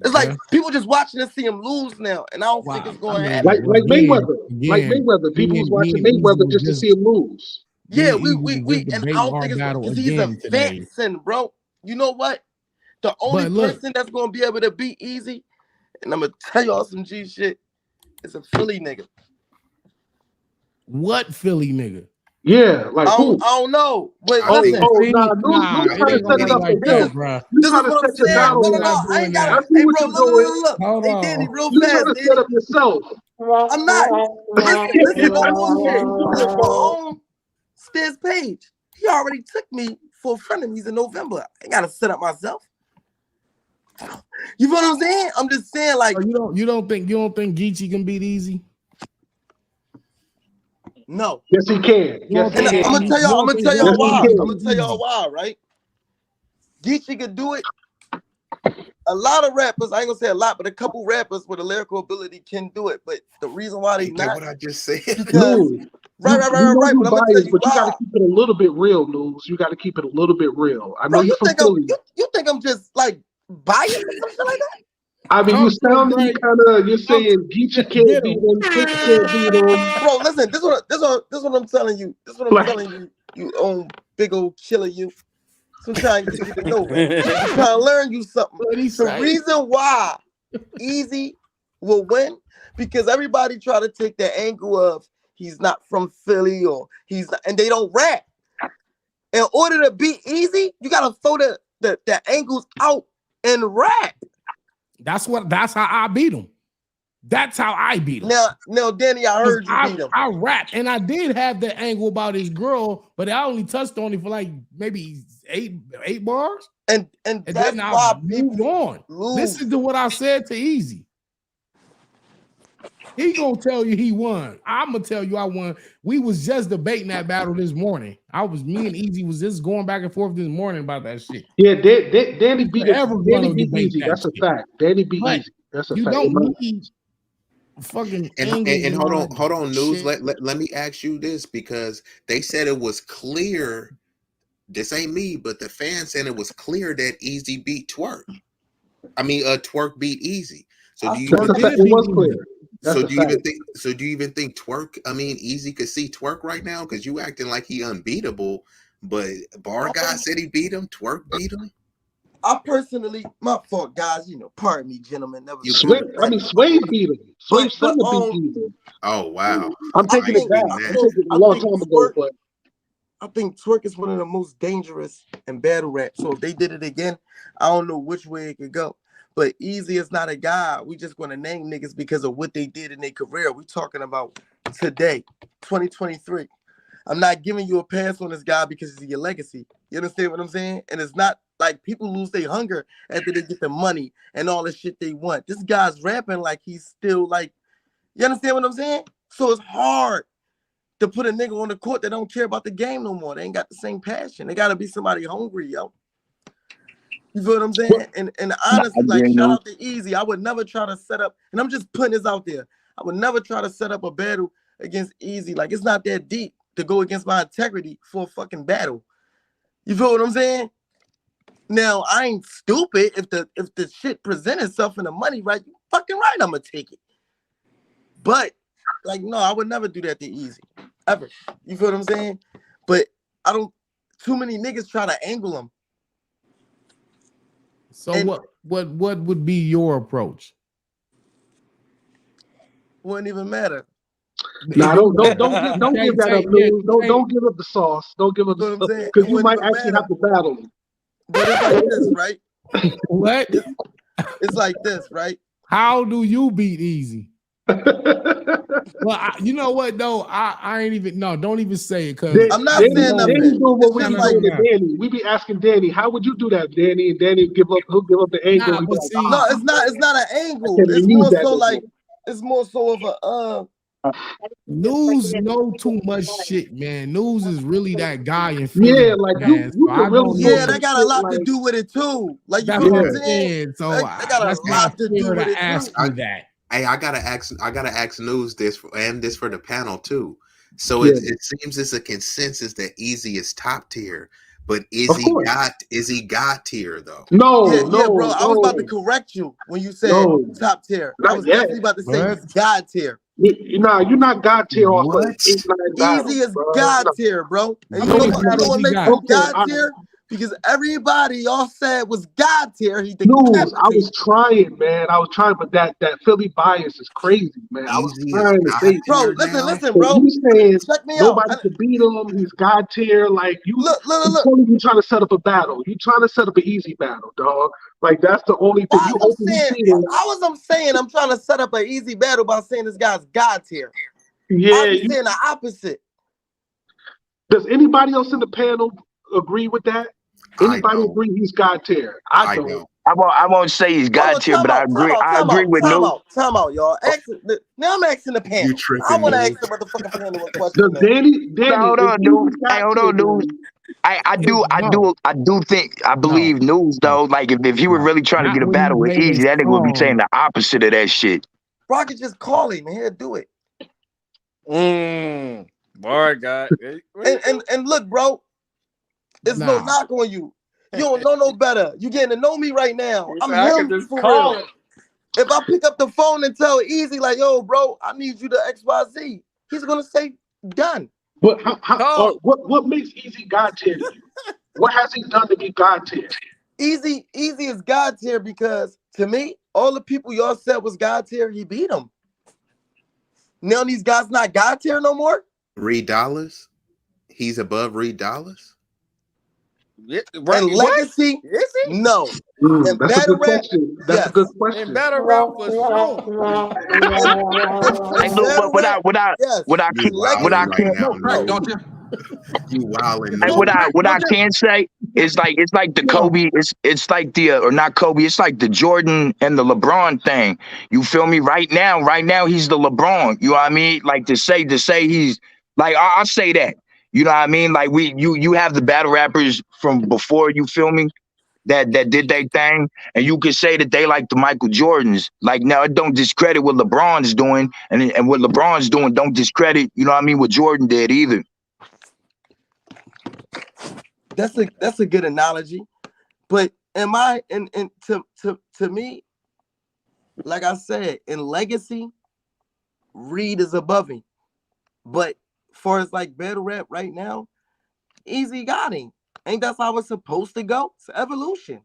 It's like people just watching to see him lose now, and I don't think it's going to happen. Like Mayweather. Like Mayweather. People was watching Mayweather just to see him lose. Yeah, we and I don't think it's because he's advancing, bro. You know what? The only person that's gonna be able to beat Easy, and I'm gonna tell y'all some G shit, is a Philly nigga. What Philly nigga? Yeah, like who? I don't know. But News it trying to ain't set gonna it be up like for that, him. bro. You trying to set your battle No, up. I ain't got I it. see Hey, what bro, you're doing. look. Hold hey, on. Danny, real You fast, trying to set up yourself. I'm not. Listen, no bullshit. Look, my own Stiz Page, he already took me for frenemies in November. I gotta set up myself. You know what I'm saying? I'm just saying, like, you don't think Geechee can beat Easy? No. Yes, he can. Yes, he can. I'm gonna tell y'all why. Yes, I'm gonna tell y'all why, right? Geechee could do it. A lot of rappers, I ain't gonna say a lot, but a couple rappers with a lyrical ability can do it. But the reason why they not, what I just said. Because right. But I'm gonna tell you but you why. gotta keep it a little bit real, News. You gotta keep it a little bit real. I know Bro, you're from Philly. you think I'm just like biased or something like that? I mean, you sounding you're saying Geechee can't beat him, Six can't beat him. Bro, listen, this what I'm telling you. This is what I'm telling you, you own big old killer you. So I'm trying to get you to know, man. I'm trying to learn you something. The reason why Easy will win, because everybody try to take the angle of he's not from Philly or he's not, and they don't rap. In order to beat Easy, you gotta throw the angles out and rap. That's how I beat him. That's how I beat him. Now, Danny, I heard you beat him. I rap, and I did have the angle about his girl, but I only touched on it for like maybe eight bars. And that's then I moved on. Listen to what I said to Easy. He gonna tell you he won. I'm gonna tell you I won. We was just debating that battle this morning. Me and Easy was just going back and forth this morning about that shit. Yeah, Danny beat Easy. That's a fact. Danny beat Easy. That's a fact. You don't need fucking and hold on, News. Let me ask you this, because they said it was clear. This ain't me, but the fans said it was clear that Easy beat Twerk. I mean, Twerk beat Easy. So do you even think it was clear? So do you even think Twerk? I mean, Easy could see Twerk right now, because you acting like he unbeatable, but Bar Guy said he beat him. Twerk beat him. I personally, my fault, guys. Pardon me, gentlemen. Sway beat him. Sway beat Easy. Oh wow! I'm taking it back. I took it a long time ago, but I think Twerk is one of the most dangerous in battle rap. So if they did it again, I don't know which way it could go. But Easy is not a guy. We just going to name niggas because of what they did in their career. We talking about today, 2023. I'm not giving you a pass on this guy because it's your legacy. You understand what I'm saying? And it's not like people lose their hunger after they get the money and all the shit they want. This guy's rapping like he's still like, you understand what I'm saying? So it's hard to put a nigga on the court that don't care about the game no more. They ain't got the same passion. They got to be somebody hungry, yo. You feel what I'm saying? And honestly, like, shout out to Easy. I would never try to set up, and I'm just putting this out there. I would never try to set up a battle against Easy. Like, it's not that deep to go against my integrity for a fucking battle. You feel what I'm saying? Now, I ain't stupid. If the shit present itself in the money, right, you fucking right, I'm gonna take it. But, like, no, I would never do that to Easy. Ever. You feel what I'm saying? But too many niggas try to angle him. So what would be your approach? Wouldn't even matter. Nah, don't give that up, News. Don't give up the sauce. Don't give up the sauce, because you might actually have to battle him. But it's like this, right? What? It's like this, right? How do you beat Easy? Well, you know what though? I ain't even don't even say it because I'm not saying nothing. Danny doing what It's we just be like doing to Danny. We be asking Danny, how would you do that, Danny? And Danny he'll give up the angle. Nah, He be but like, see, no, it's not an I angle. can't It's even use more that so no like more. it's more so of a News know too much shit, man. News is really that guy in Philly, Yeah, like man. you So can I really don't know yeah, even. some that got a shit lot to like do with it too. Like you That's feel what what I'm I'm saying? saying. So That got a that's why I lot to do fear with to it ask too. you that. Hey, I gotta ask News this and this for the panel too. So yeah. it seems it's a consensus that Easy is top tier, but Of course. is he God tier though? No, Yeah, bro. no, I was about to no, correct you when you said no. top tier. I Not was yet. definitely about to say What? he's God tier. You're not God tier off of What? 8-9 Easy battles, is bro. God No. tier, bro. And How you know many what? You know battles what he makes got? him Okay, God tier? Because everybody y'all said was God tier, he News, I decapitated. was trying, man. I was trying, but that Philly bias is crazy, man. I was Easy is trying to God say, Bro, tier listen, now. listen, so bro. you saying Check me out. nobody could beat him. He's God tier. Like I'm Look. telling you, trying to set up a battle. You trying to set up an easy battle, dog. Like that's the only thing. Why You was I'm openly saying? saying, How was I'm saying I'm trying to set up an easy battle by saying this guy's God tier? yeah. I'd be saying the opposite. Does anybody else in the panel agree with that? I Anybody don't. agree he's God tier? I I don't. don't. I won't say he's Hold God on, tier, but I agree. I agree with News. time out, y'all. Now I'm asking the You panel. I tripping, want to ask News? the motherfucking panel a Does question now. Danny Hold is on, he News. Hey, God hold tier, on, News. Danny? No, I do think I no, believe News no, though. Like if he were no. really trying to Not get a when you battle with naming Easy, that nigga would be saying songs. the opposite of that shit. Bro, I could just call him and he'll do it. Boy, God. And look, bro, it's no Nah, knock on you. You don't know no better. You getting to know me right now. I'm I could him just for call real. him. If I pick up the phone and tell Easy, like, yo, bro, I need you to XYZ, he's gonna say done. But Call. what makes Easy God tier to you? What has he done to be God tier? Easy is God tier because to me, all the people y'all said was God tier, he beat them. Now these guys not God tier no more. Reed Dollars? He's above Reed Dollars? Yeah, right. And What? legacy, Is he? no. And That's a battle good rap, question. That's a yes. good In question. battle rap for sure. And, Hey, and look, battle rap, yes. You And wilding legacy, right can't. now, no. News. You wilding, And News. what I can say is it's like the no. Kobe, it's like the or not Kobe, it's like the Jordan and the LeBron thing. You feel me? Right now he's the LeBron. You know what I mean? Like to say he's like I'll say that. You know what I mean? Like you have the battle rappers from before, you feel me? That did their thing, and you could say that they like the Michael Jordans. Like now, it don't discredit what LeBron's doing, and what LeBron's doing don't discredit, you know what I mean, what Jordan did either. That's a good analogy. But am I and to me, like I said, in legacy, Reed is above him. But far as like battle rap right now, Easy got him. Ain't that's how it's supposed to go? It's evolution.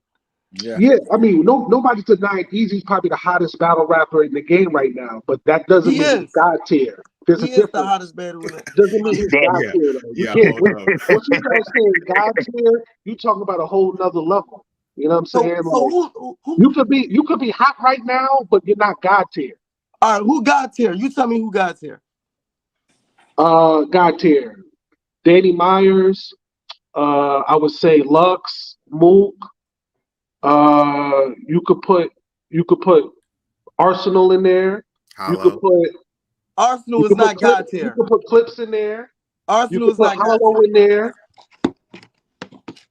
Yeah. Yeah, I mean, nobody's denying Easy's probably the hottest battle rapper in the game right now, but that doesn't He mean he's is. God tier. There's a He is the difference. hottest battle rap. Doesn't mean he's Damn. God Yeah. tier though. You Yeah, can't. hold up. Once you start saying God tier, you talking about a whole nother level. You know what I'm saying? So Like who you could be hot right now, but you're not God tier. all right, who got tier? You tell me who got tier. God tier. Danny Myers. I would say Lux, Mook. You could put Arsenal in there. You could Hollow. put Arsenal you is could put not clip, God you tier. could put clips in there. You Arsenal could is put not God Hollow tier. in there.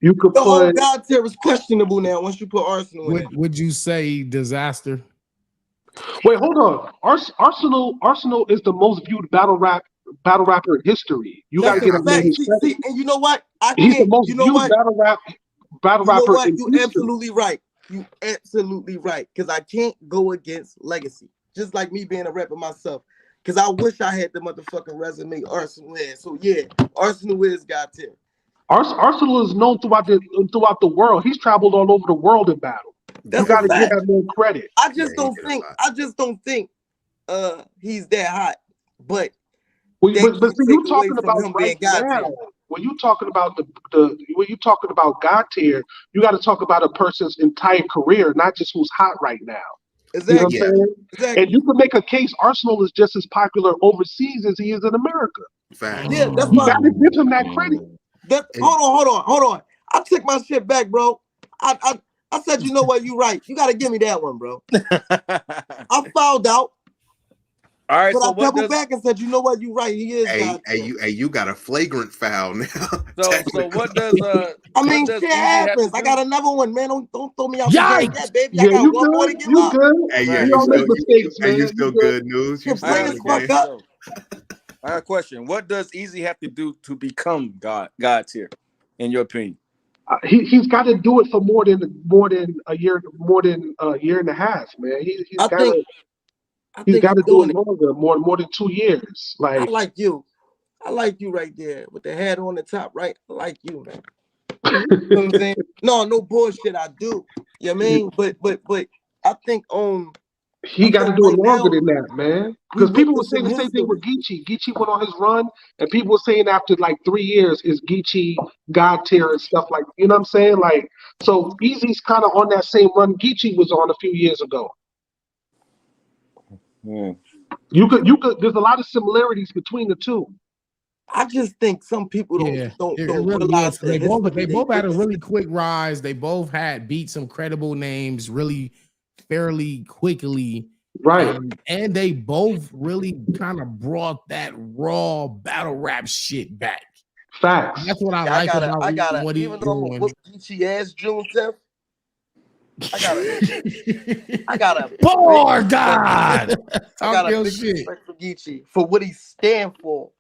You could The whole put God tier is questionable now once you put Arsenal in there. Would you say disaster? wait, hold on. Arsenal is the most viewed battle rapper in history. You gotta That's a get a man fact. his credit. See, and you know what? I He's the can't. most You know viewed what? battle You know rapper what? in You history. absolutely right. You absolutely right. Because I can't go against legacy. Just like me being a rapper myself. Because I wish I had the motherfucking resume Arsenal is. So yeah, Arsenal is God tier. Arsenal is known throughout the world. He's traveled all over the world in battle. You That's a gotta give fact. that man credit. I Yeah, just he don't did a think. lot. I just don't think. He's that hot. But But that see, can't you take away talking from about him right being God now. tier. when you talking about the when you talking about God tier, you got to talk about a person's entire career, not just who's hot right now. You know what I'm Exactly. Yeah, saying? Exactly. And you can make a case Arsenal is just as popular overseas as he is in America. facts. Yeah, that's You why. got to give him that credit. That And hold on. I took my shit back, bro. I said, you know what? You right. You got to give me that one, bro. I fouled out, All right, but so I what doubled does back and said, you know what? You right. He is God. you got a flagrant foul now. so Technically. what does I what mean, does shit Easy have to happens. I do? got another one, man. Don't throw me out the game Yikes! yet, baby. I Yeah, got you one more good. to give You up. good. Hey, yeah, We Right. you all make still mistakes, hey, you man. You still good. good news. You Can I still play got in a this the fuck game. question up. though. I got a question. What does Easy have to do to become God tier, in your opinion? He's got to do it for more than a year and a half, man. I think I He's think got he's to do it doing it. longer, more than 2 years. I Like like you. I like you right there with the head on the top, right? I like you, man. You know what I'm saying? No bullshit. I do. You know what I mean? But I think he got to do it right longer now than that, man. we Because people were witnessing saying the same thing history. with Geechee. Geechee went on his run, and people were saying after like 3 years, is Geechee God tier and stuff like, you know what I'm saying? Like, so Easy's kind of on that same run Geechee was on a few years ago. Hmm. You could. There's a lot of similarities between the two. I just think some people Yeah, it don't really realize is. the They history they both had a witnessing. really quick rise. They both had beat some credible names really fairly quickly. Right. And they both really kind of brought that raw battle rap shit back. Facts. That's what I Yeah, like about I Eazy and gotta, what he's even though I'm gonna doing. whoop Geechee ass June 10th, I got a big Poor respect. God. I Talk got a your big shit. respect for Geechee for what he stand for.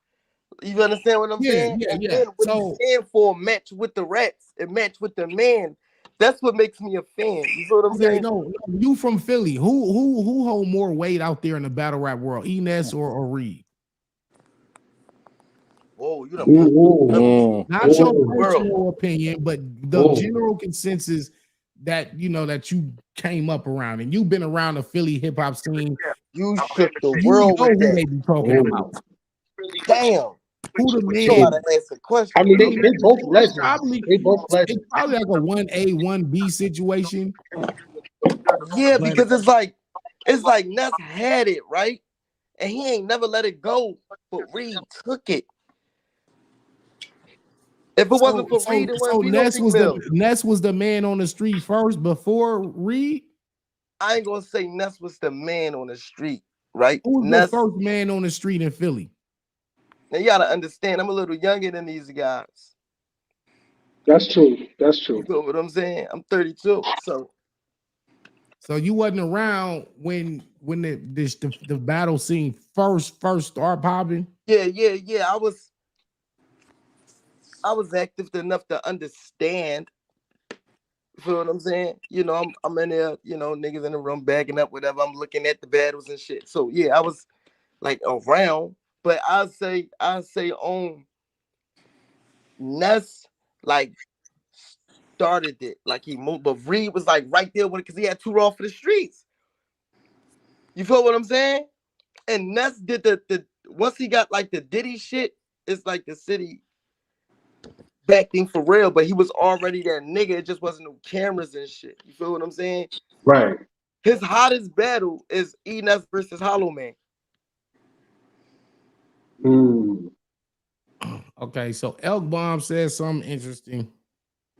You understand what I'm Yeah, saying? yeah, And yeah. then what he So stand for match with the rats and match with the man. That's what makes me a fan. You know what I'm okay, saying? no, you from Philly. Who hold more weight out there in the battle rap world? Enes or Reed? Whoa, you done put Ooh. Not your Ooh. world. personal opinion, but the Ooh. general consensus that that you came up around and you've been around the Philly hip hop scene. You shook the You world know with who that. they be talking Ooh. about. Damn. Who the You know how to man? ask a I question, mean, bro. they both It's legends. They both it's legends. probably like a 1A, 1B situation. Yeah, But because it's like Ness had it, right? And he ain't never let it go, but Reed took it. If it wasn't for Reed, it wouldn't be no Ness Meek Mill. was the man on the street first before Reed. I ain't gonna say Ness was the man on the street, right? Who was the Ness, first man on the street in Philly? now you gotta understand, I'm a little younger than these guys. That's true. That's You true. know what I'm saying? I'm 32. So So you wasn't around when the battle scene first start popping. yeah. I was active enough to understand. You feel what I'm saying? You know, I'm in there, niggas in the room bagging up, whatever. I'm looking at the battles and shit. So yeah, I was like around, but I say on Ness like started it. Like he moved, but Reed was like right there with it because he had too raw for the streets. You feel what I'm saying? And Ness did the once he got like the Diddy shit, it's like the city acting for real, but he was already that nigga. It just wasn't no cameras and shit. You feel what I'm saying? Right. His hottest battle is Enes versus Hollow Man. Mm. Okay, so Elk Bomb says something interesting.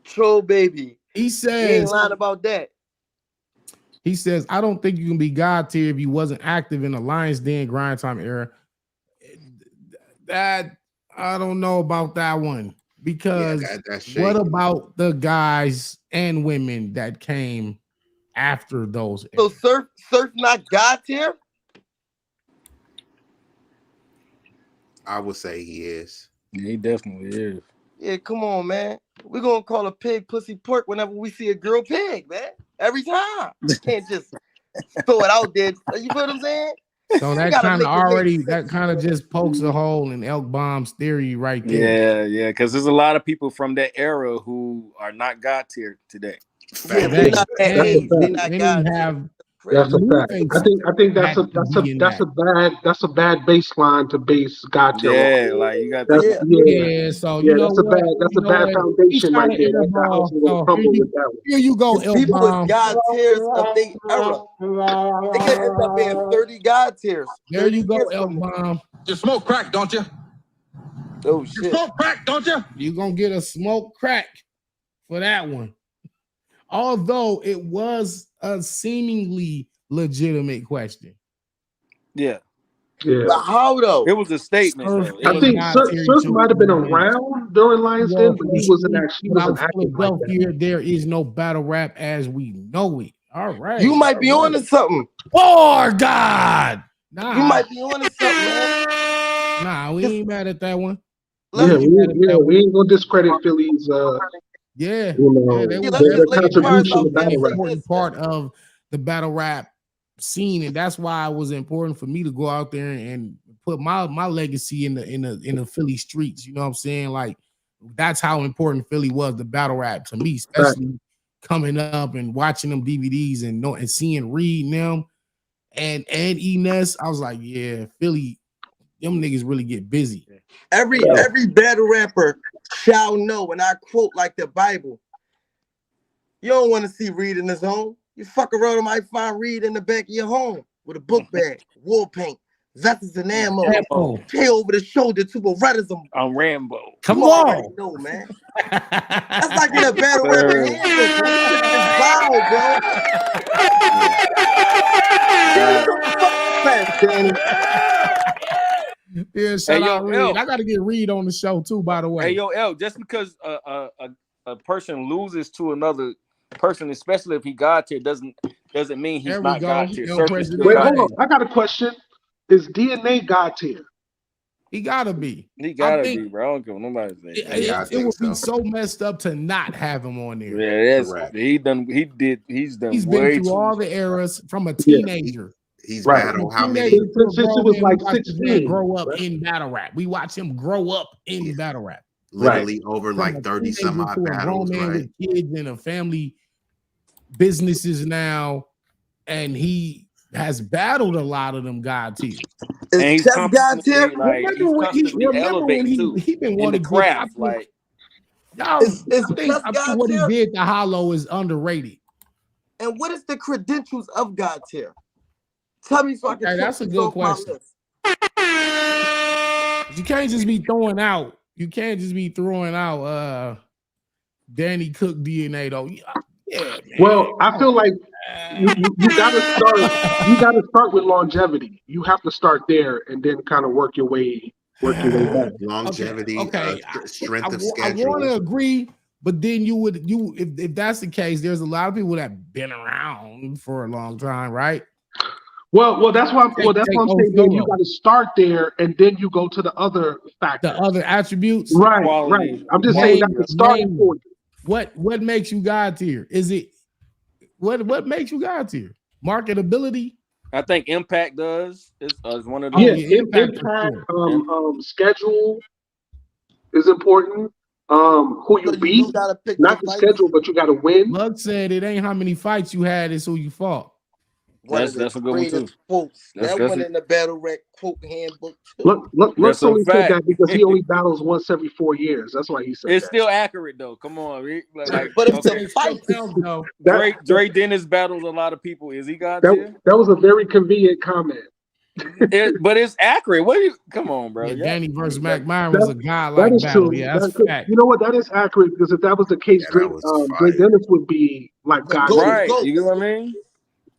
Troll baby. He He ain't says lying about that. I don't think you can be God tier if you wasn't active in the Lions Den grind time era. That I don't know about that one Yeah, because that's what shaky. about the guys and women that came after those So eras? Surf not God tier? I would say he is. Yeah, he definitely is. Yeah, come on, man. We're gonna call a pig pussy pork whenever we see a girl pig, man. Every time. We can't just throw it out there. You feel what I'm saying? So We that gotta kind of make it make already sense, man. just pokes a hole in Elk Bomb's theory right there. Yeah, because there's a lot of people from that era who are not God tier today. Yeah, Fact. they're Today, not that That's a and age. They're fact. not then we God tier. have That's a fact. I think that's a bad baseline to base God tier on. Yeah, like you got That's to. Yeah, so you know what? That's a bad He foundation shot right an there. air That house ball. is gonna So crumble with that one. here you go, Because people was L-Bomb. God tiers of their era. They could end up being 30 God tiers. There you 30 go, years from now. L-Bomb. You smoke crack, don't you? Oh You shit. smoke crack, don't you? You're gonna get a smoke crack for that one. Although it was a seemingly legitimate question. Yeah. Yeah. But how though? It was a statement, Surf though. It I was think God tier Surf might have been choice. around during Lions Den, but he wasn't acting like that. Philadelphia, there is no battle rap as we know it. All right. You might be on to something. Oh God. Nah. You might be on to something, man. Nah, we ain't mad at that one. Yeah, we ain't gonna discredit Philly's Yeah, you know, they were let's their lay cards contribution out to there an and battle say rap. important this, part of the battle rap scene, and that's why it was important for me to go out there and put my legacy in the Philly streets. You know what I'm saying? Like that's how important Philly was, the battle rap to me, especially coming up and watching them DVDs and seeing Reed and them and Enes. I was like, yeah, Philly, them niggas really get busy. Every battle rapper shall know, and I quote like the Bible. You don't want to see Reed in his home. You fuck around and might find Reed in the back of your home with a book bag, war paint, vests and ammo, K over the shoulder to Berettas. I'm Rambo. Come you on, already know, man. That's like in a battle rapper handbook, bro. This shit is wild, bro. Danny. Yeah, shout Hey, yo, out Reed. L. I got to get Reed on the show too, by the way. Hey, yo, L, just because a person loses to another person, especially if he God tier, doesn't mean he's not God tier. Wait, hold on. I got a question. Is DNA God tier? He gotta be. He gotta be, bro. I don't care what nobody say. It would be so messed up to not have him on there. Yeah, he's done He's been way through too all the eras from a teenager. He's battled how many? Since he was like 16. Grow up in battle rap. We watch him grow up in battle rap. Literally over like 30 some odd battles, man right? with kids and a family, businesses now, and he has battled a lot of them God tiers. And he's God tier. Remember when he been wanting the craft, like y'all. I think what he did to Hollow is underrated. And what is the credentials of God tier? Tell me so I can. That's a good question. You can't just be throwing out. You can't just be throwing out Danny Cook DNA though. Yeah, man. Well, I feel like you gotta start with longevity. You have to start there and then kind of work your way back. Longevity, strength of I schedule. want to agree, but then if that's the case, there's a lot of people that have been around for a long time, right? Well, that's why I'm saying you got to start there and then you go to the other factors, the other attributes. Right. I'm just saying that's the starting point. What makes you God tier? Is it what makes you God tier? Marketability? I think impact does. Is one of the impact. Schedule is important. Who you beat, not the schedule, but you got to win. Lug said it ain't how many fights you had; it's who you fought. That's a good one too. Quotes. That one in the battle rap quote handbook. Let's only say that because he only battles once every 4 years. That's why he said it's that. still accurate though. Come on, like, but it's a fight. Dre Dennis battles a lot of Is he God tier? That was a very convenient comment. But it's accurate. What do you? Come on, bro. Yeah, Danny versus Mac Myron was a godlike that is battle. True. Yeah, that's fact. You know what? That is accurate because if that was the case, Dre Dennis would be like God. Right. You know what I mean?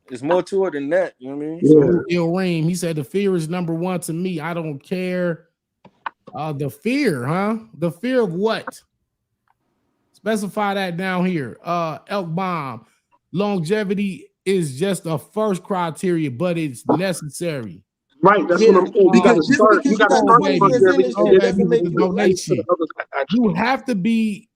There's more to it than that. You know what I mean? Yeah. So, Reem, he said the fear is number one to me. I don't care. The fear, huh? The fear of what? Specify that down here. Elk Bomb. Longevity is just a first criteria, but it's necessary. Right, that's what I'm saying. You got to start. You got to start with longevity. You have to be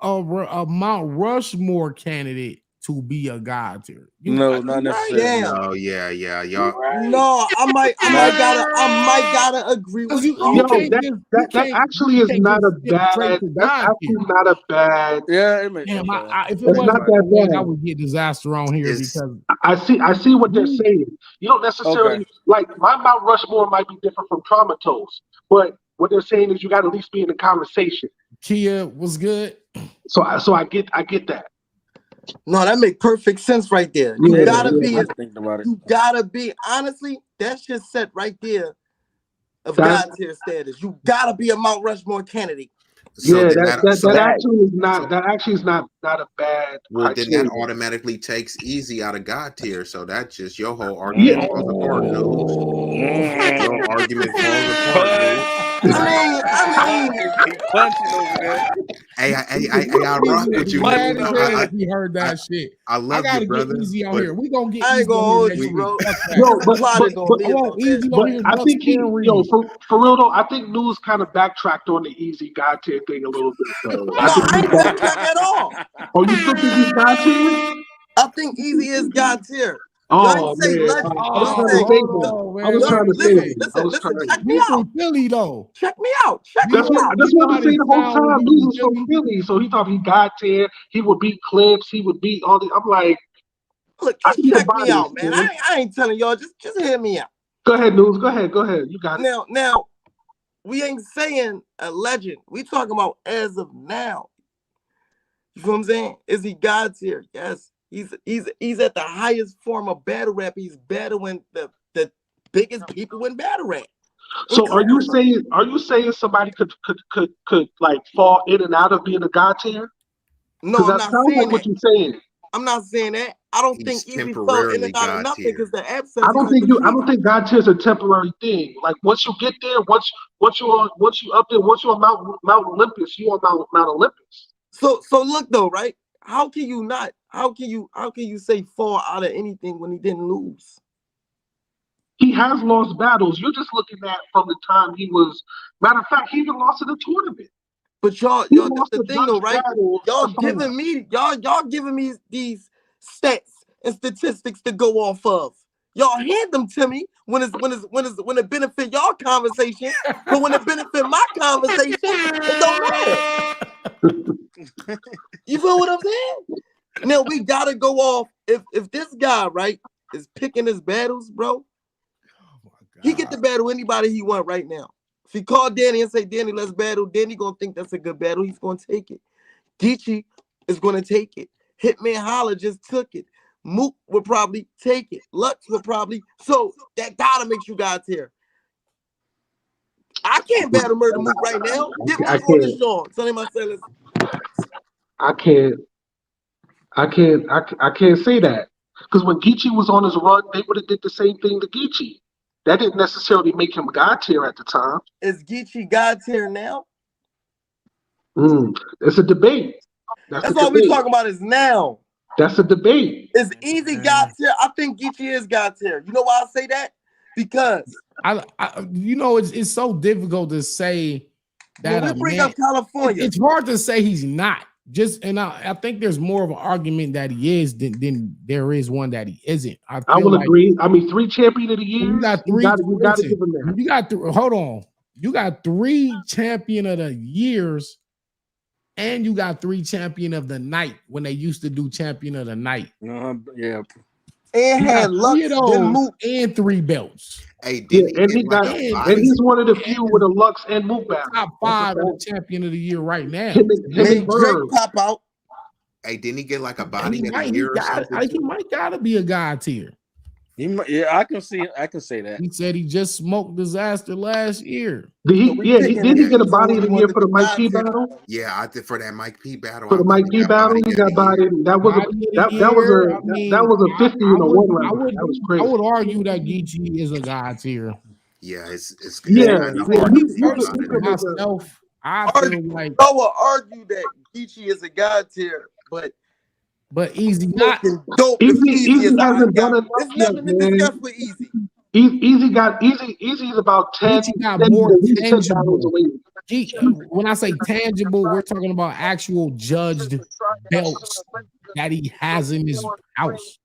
a Mount Rushmore candidate to be a god tier. No, not necessarily. Damn. Oh yeah, y'all. No, I might gotta agree with You Yo, can't Kobe. just that actually is can't not just a skip straight bad. to That's god tier. actually not a bad. Yeah, it makes Damn, okay. if it It's wasn't not that that way, I bad. would get disaster on here It's because I see what they're saying. You don't necessarily Okay. like my Mount Rushmore might be different from Traumatos, but what they're saying is you got to at least be in the conversation. Kia was good. So I get that. No, that make perfect sense right there. Yeah, You gotta be. I'm thinking about it. You gotta be. Honestly, that's just set right there of That's God tier status. You gotta be a Mount Rushmore candidate. so yeah. then That actually is not. so That actually is not a bad well then that criteria. automatically takes Easy out of God tier. So that's just your whole Yeah. argument falls apart, news. Your argument falls apart, news. I mean, He punching over there. Hey, I rock Easy would with be you, mad news. as hell if he heard I, that shit. I I love gotta you, get brother. Easy on But here. We gonna get I ain't Easy gonna on hold here you, next bro. week. Fuck that. Yo, The plot is gonna I be a want little bit. Easy but on here. I Bucks think and Reed. for real though, I think News kind of backtracked on the Easy God tier thing a little bit though. I No, think I ain't backtrack at all. oh, you still think he's God tier? I think Easy is God tier. Y'all ain't Oh say man, legend. I was Y'all trying to say save hold him. on, I was man. trying to save him. I was listen. trying. Check me You out. from Philly though. Check me out. Check me That's what out. that's You what know I've how been saying this the whole sound when time. you News from was from Philly. Philly, so he thought he got tier. He would beat Clips. He would beat all the. I'm like, Look, I just need a check me body. out, man. I ain't telling y'all. Just hear me out. Go ahead, News. Go ahead. You got it. Now, we ain't saying a legend. We talking about as of now. You feel what I'm saying? Is he God tier? Yes. He's at the highest form of battle rap. He's battling the biggest people in battle rap. So are you saying somebody could like fall in and out of being a God tier? No, Because I'm that not sounds saying like what that. you're saying. I'm not saying that. I don't he's think Easy fell in temporarily and out of God nothing tier. because the app says he's at the I peak. don't think God tier is a temporary thing. Like once you get there, once you up there, once you're on Mount Olympus, you on Mount Olympus. So look though, right? How can you say fall out of anything when he didn't lose? He has lost battles. You're just looking at from the time he was. Matter of fact, he even lost in the tournament. But y'all, He the, lost the the thing though, Dutch right? battle. Y'all giving me these stats and statistics to go off of. Y'all hand them to me when it benefit y'all conversation, but when it benefit my conversation, it don't matter. You feel what I'm saying? Now we gotta go off. If this guy right is picking his battles, bro, he get to battle anybody he want right now. If he call Danny and say, Danny, let's battle, Danny gonna think that's a good battle. He's gonna take it. Geechee is gonna take it. Hitman Holla just took it. Mook would probably take it. Lux would probably. So that gotta make you guys here. I can't battle Murder Mook right now. Get I Mook on the can't. show. Sonny Marcellus. I can't say that because when Geechee was on his run, they would have did the same thing to Geechee. That didn't necessarily make him God tier at the time. Is Geechee God tier now? It's a debate. That's all we talking about is now. That's a debate. Is Easy God tier? I think Geechee is God tier. You know why I say that? Because it's so difficult to say that when we bring up California, it's hard to say he's not. I think there's more of an argument that he is than there is one that he isn't. I will agree. I mean, 3 champion of the year. You got three. You got to give him that. You got hold on. You got 3 champion of the years, and you got 3 champion of the night when they used to do champion of the night. Yeah. And had Lux and Mook and 3 belts. Hey, and he's one of the few with a Lux and Mook battle. Top 5 of the champion of the year right now. Made Drake pop out. Hey, didn't he get like a body of the year or something? He might gotta be a God tier. I can say that. He said he just smoked disaster last year. Did he get a body of the year for the Mike P battle? Yeah, I did for that Mike P battle. For the Mike P battle, he got body. That was a 50 and a 1 round. That was crazy. I would argue that Geechee is a God tier. Yeah, it's myself. I feel like I would argue that Geechee is a God tier, but Easy not dope. Easy hasn't done enough yet, nothing to discuss with Easy. Easy is about 10. Got more tangible. Away. When I say tangible, we're talking about actual judged belts that he has in his house.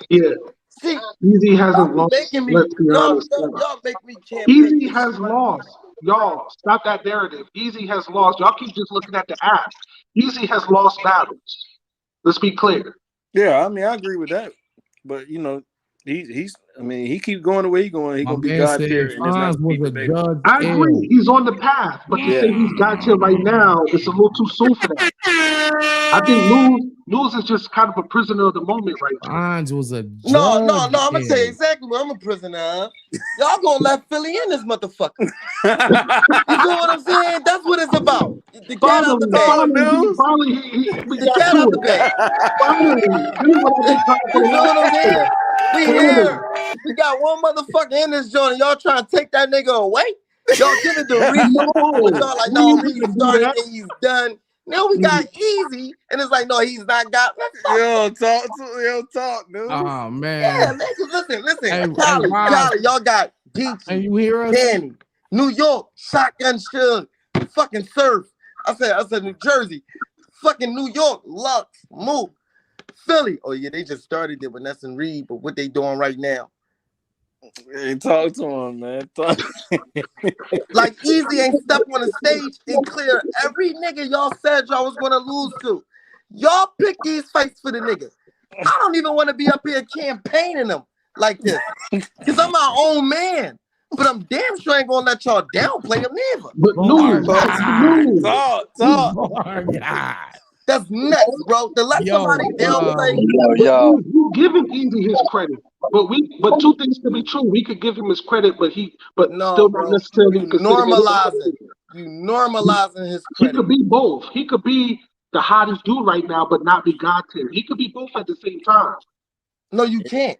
Yeah, See, Easy y'all hasn't be lost. making me, Let's be honest. y'all make me campaign. Easy has lost. Y'all, stop that narrative. Easy has lost. Y'all keep just looking at the app. Easy has lost battles. Let's be clear. Yeah, I mean, I agree with that. But you know, he's. I mean, he keep going the way he going. He My gonna be man God said tier, and it's not Fonz gonna be was a debatable. Judge I agree. L. He's on the path, but to Yeah. say he's got here right now, it's a little too soon for that. I think Luz is just kind of a prisoner of the moment right now. Fonz was a judge. No, I'm gonna tell you L. exactly what I'm a prisoner of. Y'all gonna let Philly in this motherfucker. You feel what I'm saying? That's what it's about. The cat out the bag. Finally, we The got cat to out the it. bag. Finally, this is what I've been trying for You the feel what I'm last saying? We Finally. here. We got one motherfucker in this joint, and y'all trying to take that nigga away? Y'all give it to Reed, but y'all like, no, we Reed can do started that. and he's done. Now we got Easy, and it's like, no, he's not got. Yo, talk, dude. Oh Yeah, man. man, 'cause listen. Hey, Cali, Rob, y'all got and Geechee, you hear us? Danny, New York, Shotgun Suge, fucking Surf. I said New Jersey, fucking New York, Lux, Mook, Philly. Oh yeah, they just started it with Ness and Reed, but what they doing right now? Hey, talk to him, man. Like Easy ain't step on the stage and clear every nigga y'all said y'all was gonna lose to. Y'all pick these fights for the nigga. I don't even want to be up here campaigning them like this. Cause I'm my own man. But I'm damn sure ain't gonna let y'all downplay him neither. But Bar Luz, Talk. That's nuts, bro. To let somebody downplay. you giving Easy his credit. But two things to be true. We could give him his credit, but No, still not bro. necessarily You consider normalizing. You normalizing his He credit. could be both. He could be the hottest dude right now, but not be God tier. He could be both at the same time. No, you can't.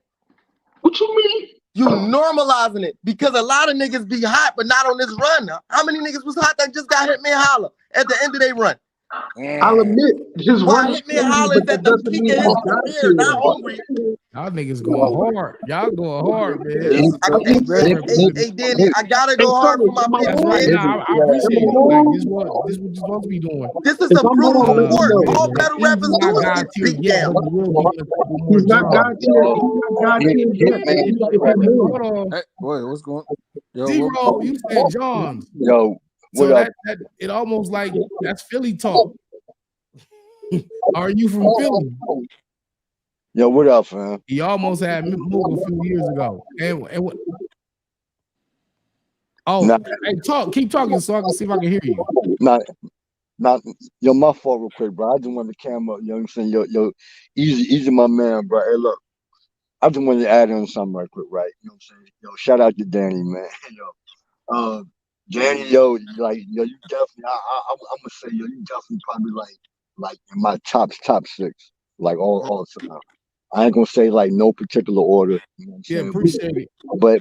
What you mean? You normalizing it because a lot of niggas be hot, but not on this run. How many niggas was hot that just got hit me holler at the end of their run? I'll admit his Why run is hit me crazy, holler but is that at the doesn't peak mean of he's his God career, tier. not hungry. Y'all niggas going hard. Y'all going hard, man. Hey, Danny, I gotta go hard for my people. That's right. Man. Now I appreciate it. Like this what you're supposed to be doing. This is a brutal sport. Man, All battle Easy's rappers not do is God get tier beat yet, down. but he will be in a couple more He's not God jobs. tier. He's not God tier yet. Hold on. Hey, wait, what's going on? Yo, Zero, you said Johns. Yo, So what up? that it almost like that's Philly talk. Are you from Philly? Yo, what up, fam? He almost had Mook a few years ago. And what? Oh, Nah. hey, keep talking so I can see if I can hear you. Not yo, my fault real quick, bro. I just wanted the camera, you know what I'm saying? Yo, easy my man, bro. Hey, look, I just wanted to add in something right quick, right? You know what I'm saying? Yo, shout out to Danny, man. Danny, yo, you definitely I'm gonna say, yo, you definitely probably like in my top six, like all time. I ain't gonna say like no particular order, you know what I'm saying? Appreciate it.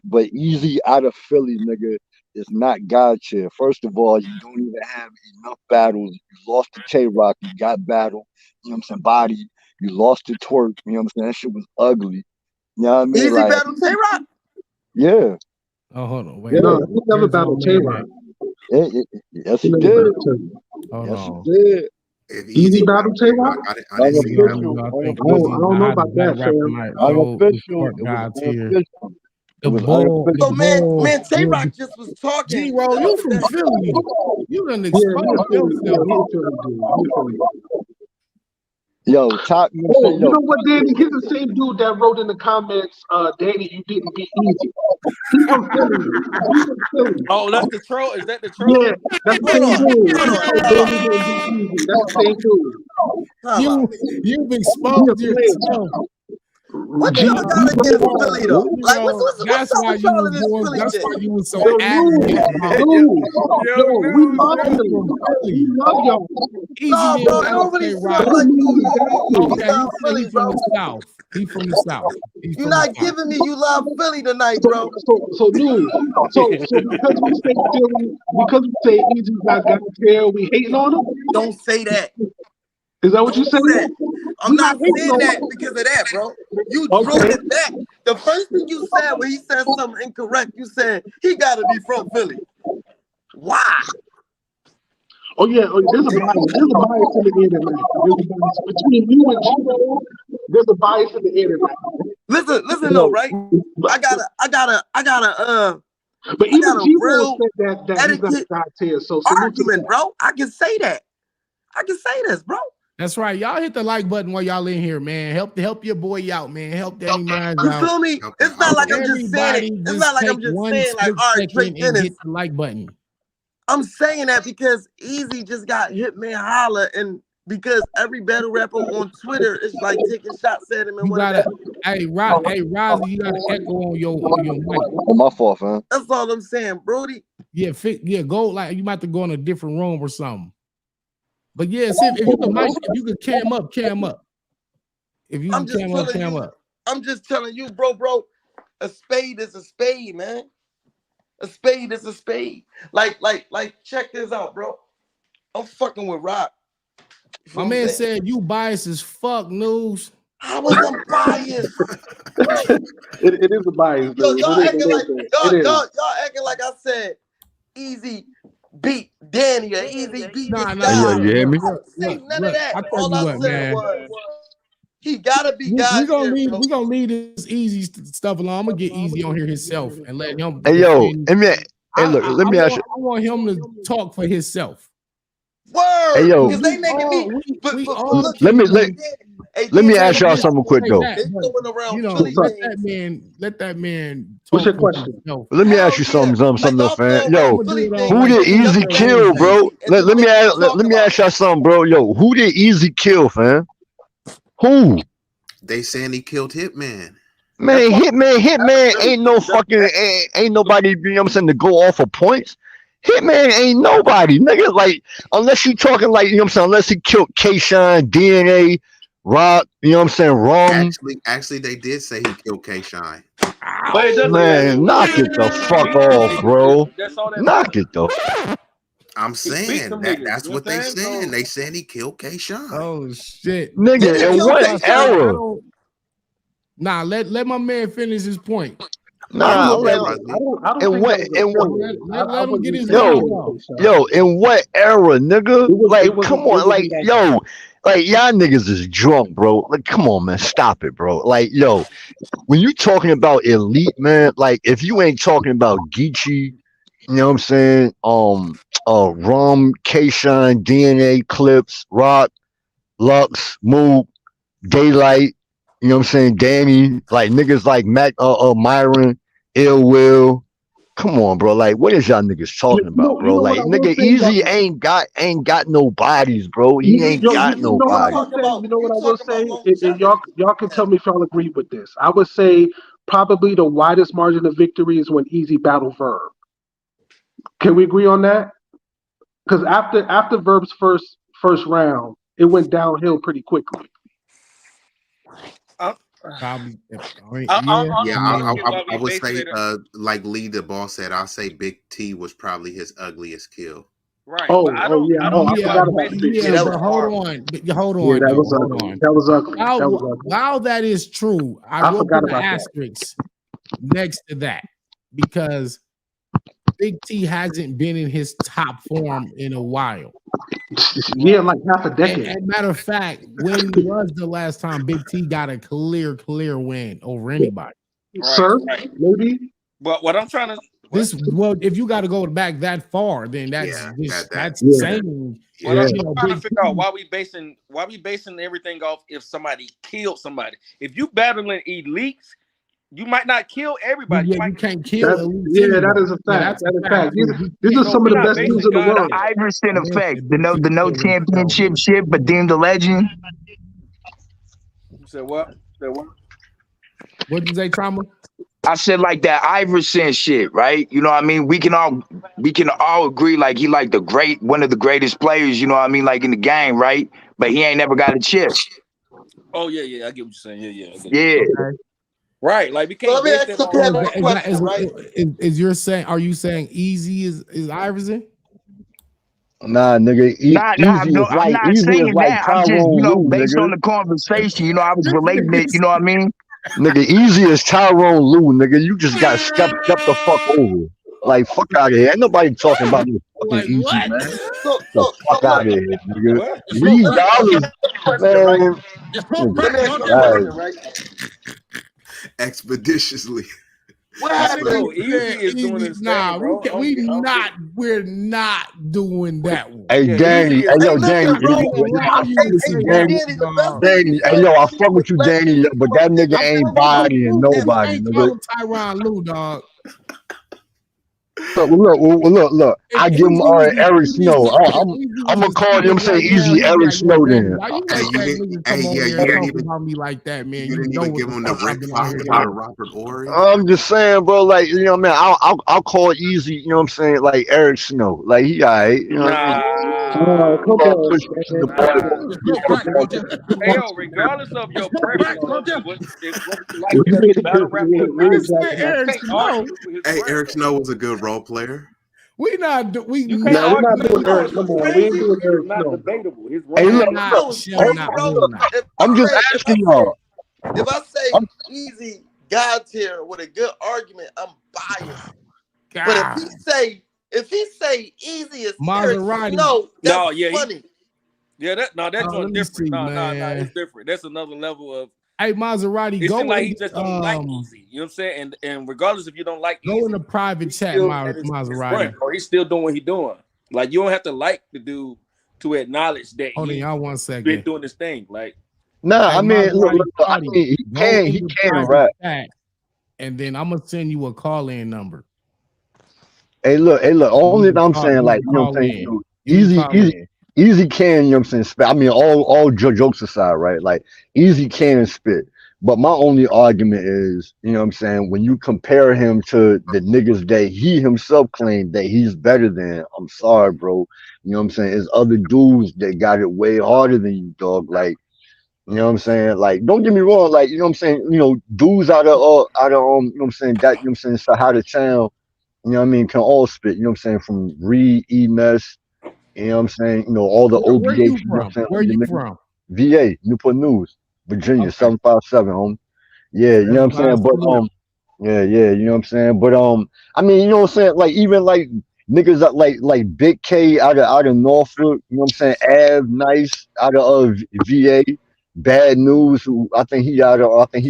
But Easy out of Philly, nigga, is not God tier. First of all, you don't even have enough battles. You lost to Tay-Rock, you got battle, you know what I'm saying, body. You lost to Twerk, you know what I'm saying? That shit was ugly. You know what I mean? Easy Like, battle Tay-Rock? yeah. Oh, hold on. Wait. No, he never battled Tay-Rock. Yes, he did. Hold on. He did. If Easy battle Tay-Rock? I didn't see that. I don't know about that, fam. So man, Tay-Rock just was talking. G-Roll, you from Philly. You done exposed yourself. Yo, top. You know what, Danny? He's the same dude that wrote in the comments, Danny, you didn't beat Easy. He's from Philly. Oh, that's the troll. Is that the troll? Yeah, that's the same dude. That's the same dude. You've exposed yourself. What y'all got against Philly though? Like what's That's up why with you y'all was in this doing. Philly That's shit? why you was so adamant about it. We love Philly. We love y'all. No, bro, it don't really seem like you love Philly, He's from bro. the South. He's from the South. You're not giving me you love Philly tonight, bro. So because we say Philly, because we say Easy got here, we hating on him? Don't say that. Is that what you said? I'm not saying that because of that, bro. You drew it back. The first thing you said when he said something incorrect, you said he gotta be from Philly. Why? Oh yeah, there's a bias. There's a bias in the internet. There's a bias between you and G. There's a bias in the internet. Listen though, right? I gotta But even G real said that he's not etiquette God tier. So salute to argument, that. bro. I can say that. I can say this, bro. That's right. Y'all hit the like button while y'all in here, man. Help your boy out, man. Help Danny Minds You out. feel me? It's not like I'm just saying it. It's not like I'm just saying like, all right, Drake and Dennis. hit the like button. I'm saying that because Easy just got Hitman Holla, and because every battle rapper on Twitter is like taking shots at him and You whatever. hey Roz, you got an echo on your mic. Oh, my fault, man. That's all I'm saying, Brody. Yeah, go like you might have to go in a different room or something. But yeah, see, if you could cam up. If you can cam up. I'm just telling you, bro. A spade is a spade, man. A spade is a spade. Like, check this out, bro. I'm fucking with Rock. My man said you biased as fuck, News. How was I biased? It is a bias, dude. Y'all acting like I said Easy beat Danny or Easy beat this guy. You hear me? I didn't say none of that. I tell All you I what, said man. was he gotta be God. We're gonna leave this Easy stuff alone. I'm gonna get Easy on here himself and let him. Hey yo, let me ask you. I want him to talk for himself. Word. Hey yo, because they making me. Let me ask y'all something quick though. Let that man. What's your question? Let me ask you something though, fam. Yo, who did Easy kill, bro? Let me ask y'all something, bro. Yo, who did Easy kill, fam? Who? They saying he killed Hitman. Man, Hitman ain't no fucking ain't nobody, you know what I'm saying, to go off of points. Hitman ain't nobody, nigga. Like, unless you talking like, you know what I'm saying, unless he killed K-Shine, DNA, Rock, you know what I'm saying, Rum. Actually, they did say he killed K-Shine. Man, knock it the fuck off, bro. Knock it though. I'm saying that's what they saying. They saying he killed K-Shine. Oh shit, nigga! In what era? Nah, let my man finish his point. Nah, let him get his yo, in what era, nigga? Like, come on, like, yo, like y'all niggas is drunk, bro. Like, come on, man, stop it, bro. Like, yo, when you talking about elite, man, like if you ain't talking about Geechee, you know what I'm saying? Rum, K-Shine, DNA, Clips, Rock, Lux, Mook, Daylight, you know what I'm saying? Danny, like niggas like Mac, Myron, Ill Will. Come on, bro. Like, what is y'all niggas talking about, bro? Like, nigga, Easy ain't got no bodies, bro. He ain't got no bodies. You know what I will say? Y'all can tell me if y'all agree with this. I would say probably the widest margin of victory is when Easy battled Verb. Can we agree on that? Because after Verb's first round, it went downhill pretty quickly. I would say, like Lee the Boss said, I'll say Big T was probably his ugliest kill. Right. I forgot about that. But hold on. Yeah, that was ugly. That was ugly. While that is true, I will put an asterisk next to that because Big T hasn't been in his top form in a while. Yeah, like half a decade. And matter of fact, when was the last time Big T got a clear win over anybody? Sir, maybe. But what I'm trying to if you got to go back that far, then that's insane. What I'm trying to figure out why we basing everything off if somebody killed somebody. If you battling elites, you might not kill everybody. Yeah, you can't kill. That is a fact. That is a fact. These are some of the best teams in the world. The Iverson effect, the no championship shit, but deemed a legend. You said what? What did you say, Trauma? I said like that Iverson shit, right? You know what I mean? We can all agree like he like one of the greatest players, you know what I mean, like in the game, right? But he ain't never got a chip. Oh yeah, I get what you're saying. Yeah. Yeah. Okay. Right, like we can't. So let me ask the question, right? Are you saying Easy is Iverson? Nah, nigga. Easy is like Tyrone Lue, based nigga. on the conversation, I was relating it, you know what I mean? Nigga, Easy is Tyrone Lue, nigga. You just got stepped the fuck over. Like, fuck out of here. Ain't nobody talking about this fucking Like Easy, what? man. So, The so, fuck so out look. of here, nigga. What? So let me ask $3, you a question, right? man. Let me ask you a God. question, right? Expeditiously. What I happened? Bro, ain't Easy saying is doing easy. his thing, Nah, bro. we're not doing that one. Hey, Yeah, Danny. Easy Hey, is Hey, yo, listen, Danny. I Hey, bro. can't yo, allow I you fuck to with Hey, you, say hey, that, Danny. Danny, the best dog. thing you Danny. Hey, said yo, to I me fuck was with you, let Danny. Yo, but my that nigga nigga ain't finish his bodying answer. I nobody, ain't nigga. calling Tyron Lou, dog. Look. If I give him Easy was Eric in Snow. studio, if Easy I'm was gonna in call studio him. Say right now, Easy he'd be Eric like, "Yo, Snow. Danny, Then why you Hey, let you that didn't. nigga Hey, come over yeah, here you and didn't talk even. about me like that, man? You You didn't know even what give the him the fuck I've Rick been out here Fox or the doing." Robert Ory. I'm just saying, bro. Like, you know what I mean? I'll call Easy. You know what I'm saying? Like Eric Snow. Like he alright. You know what I mean? Oh, come on, Push to the man. ball. nah. You smoke crack, don't you? Hey yo, regardless of You your smoke crack, preference don't of you? whether you like him as a battle rapper or not, Nigga said you Eric can't argue Snow. with his Hey, craft Eric though. Snow was a good role player. We You can't Yo, not argue you with his know rhymes. what's His crazy? shit is not debatable. His Hey, rhymes look, are You look. know not. what's shall crazy, not bro? will not. If I I'm just say, if I asking say, y'all. if I say I'm, Easy God tier with a good argument, I'm biased. But God, if he say Easy is Eric Maserati. Snow, No, that's yeah, funny. that Let joint me different. see, No, it's man. different. That's another level of. Hey, Maserati, It seems go like in he just don't like Easy. You know what I'm saying? And regardless if you don't like go in Easy, the private he's chat, still at his Maserati. run, or he's still doing what he's doing. Like you don't have to like the dude to acknowledge that Hold on, he's y'all 1 been second. doing his thing. Like nah, Hey, I mean, Maserati I party. mean, Go in he the can private rap. chat, and then I'm gonna send you a call-in number. Hey, look. Only that I'm saying, You like, can you know what call I'm saying, in. You can call easy, in. easy can, you know what I'm saying, spit. I mean, all jokes aside, right? Like, easy can spit. But my only argument is, you know what I'm saying, when you compare him to the niggas that he himself claimed that he's better than, I'm sorry, bro. You know what I'm saying? There's other dudes that got it way harder than you, dog. Like, you know what I'm saying? Like, don't get me wrong, like, you know what I'm saying, dudes you know what I'm saying, that, you know what I'm saying, so out of town, you know what I mean, can all spit, you know what I'm saying, from Reed, E-Mess, you know what I'm saying, all the Where you OBH, you know what I'm from? saying, Where all you your niggas, from? VA, Newport News, Virginia, Okay, 757, home. Yeah, you know what I'm saying? 75 But salute. yeah, you know what I'm saying? But I mean, you know what I'm saying? Like even like niggas that like Big K out of Norfolk, you know what I'm saying? Av Nice out of VA, Bad News, who I think he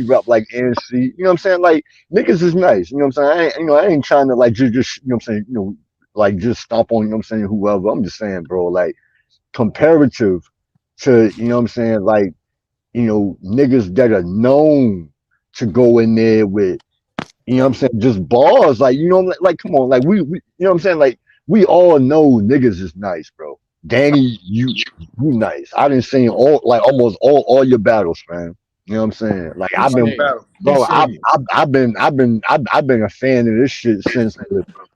rap like NC. You know what I'm saying? Like niggas is nice, you know what I'm saying? I ain't trying to like just you know what I'm saying, like just stomp on, you know what I'm saying, whoever. I'm just saying, bro, like comparative to, you know what I'm saying, like niggas that are known to go in there with, you know what I'm saying, just bars. Like, like come on, like we you know what I'm saying? Like we all know niggas is nice, bro. Danny, you nice. I didn't see almost all your battles, man. You know what I'm saying? Like I've been Appreciate it. bro, Appreciate it. I've been a fan of this shit since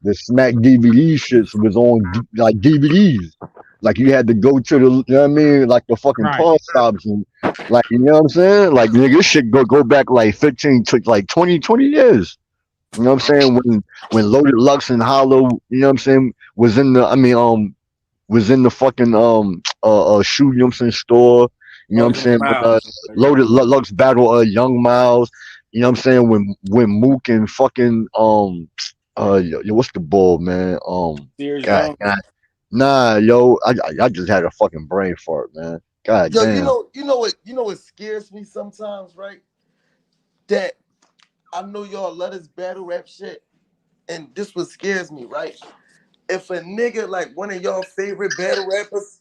the Smack DVD shits was on like DVDs. Like you had to go to the, you know what I mean, like the fucking Right. pawn shops and like, you know what I'm saying? Like nigga, this shit go back like 15 to like 20 years. You know what I'm saying? When Loaded Lux and Hollow, you know what I'm saying, was in the fucking shoe, you know what I'm saying, store. You know oh, what I'm Young saying? When Miles. Lux battle Young Miles, you know what I'm saying? When Mook and fucking what's the ball, man? Sears God, Young. God. Nah, yo, I just had a fucking brain fart, man. God Yo, damn. you know what scares me sometimes, right? That I know y'all love this battle rap shit, and this what scares me, right? If a nigga like one of y'all favorite battle rappers,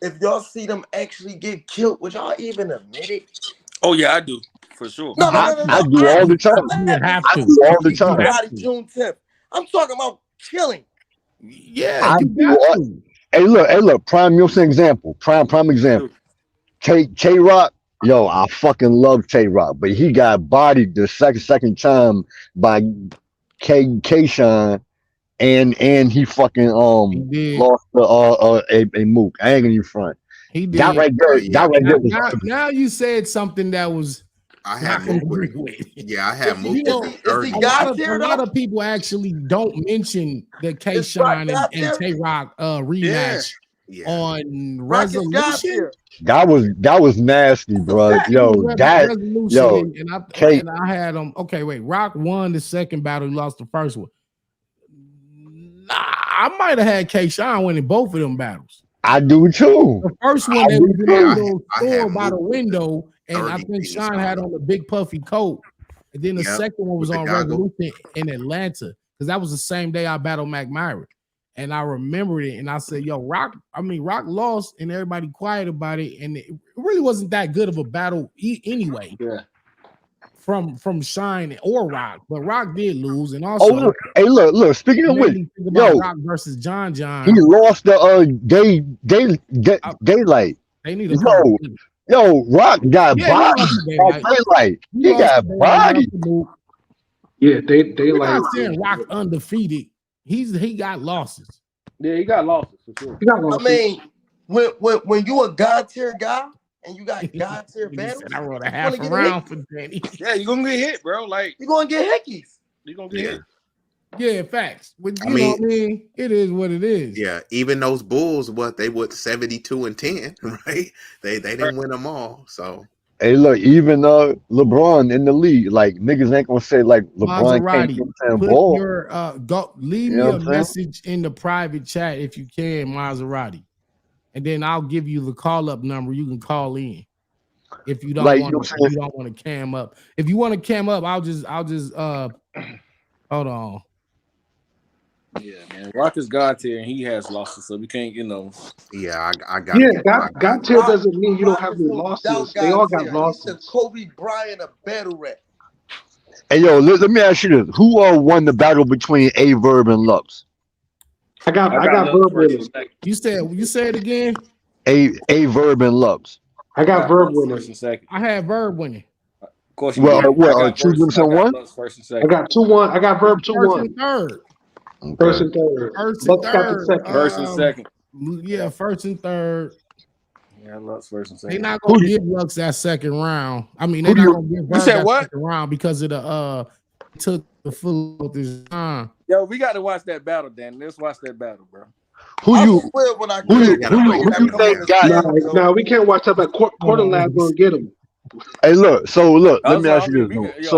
if y'all see them actually get killed, would y'all even admit it? Oh yeah, I do for sure. You No, no, I, have no, no, I no. to. do all the time. You would I happen have I to to. do all the celebrity You time. have Gotti to. June 10th. I'm talking about killing. Yeah, I you do got all, to. hey look, prime, you know what I'm saying, example. Prime example. Tay Rock, yo, I fucking love Tay Rock, but he got bodied the second time by K Shine, and he fucking He did. lost a Mook. I ain't gonna even front. He did. Yeah, That right there was Now you said something that was I had not gonna Mook with. agree with. Yeah, I had Is he Mook You is with know, he is he a 30. lot God of a tier lot though? of people actually don't mention the K Is Rock Shine God and tier? Tay Rock Yeah. rematch Yeah. on Rock is God Resolution. tier. that was nasty, That's a bro. fact. It was Yo, Resolution, yo, and K I had Okay, wait. Rock won the second battle. He lost the first one. I might have had K-Shine winning both of them battles. I do too. The first one, they was in that little store by the moved window, and I 30 think piece Shine had on the big puffy coat. And then the second one was with the on goggle. Revolution in Atlanta, because that was the same day I battled Mac Myrick. And I remembered it, and I said, "Yo, Rock lost, and everybody quiet about it, and it really wasn't that good of a battle anyway." Yeah. From Shine or Rock, but Rock did lose, and also, look, hey, look. Speaking of which, think about Rock versus John. He lost the daylight. They need to come. Yo, Rock got bodied. Daylight. He got bodied. Yeah, they We're like. not saying Rock undefeated. He got losses. Yeah, he got losses for sure. I mean, when you a God tier guy and you got God tier battles, I wrote a half a round for Danny. Yeah, you're gonna get hit, bro. Like you're gonna get hickeys. You're gonna get hit. Yeah, facts. But you know what I mean? It is what it is. Yeah, even those Bulls, they would 72-10, right? They didn't win them all. So hey, look, even LeBron in the league, like niggas ain't gonna say like LeBron Maserati, can't put ball. your leave me a message in the private chat if you can, Maserati, and then I'll give you the call up number. You can call in if you don't want to cam up. If you want to cam up, I'll just hold on. Yeah, man. Rock is God tier, and he has losses, so we can't, Yeah, I got. Yeah, God tier doesn't mean you don't have any losses. They all got losses. Kobe Bryant a battle rap. Hey, yo, let me ask you this: who won the battle between Verb and Lux? I got Verb winning. You said it again. Verb and Lux. I got Verb winning. I had Verb winning. Of course, well, 2-1. First and second. I got 2-1. I got Verb 2-1. First and third. Okay. First and third. First and second. Yeah, first and third. Yeah, Lux first and second. They're not gonna give Lux that second round. I mean, they're not gonna give Verb that second round because of the took the full this time. Yo, we got to watch that battle, Dan. Let's watch that battle, bro. Who you think got? No, we can't watch that. But Quarter Lab gonna get him. Hey, look. Let me ask you this.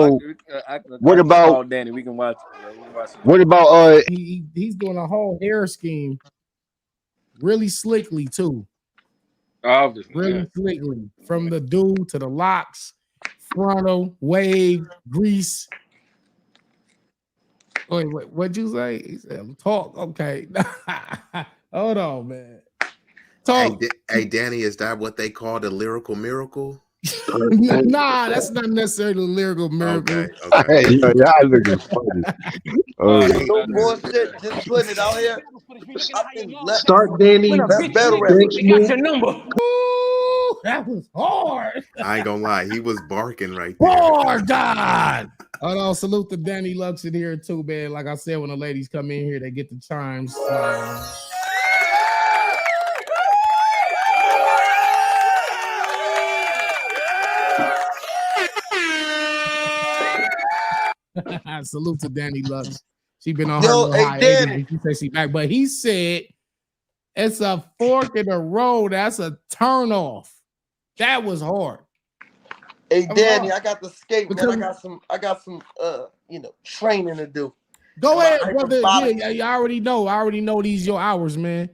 What about Danny? We can watch. What about he's doing a whole hair scheme, really slickly too. Obviously, really slickly from the do to the locks, frontal, wave, grease. Wait, what'd you say? He said, "Talk." Okay, hold on, man. Talk. Hey, Danny, is that what they call the lyrical miracle? Nah, that's not necessarily the lyrical miracle. Okay. Hey, y'all looking funny. No bullshit, just putting it out here. Start Danny. That's battle rap. Got your number. Ooh, that was hard. I ain't gonna lie, he was barking right there. Oh God. Hold on, salute to Danny Lux in here too, man. Like I said, when the ladies come in here, they get the chimes. Salute to Danny Lux. She been on her little hiatus. She said she back, but he said it's a fork in the road. That's a turn off. That was hard. Hey, Danny, I got the skate, man. I got some training to do. Go ahead, brother. Yeah, you already know. I already know these your hours, man.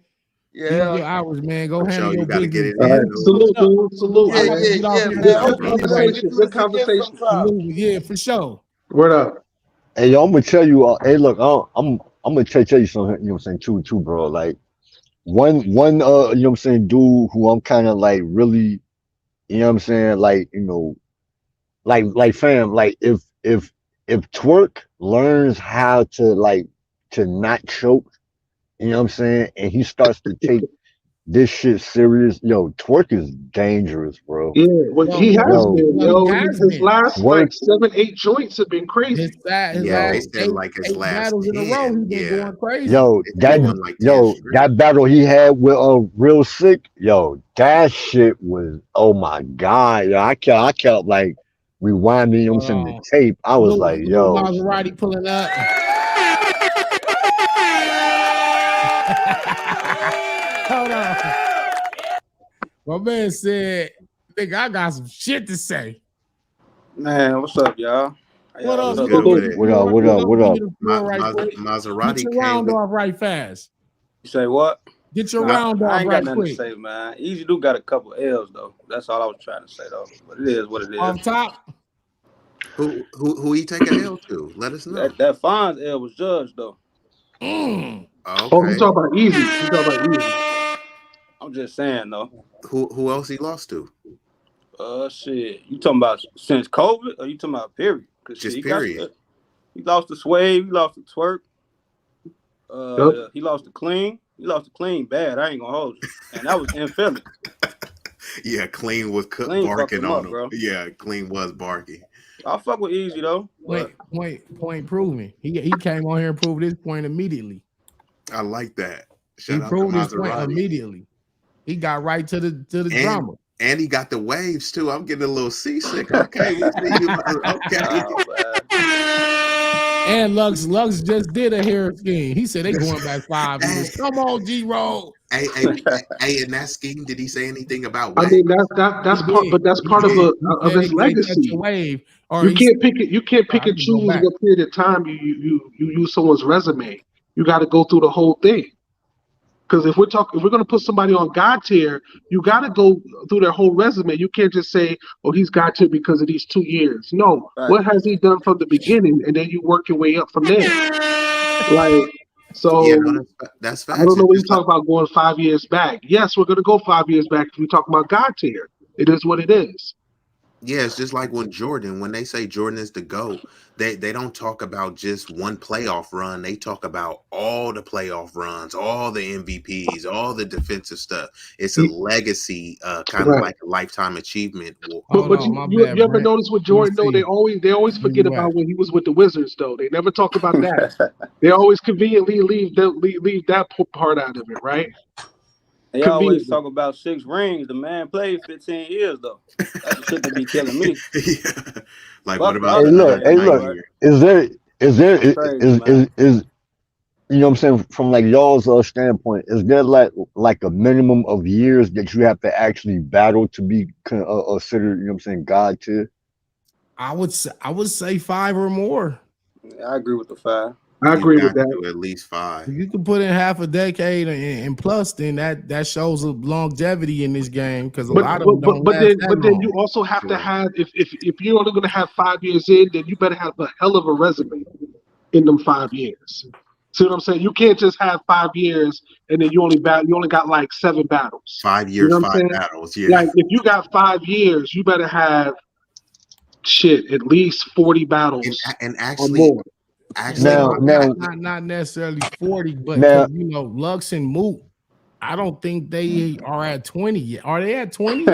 Yeah, these your hours, man. Go handle your business. Get it in. Salute. Good conversation. Yeah, for sure. Word up. Hey, yo, I'm gonna tell you. Hey, look, I'm gonna tell you something. You know what I'm saying? Too, bro. Like one. You know what I'm saying? Dude, who I'm kind of like really. You know what I'm saying? Like like fam. Like if Twerk learns how to not choke, you know what I'm saying, and he starts to take this shit serious, yo, Twerk is dangerous, bro. Yeah, he has been. His last 7-8 joints have been crazy. They said like his last battles in a row, he's been going crazy. Yo, that battle he had with Real Sick, yo, that shit was, oh my god, yo, I kept like rewinding, you know what I'm saying, the tape. I was like, yo, Maserati pulling up. Hold on. My man said, nigga, I got some shit to say. Man, what's up, y'all? What up? What up? Maserati Get your round off right fast. say what? Get your Nah, round I off ain't right got nothing quick. to say, man. Easy do got a couple L's though. That's all I was trying to say though. But it is what it is. Off top. Who he take a L to? Let us know. That Fonz L was judged though. Mm. Oh, he Okay. talking about Easy. He talking about Easy. I'm just saying though. Who else he lost to? Shit. You talking about since COVID or you talking about period? Cause shit, Just period. he lost to Swave, he lost to Twerk. Yep. He lost to Clean. He lost to Clean bad. I ain't gonna hold you. And that was in Philly. Yeah, Clean was Clean fucked barking him on up, him. bro. Yeah, Clean was barking. I fuck with Easy though. But Point proven. He came on here and proved his point immediately. I like that. He Shout out to proved his point Maserati. immediately. He got right to the drama. And he got the waves too. I'm getting a little seasick. Okay, we see you. Okay. And Lux just did a hair scheme. He said they going back 5 years. Come on, G-Roll. Hey, in that scheme, did he say anything about I wax? mean that's part, but that's part of his legacy. Wave, or you can't pick it. You can't pick I and can go choose back. what period of time you use someone's resume. You got to go through the whole thing. Because if we're going to put somebody on God tier, you got to go through their whole resume. You can't just say, "Oh, he's God tier because of these 2 years." No, Right. What has he done from the beginning, and then you work your way up from there. Like, so Yeah, no, that's facts. I don't know what you talk about going 5 years back. Yes, we're going to go 5 years back if we talk about God tier. It is what it is. Yeah, it's just like when they say Jordan is the GOAT, they don't talk about just one playoff run. They talk about all the playoff runs, all the MVPs, all the defensive stuff. It's a legacy, kind of like a lifetime achievement. But you ever notice with Jordan though, they always forget about when he was with the Wizards though. They never talk about that. They always conveniently leave that part out of it, right? They always talk about 6 rings. The man played 15 years though. That's the shit that be killing me. Yeah. Like Fuck what about Hey, look. Is there you know what I'm saying, from like y'all's standpoint, is there like a minimum of years that you have to actually battle to be considered, you know what I'm saying, God tier? I would say 5 or more. Yeah, I agree with the 5. I agree with that. At least 5. If you can put in half a decade and plus, then that shows a longevity in this game because a lot of them don't last that then long. you also have to have if you're only going to have 5 years in, then you better have a hell of a resume in them 5 years. See what I'm saying? You can't just have 5 years and then you only got like 7 battles. 5 years, you know what 5 I'm saying? battles. Yeah. Like if you got 5 years, you better have at least 40 battles and or more. Not necessarily 40, but because Lux and Moot, I don't think they are at 20 yet. Are they at 20?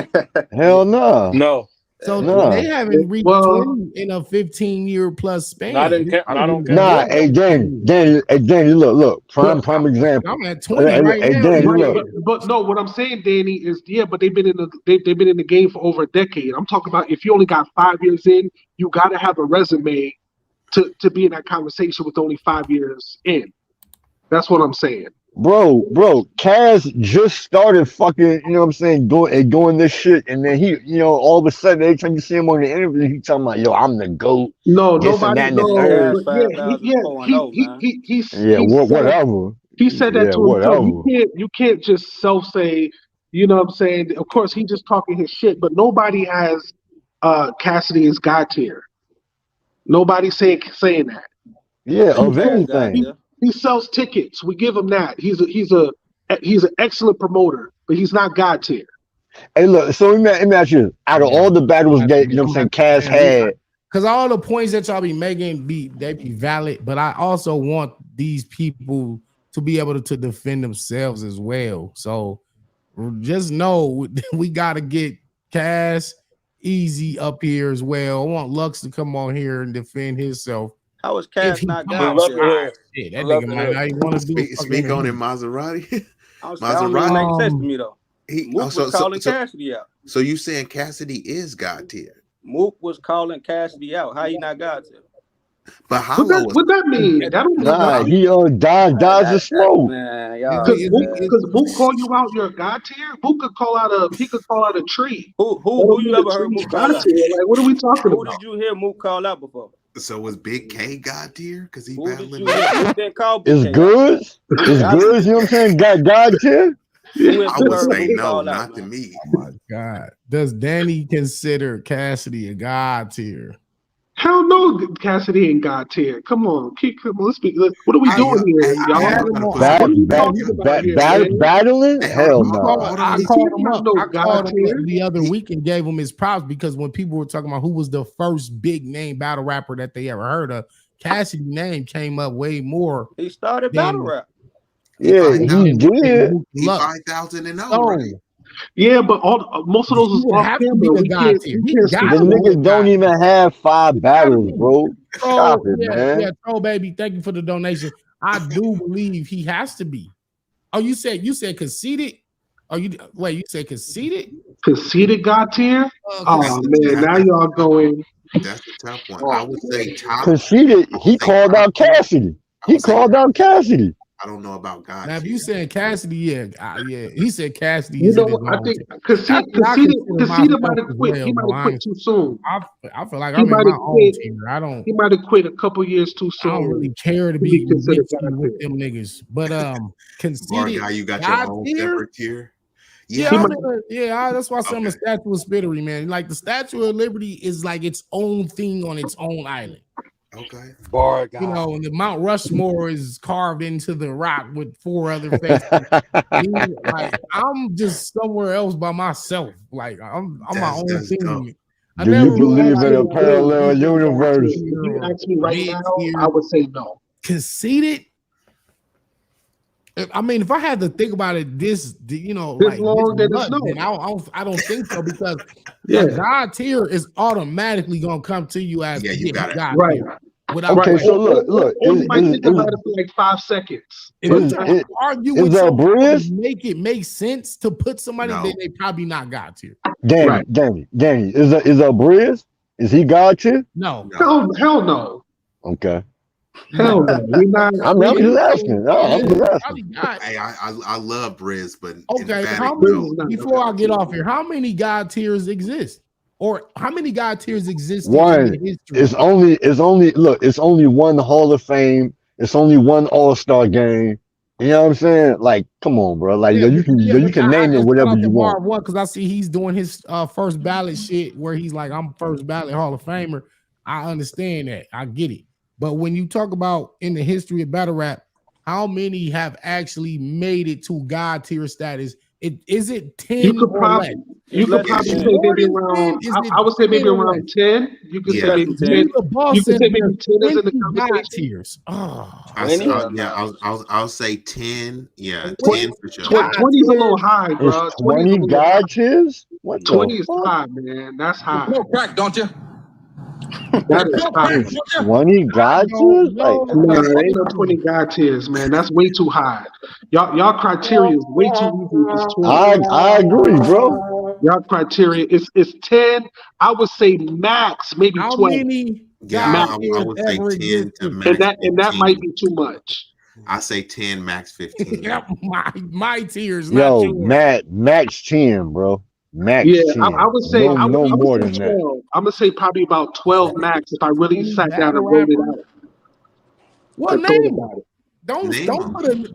Hell no. No. So no. they haven't reached 20 in a 15-year plus span. Not on Nah, hey Danny, look, prime example. I'm at 20 right now. Danny, look. But no, what I'm saying, Danny, is but they've been in the game for over a decade. I'm talking about if you only got 5 years in, you got to have a resume to be in that conversation with only 5 years in. That's what I'm saying. Bro, Kaz just started fucking, you know what I'm saying, doing this shit, and then he, all of a sudden, every time you see him on the interview, he talking about, yo, I'm the GOAT. No, nobody knows. Whatever. He said that to himself. You can't just say, you know what I'm saying? Of course, he just talking his shit, but nobody has Cassidy as God tier. Nobody's saying that. Yeah, of anything. He sells tickets. We give him that. He's an excellent promoter, but he's not God tier. Hey, look. So imagine out of all the battles that you know what I'm saying, Cass had, because all the points that y'all be making they be valid, but I also want these people to be able to defend themselves as well. So just know we got to get Cass Easy up here as well. I want Lux to come on here and defend himself. How is Cass not God? That nigga might not even want to do speak on it, Maserati. Maserati make sense to me though. Mook was calling Cassidy out. So you saying Cassidy is God tier? Mook was calling Cassidy out. How he not God tier? But how what that mean? That don't mean he dodged the smoke. Because Mook call you out, you're a God tier. Mook could call out a tree. Who you ever heard Mook call out? Like, what are we talking about? Who did you hear Mook call out before? So was Big K God tier? Because he Who did battling. you been called Big It's K? good. It's good. You know what I'm saying? God tier. Who I else would say who no, fall out, not to man? me. Oh my God. Does Danny consider Cassidy a God tier? Hell no, Cassidy ain't God tier. Come on, let's speak. What are we Hey, doing here, hey, I hey, y'all? had y'all him gotta on. put some What are we respect. talking about here, man? Battling? Hey, Hell hold I on. called him Cassidy's up. not no I God called him tier. up the other week and gave him his props because when people were talking about who was the first big name battle rapper that they ever heard of, Cassidy's name came up way more. He started battle rap. Yeah, he did. He 5,000 and 0, right? Yeah, but most of those He was would off have to be camera. a We God can't tier. we He can't speak got The to to be a that. niggas don't God tier. even have 5 Gotta battles, be. bro. Stop So it, man. Troll baby, thank you for the donation. I do believe he has to be. Oh, you said conceited? Oh, you said conceited? Conceded God tier? That's Oh man, now y'all going. a tough one. I would say top. Conceited. He called out Cassidy. He called out Cassidy. I don't know about God Now, if tier. you saying Cassidy, yeah, he said Cassidy You is know in his what? I own think tier. Cassidy, I consider Conceded myself might have as quit. He well, might though. have quit too soon. I feel like He I'm in might my have own quit. tier. He might have quit a couple years too I don't soon really care to to be be considered mixy God with tier. them niggas. But Bar conceited guy, you got your God own tier. separate tier. Yeah, that's why I say I'm a Okay. Statue of Spittery, man. Like the Statue of Liberty is like its own thing on its own island. Okay. Bar guy. You know, and the Mount Rushmore is carved into the rock with 4 other faces. Like I'm just somewhere else by myself. Like I'm my own That's dope. thing. I Do you never believe in a If parallel universe? you ask me right now, I would say no. Conceited. I mean, if I had to think about it, This long, then it's much, no. then I don't think so because Yeah. a God tier is automatically gonna come to you as Yeah, you got it. God Right. tier. Without Okay, question. so look, Or you might think about it for like 5 seconds. If you try to argue with is someone to Briz? make it make sense to put somebody, No. then they probably not God tier. Danny, is a Briz? Is he God tier? No. Hell no. Okay. Hell no. We're not. I'm just asking. No, I'm just asking. Hey, I love Briz, but Okay, before I get off here, how many God tiers exist? Or how many God tiers existed in the One. history? It's only one Hall of Fame. It's only one All-Star game. You know what I'm saying? Like, come on, bro. Like, you can name it whatever you want. One because I see he's doing his first ballot shit where he's like, I'm first ballot Hall of Famer. I understand that. I get it. But when you talk about in the history of battle rap, how many have actually made it to God tier status? Is it 10 You could or probably less? say maybe around. I would say maybe around 10. You could say maybe 10. You could say maybe 10 is in the conversation. Tiers. Oh, I'll say 10. Yeah, 20, 10 for sure. 20 is a little high, bro. It's 20 God tiers? What 20 the is fuck? high, man. That's high. No crack, don't you? That is high. It's 20 God tiers? Like, Man, ain't no 20 God tiers, man. That's way too high. Y'all criteria is way too easy if it's 20. I agree, bro. Y'all criteria is 10. I would say max, maybe 12. How many Yeah, God I tiers would say ever 10 to existed? max And that 15. might be too much. I say 10, max 15. my tiers, not Yo, yours. max 10, bro. Max Yeah, 10. I would say no more say than 12. that. I'm gonna say probably about 12 max if I really sat down and wrote it out. What And thought name? about it.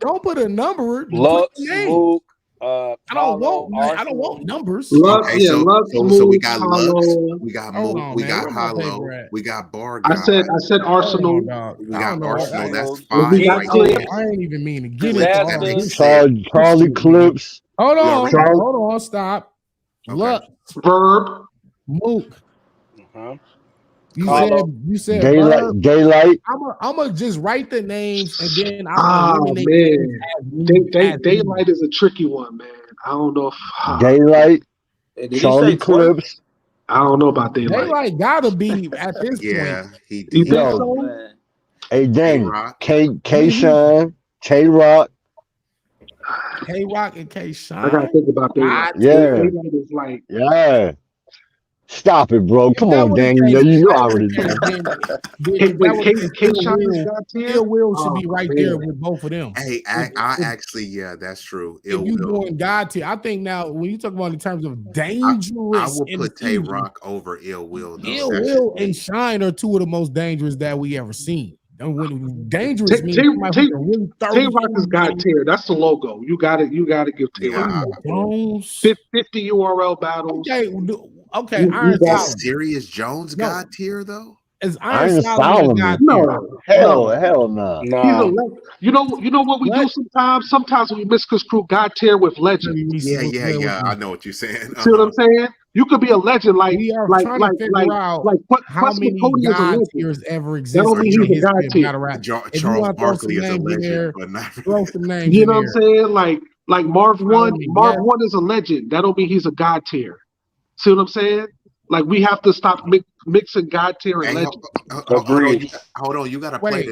Don't put a number. Lux, put name. Mook, I don't want numbers. Lux, Okay, yeah, so Lux, so Mook, we got Lux, Hollow. we got Hold Mook, on, we man. got Where my paper Hollow, at? we got Bar I Guy, said Arsenal. Dog. we I got don't know. Arsenal. That's And we 5 got right Clips. there. I ain't even mean to get into Disaster. all That makes this. 6. Charlie Clips. Hold We on. already Hold on. Stop. Okay. Lux, Verb. Mook. Uh-huh. You said Verb. Daylight. I'm gonna just write the names and then I'm Ah eliminate man, Daylight is a tricky one, man. I don't know if Daylight. Hey, did Charlie he say 20? Clips. I don't know about Daylight. Daylight gotta be at this point. Yeah, he You did. think Yo, so? Man. hey, Danny. Rock. K-Shine. K-Rock. K Rock and K Shine. I gotta think about Daylight. Yeah. Daylight is like Yeah. Stop it, bro. If Come that on, was the Danny. case, You if that was already the case, know. then Hey, if that wait, was the case, K-Shine is God tier? Ill Will should Oh, be right there man. with both of them. Hey, I actually, yeah, that's true. If Ill you Will. doing God tier, I think now when you talk about in terms of I dangerous will in the put Tay future, Rock over Ill Will though. Ill That's just Will and me. Shine are two of the most dangerous that we ever seen. And when dangerous Tay, means Tay, somebody Tay, who can really throw Tay you Rock is God tier. That's the logo. You got it. You got to give Tay Rock Yeah. Julio God tier. Jones. 50 URL battles. Okay, You Iron got Is it. Solomon. Serious Jones No, God tier though? is Iron Iron Solomon a God Solomon. tier? No, Hell, no. hell nah. He's a Nah. legend. You know what we do What? sometimes? Sometimes we misconstrue God tier with legend. Kirby Reese Yeah, was yeah, good with yeah. I me. know what you're saying. See what I'm saying? You could be a legend We are trying to figure out how Quest many McCody is a God legend. tiers ever That don't existed Or mean in the he's a God history of tier. battle rap. If you Charles want to throw Barkley some is a names in legend, there, but not throw some names You in know what I'm there. saying? Like Marv One. Solomon, Marv yes. One is a legend. That don't mean he's a God tier. See what I'm saying? Like we have to stop mixing God tier and Hey, legend. hold on, Agreed. hold on. You gotta play Wait,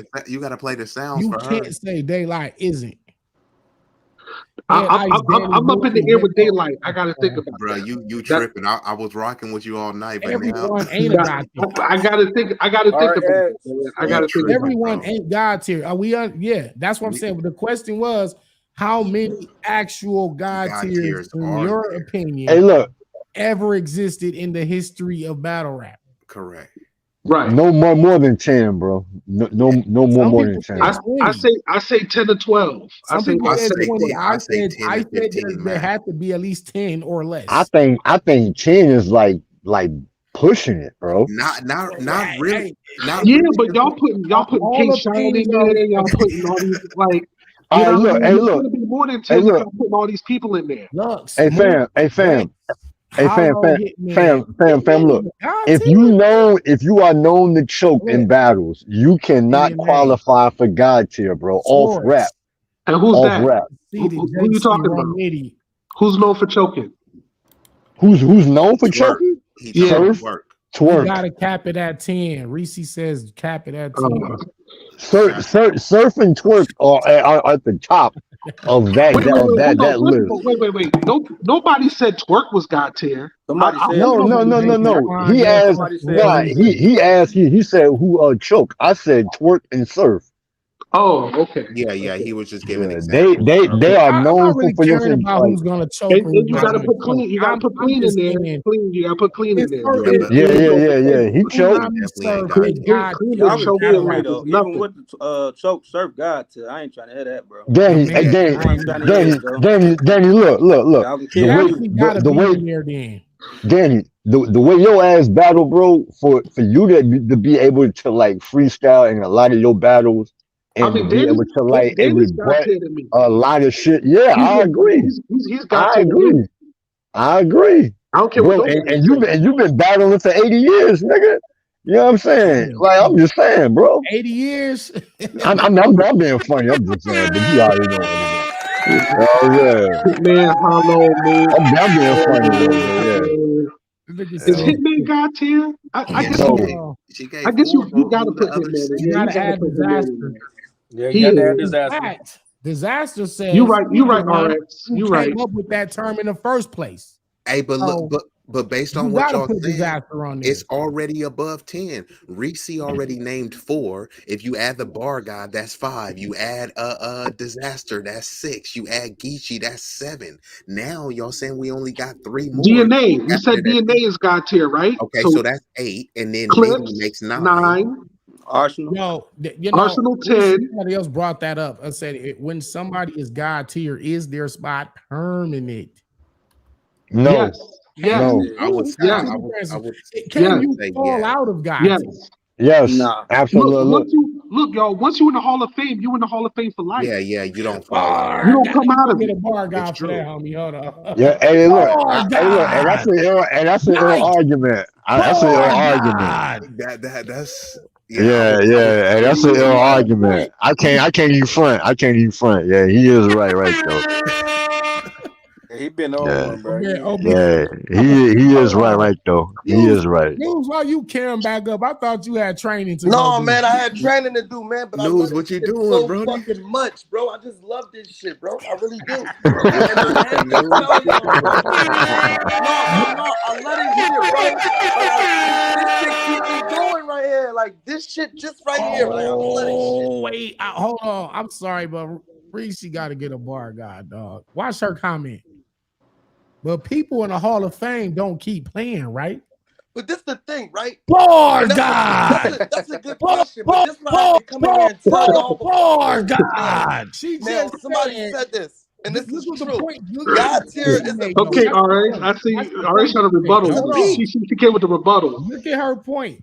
the sounds you for her. can't say Daylight isn't. I, Head I'm, Ice, I'm, I'm Danny I'm up in the Bookie, air with daylight. I got to think Daylight. about Bro, that. you That tripping. I was rocking with you all night, but now Everyone ain't a God tier. I got to think. I got to think about RX. that, man. I got you to think about tripping, that. Everyone bro. ain't God tier. Are we yeah, that's what I'm saying. But the question was, how many actual God God tiers, tiers in are your there. opinion, Hey, look. ever existed in the history of battle rap? Correct. Right. No more than 10, bro. No Some more than people said 10. 20. I say 10 to 12. I Some say people about said 10 to 20. 12. I say 10 I to said 15 there max. had to be at least 10 or I less. think 10 is like pushing it, bro. Not really. Hey, Not Yeah, really. but y'all putting all K Shine opinions in are there. Y'all putting all these you All know right, what I look. mean? Hey, It's look. gonna be more than Hey, 10 because look. I'm putting all these people in there. Look, Hey, Smooth, fam. Hey, Rex, fam. Hey, fam. Hollow, Hitman. Fam. Hitman is Look. a God If tier. you are known to choke in Look, battles, you cannot DNA, qualify for God tier, bro. Off rap. Source, And who's Off that? rap. C to Who you JC, talking Ron about? Nitty. Who's known for choking? Who's known for Twerk. choking? He Yeah. chose Surf, twerk. You twerk. gotta cap it at 10. Reese says cap it at 10. Uh, Surf and twerk are at the top of wait, hold on. that First of list. all, wait. No, nobody said twerk was God tier. Somebody I said hope No, he no, nobody no, was. no, said that. no. Ron, He yes, asked, Somebody said nah, Reese. he asked, he said who choke. I said twerk and surf. Oh, okay. Yeah. He was just giving Yeah, examples. they are I'm known not for really caring producing about like who's gonna choke or And who's you not gotta gonna put choke. clean. You gotta put I'm clean in just there. saying Clean. You gotta put clean in it's there. so Yeah, but yeah. He how choked. many definitely ain't serve God is tier. God Clean tier been Y'all in can choking battle kill me rap? like though. it's Even nothing. with the choke surf God to I ain't trying to hear that, bro. The Danny, man I ain't trying to hear it, though. Danny, look. Y'all can The he kill way me. actually gotta the be way in there then. Danny, the way your ass battle, bro, for you to be able to like freestyle in a lot of your battles I and to mean, be able to like Danny's God rebut tier to me. a lot of shit. Yeah, I agree. He's God I tier to me. agree. I agree. I don't care what Bro, nobody and says. you've been battling for 80 years, nigga. You know what I'm saying? Like I'm just saying, bro. 80 years. I'm being funny. I'm just saying, but you already know what it is. You know what I'm saying? Hitman, Hollow, me. I'm being funny though, but yeah. The nigga Is said, Hitman God tier? I Yeah, guess No. she I gave guess four. you gotta Who the put other Hitman in you there. six? You gotta gotta add put Hitman in disaster. there. Yeah, you He got to have is. In disaster. fact, disaster You says right. he's You the right, one RX. who You right. came up with that term in the first place. Hey, but look, So but based you on what gotta y'all put saying, disaster on it's there. already above 10. Reese already named 4. If you add the bar guy, that's 5. You add disaster, that's 6. You add Geechee, that's 7. Now y'all saying we only got 3 more. DNA. We After said that, DNA is God tier, right? okay, So so that's 8, and then Nitty Clips makes 9. 9, Arsenal. Yo, Arsenal 10. somebody else brought that up. I said when somebody is God tier, is their spot permanent? No. Yes. Can Yes. No. you? I would We say got Yes. two I different would I answers. would Can Yes. you say fall yes. out of God Yes. tier? Yes. Nah. Absolutely. Once you look, y'all. Once you in the Hall of Fame, you in the Hall of Fame for life. Yeah, you don't fall out of You Bar it. don't guy, come you out gonna of get it. a bar It's guy for that, true. homie. Hold Yeah, on. hey, look, Bar hey, look, and God, that's an ill Mike, argument. That's an ill bar argument. God. That's yeah, Yeah, I hey, would that's an agree ill with that. argument. I can't even front. Yeah, he is right though. He been over Yeah. him, bro. Yeah, he is right though. He is right. News, why you carrying back up? I thought you had training to go No, do. man, I had training to do, man, but I love News, this what you shit doing, so Brody? fucking much, bro. I just love this shit, bro. I really do. Hey, And I had to News, tell what you y'all, bro. doing? No, I love this shit, bro. This shit keep me going right here. Like this shit just right here. Like I love this shit. Oh, wait. Hold on. I'm sorry, but Reese got to get a bar guy, dog. Watch her comment. But people in the Hall of Fame don't keep playing, right? But this the thing, right? Bar And God. that's a good question. But this is what I have to come in here and tell y'all Bar before. God. She Now just somebody said, said this, and this is look at the true. point. God tier is a Okay, peak. RX. I see RX trying to rebuttal. It's a Hold peak. on. She came with the rebuttal. Look at her point.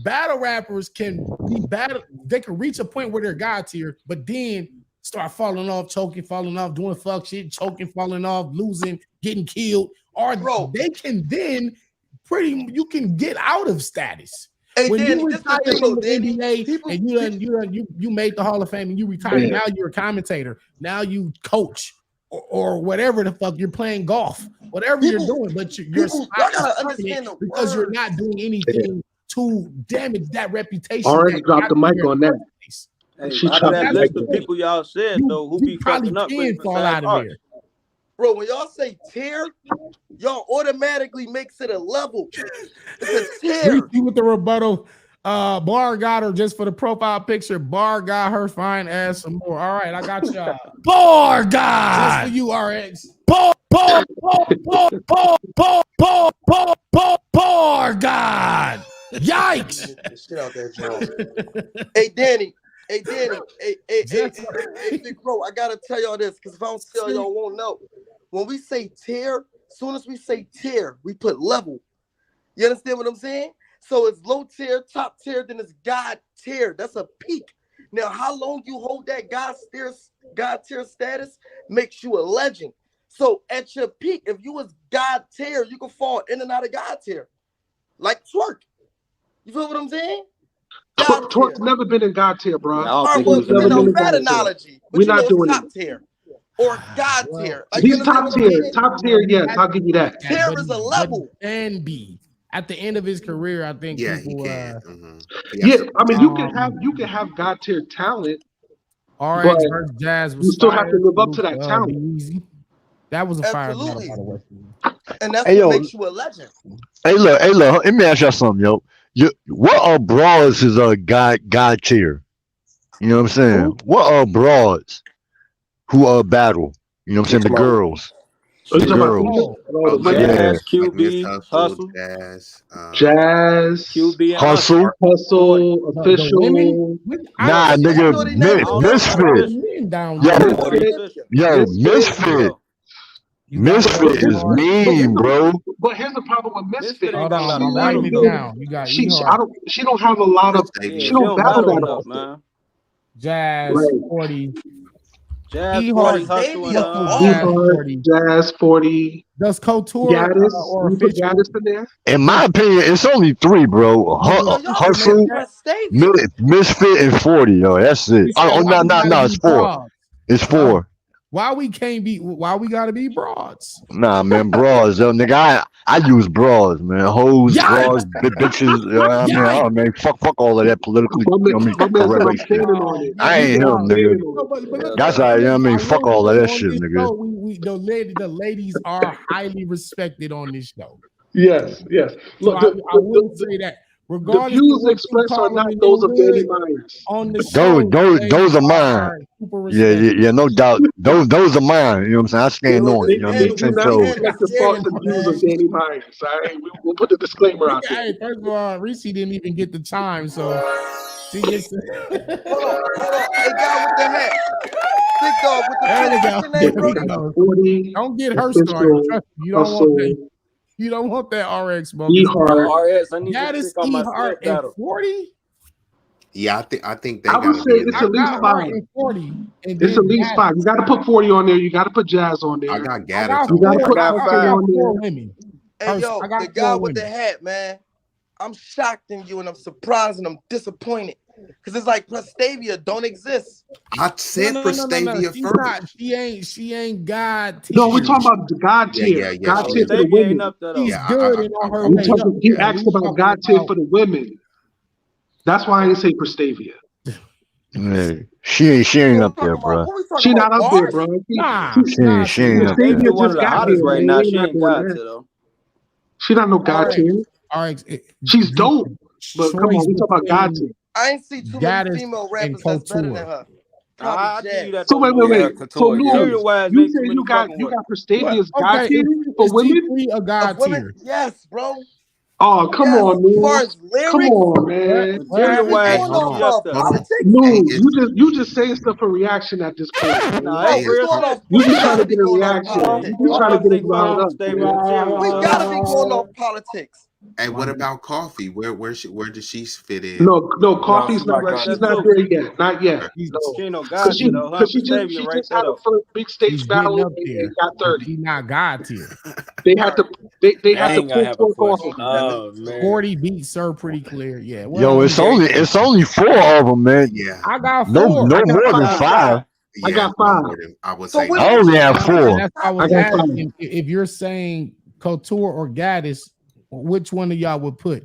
Battle rappers can be battle. They can reach a point where they're God tier, but then start falling off, choking, falling off, doing fuck shit, choking, falling off, losing, getting killed, or they can then you can get out of status. Hey, When Danny, you this the retire thing, from though, the Danny. NBA and you made the Hall of Fame and you retired, now you're a commentator. Now you coach or whatever the fuck, you're playing golf, whatever you're doing, but your spot y'all is gotta permanent understand the because you're words. not doing anything to damage that reputation. RX that dropped the got you mic there on in that. the first place. Hey, She out of chopped that the list mic of on. people y'all said though, who be probably fucking up can with fall Sam out of Arch? there. Bro, when y'all say tier, y'all automatically makes it a level. It's a tier. Reese with the rebuttal. Bar got her just for the profile picture. Bar got her fine ass some more. All right, I got y'all. Bar God. Just for you, RX. Bar God. Yikes. The shit out that joint. Hey, Danny. Hey, Big Bro, I gotta tell y'all this, because if I don't tell y'all won't know. When we say tier, as soon as we say tier, we put level. You understand what I'm saying? So it's low tier, top tier, then it's God tier. That's a peak. Now, how long you hold that God tier status makes you a legend. So at your peak, if you was God tier, you can fall in and out of God tier. Like Twerk. You feel what I'm saying? Twerk's never been in God tier, bro. Yeah, I don't Or think well, he's been in been bad God tier. analogy. But We're you know not it's doing top it. tier. Or God tier. Like, He's top tier. Top tier, yes. I'll give you that. Tier is a level. And be at the end of his career, I think Yeah, people he can. Yeah, I mean you can have God tier talent, but RX versus Jazz was you still have to fire. live up to that talent. B-Eazy. That was a fire battle, Absolutely. by the way. And that's Hey, what yo. makes you a legend. Hey, look. Let me ask y'all something, yo. What are broads is a god tier? You know what I'm saying? What are broads who battle? You know what I'm saying? The girls. Are you The talking about girls. Jazz, Like Miss QB, Hustle, Hustle, Jazz, Jazz, QB, and Hustle. Hustle, The official. women, Nah, nigga, Shorty name is I don't know about Misfit. official. men down I Yo, don't there. know about Misfit, official. Misfit. You got Misfit is mean, bro. But here's the problem with Misfit Misfit. ain't hold got a on, lot I'm of writing battles it though. down. You got She E-Hart, she don't have a lot of Yeah, she she don't don't battle battle that enough, often. man. Jazz Like 40, Jazz 40, E-Hart, Hustle, and Jazz E-Hart, 40. Jazz 40, Does Couture Gaddis. or You put official? Gaddis in there? In my opinion, it's only three, bro. Yo, y'all Hustle, skipped Prestavia. Misfit, and 40, yo. That's it. You said why we gotta No, be it's four. broads? It's four. Why we can't be? Why we gotta be broads? Nah, man, bras, yo, nigga. I use bras, man. Hoes, bras, bitches. I mean, oh man, fuck all of that politically. My man said I'm Correct shit. standing on it. I ain't him, nigga. That's how I mean. Fuck all of that shit, nigga. The ladies are highly respected on this show. Yes. So Look, I will say that. the Regardless of views what you expressed call are them not in those your of Danny hood, Myers. on the show, Those are mine. super Yeah, respected. no doubt. Those are mine. You know what I'm saying? I stand on it. They, You know what I they mean? do 10 not toes. reflect the thoughts and views of Danny Myers. All right, we'll put the disclaimer out there. Hey, first of all, Reese didn't even get the chime, so she gets. Hold on. Hey, guy with the hat. Big dog with the There we fist. go. What's your name, bro? 40, Don't get her started. official, Trust me, you don't want that. Hustle, You don't want that RX smoke. E-Hart. RS, I need you to Gaddis, check out my E-Hart, Swift and battle. 40. Yeah, I think I they would gotta say be in it's I at there. least got 5. Hart and 40, and It's then at least 5. You got to put 40 on there. You got to put Jazz on I there. got I Gaddis got You on got to four. there. put I got Hustle I got on 4 there. women. Hey, yo, I got the 4 guy with the women. hat, man. I'm shocked in you and I'm surprised and I'm disappointed. Because it's like Prestavia don't exist. I said Prestavia first. She ain't God tier. No, we're talking about the God tier. God tier for the women. She's good in all her ways. He asked about God tier for the women. That's why I didn't say Prestavia. Man, she ain't up there, bro. She not up there, bro. She ain't up there. Prestavia one of the hottest right now. She ain't God tier though. She not no God tier. All right, she's dope, but come on, we talk about God tier. I ain't see too many female rappers that's better than her. I give you that. So wait. So Louis, you say you got Prestavia's God tier for women? A God tier. Yes, bro. Oh, come on, Lou. As far as lyrics, come on, man. Lou, you just saying stuff for reaction at this point. You just trying to get a reaction. You just trying to get it riled up. We gotta be going off politics. Hey, what about Coffee? Where does she fit in? No, Coffee's not. She's not there yet. Not yet. She ain't no God tier though. Because she just had her first big stage battle and got 30. She's not God tier. They had to. They had to pull off. Oh man, 40 beats her pretty clear. Yeah. Well, yo, it's only 4 of them, man. Yeah. I got 4. No more than 5. I got 5. I would say. I only have 4. That's I was asking if you're saying Couture or Gaddis, which one of y'all would put?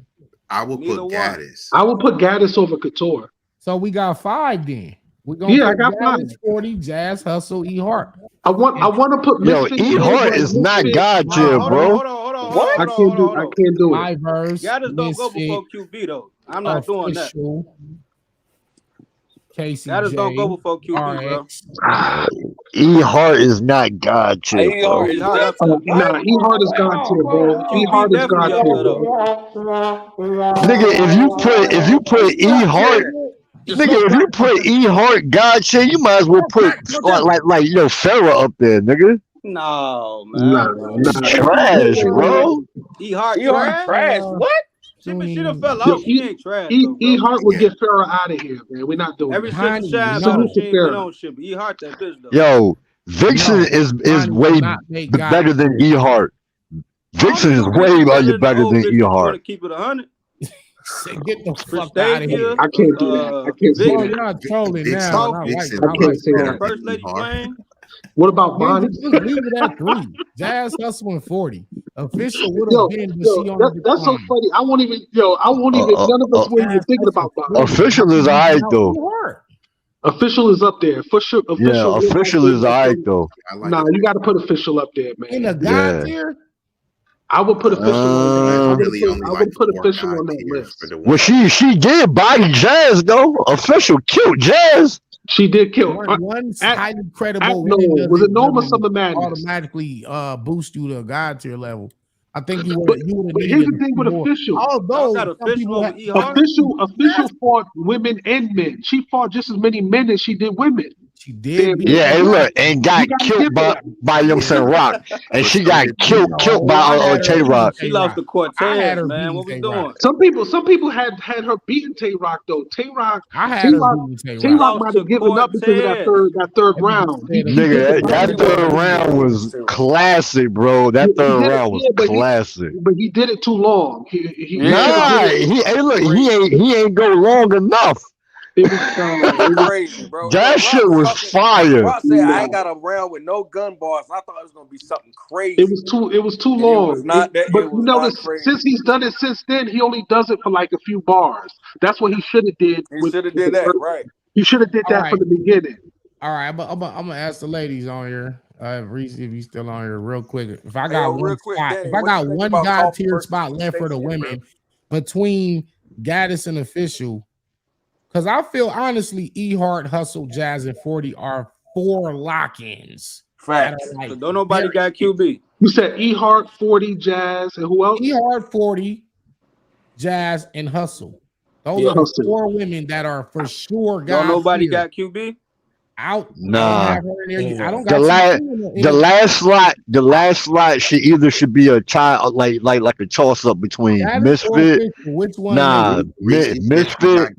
I would put Gaddis. I would put Gaddis over Couture. So we got 5 then. We're gonna I got Gaddis, 40, Jazz, Hustle, E Heart. I want to put E Heart is not God tier, bro. What? I can't do it. My verse. Gaddis don't go before QB though. I'm not doing that. Casey Gaddis don't go before QB, bro. E Heart is not God tier, bro. E Heart is God tier, bro. E Heart is God tier, bro. Nigga, if you put E Heart, nigga, if you put E Heart God tier, you might as well put like Farrah up there, nigga. No, man. Trash, bro. E Heart trash. What? She done fell off. She ain't trash. E Heart will get Farrah out of here, man. We're not doing every that. since Shine out, she ain't been on shit. But E Heart that bitch though. Yo, Vixen is way better than E Heart. Vixen is way better than E Heart. Keep it 100. Get the fuck out of here. I can't do that. I can't say that. You're not trolling now. I can't say that. First lady playing. What about Bonnie? Just leave it at 3. Jazz Hustle and 40. Official would have been, but she on the that's so funny. I won't even. None of us were even thinking about Bonnie. Official is alright though. Official is up there. Official is alright though. Nah, you got to put Official up there, man. In a God tier. I would put Official on that. I would put Official on that list. Well, she did body Jazz though. Official killed Jazz. She did kill one highly credible. Was it Nova Summer Madness? Automatically boost you to a God tier level. I think you would. But here's the thing with Official. Although Official fought women and men. She fought just as many men as she did women. She did. Yeah, and look, and got killed by Rock, and she got killed by Tay Rock. She lost the Cortez, man. What we doing? Some people had her beating Tay Rock though. Tay Rock might have given up because of that third round. Nigga, that third round was classic, bro. That third round was classic. But he did it too long. He ain't go long enough. It was crazy, bro. That shit was fire. Rock said, I ain't got a round with no gun bars. I thought it was gonna be something crazy. It was too long. Since he's done it since then, he only does it for like a few bars. That's what he should have did. He should have did that, right? He should have did that from the beginning. All right, I'm gonna ask the ladies on here. Reese, if he's still on here, real quick. If I got one spot, if I got one God tier spot left for the women between Gaddis and Official. Because I feel honestly, E Heart, Hustle, Jazz, and 40 are 4 lock-ins. Facts. Like, don't nobody got QB. You said E Heart, 40, Jazz, and who else? E Heart, 40, Jazz, and Hustle. Those are the 4 women that are for sure. Don't nobody got QB? Out. Nah. I don't got the last slot should be a child like a toss up between Misfit. Which one? Nah, Misfit.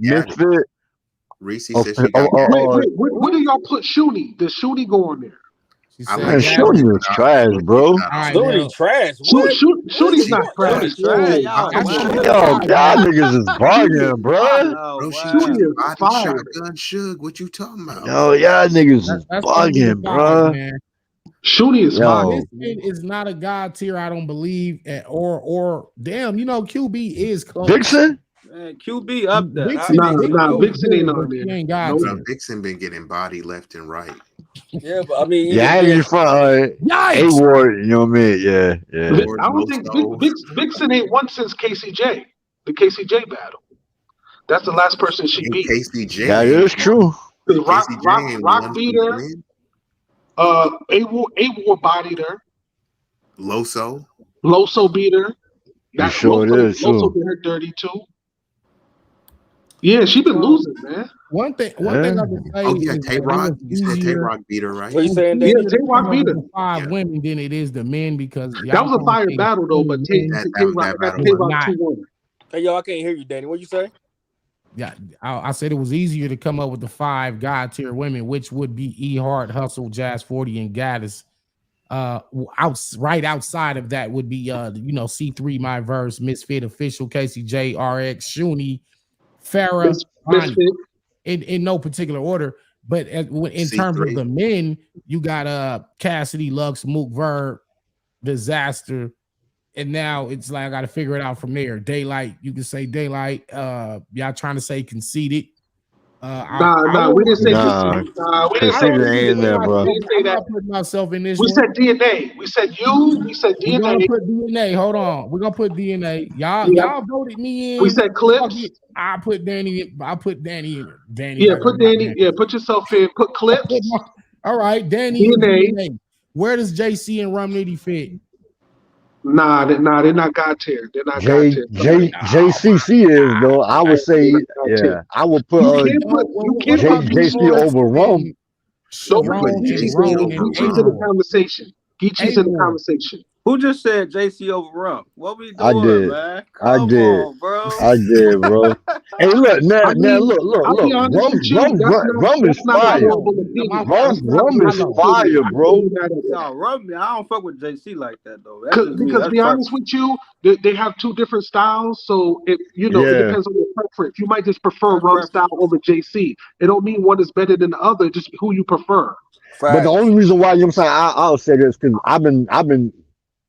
Reese said she got what do y'all put Shuni? Does Shuni go on there? She I said, like Shooty was trash, bro. All right, Shooty well, trash. What? Shooty's not trash. Shooty trash. Y'all that's wild. number Yo, 5. y'all niggas is bargain, bro. Y'all Bro, she Shooty wild. just is body fire. shotgun Suge. What you talking about? Yo, y'all niggas is That's my number bugging, 5, bro. man. Shooty is fire. Yo, This is not a God tier, I don't believe. Or damn, QB is close. Dixon? Man, QB up there. Vixen ain't on there. She ain't God Nope. tier. Vixen been getting body left and right. Yeah, but I mean, Yeah, I even ain't from A Ward, you know what I mean? Yeah. I don't think Vixen ain't won since KCJ, the KCJ battle. That's the last person she beat. KCJ. That is true. Rock beat her. A Ward bodied her. Loso beat her. You sure it is, Loso too. did her dirty too. Yeah, she been losing, man. One thing I would say is Tay-Rock. You said Tay-Rock beat her, right? What you saying, Yeah, Danny? Tay-Rock beat her. 5 women than it is the men because That was a fire battle though, but Tay-Rock 2-1. Hey, yo, I can't hear you, Danny. What you say? Yeah, I said it was easier to come up with the 5 God tier women, which would be E Hart, Hustle, Jazz 40, and Gaddis. Right outside of that would be C3, My Verse, Misfit, Official, KCJ, RX, Shuni, Farrah, Bonnie, in no particular order. But in terms of the men, you got Cassidy, Lux, Mook, Verb, Disaster, and now it's like I got to figure it out from there. Daylight, you can say Daylight. Y'all trying to say Conceited. We didn't say Conceited. Conceited ain't in there, bro. We didn't say that. I'm not putting myself in this. We said DNA. We said you. We said DNA. We're gonna put DNA. Hold on. We're gonna put DNA. Y'all voted me in. We said Clips. I put Danny. I put Danny in. Danny. Yeah, put Danny. Yeah, put yourself in. Put Clips. All right, Danny. DNA. Where does JC and Rum Nitty fit? Nah, they're not God tier. They're not God tier. JCC is though. I would say, yeah, I would put JC over Rum. Don't put Geechee's in the conversation. Geechee's in the conversation. Who just said JC over Rum? What we doing, I did. man? I did. On, bro. I did, bro. Hey, look, now look. Rum is fire. Rum is fire, bro. No, Rum, I don't fuck with JC like that though. Because to be honest with you, they have two different styles, so it depends on your preference. You might just prefer Rum style over JC. It don't mean one is better than the other, just who you prefer. But the only reason why, you know what I'm saying, I'll say this because I've been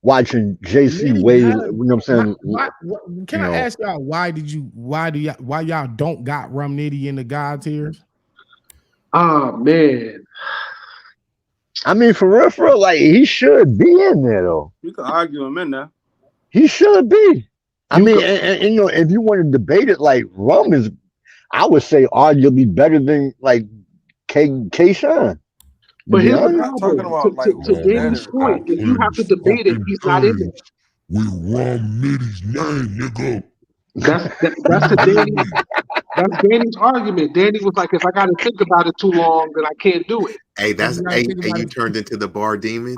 watching JC way, you know what I'm saying? Can I ask y'all why y'all don't got Rum Nitty in the God tiers? Oh man. I mean, for real, like he should be in there though. You can argue him in there. He should be. I mean, and if you want to debate it, like Rum is, I would say arguably better than like K-Shine. But here's the problem. To Danny's point, if you have to debate it, he's not in there. We Rum Nitty's name, nigga. That's Danny's argument. Danny was like, if I got to think about it too long, then I can't do it. Hey, you turned into the bar demon.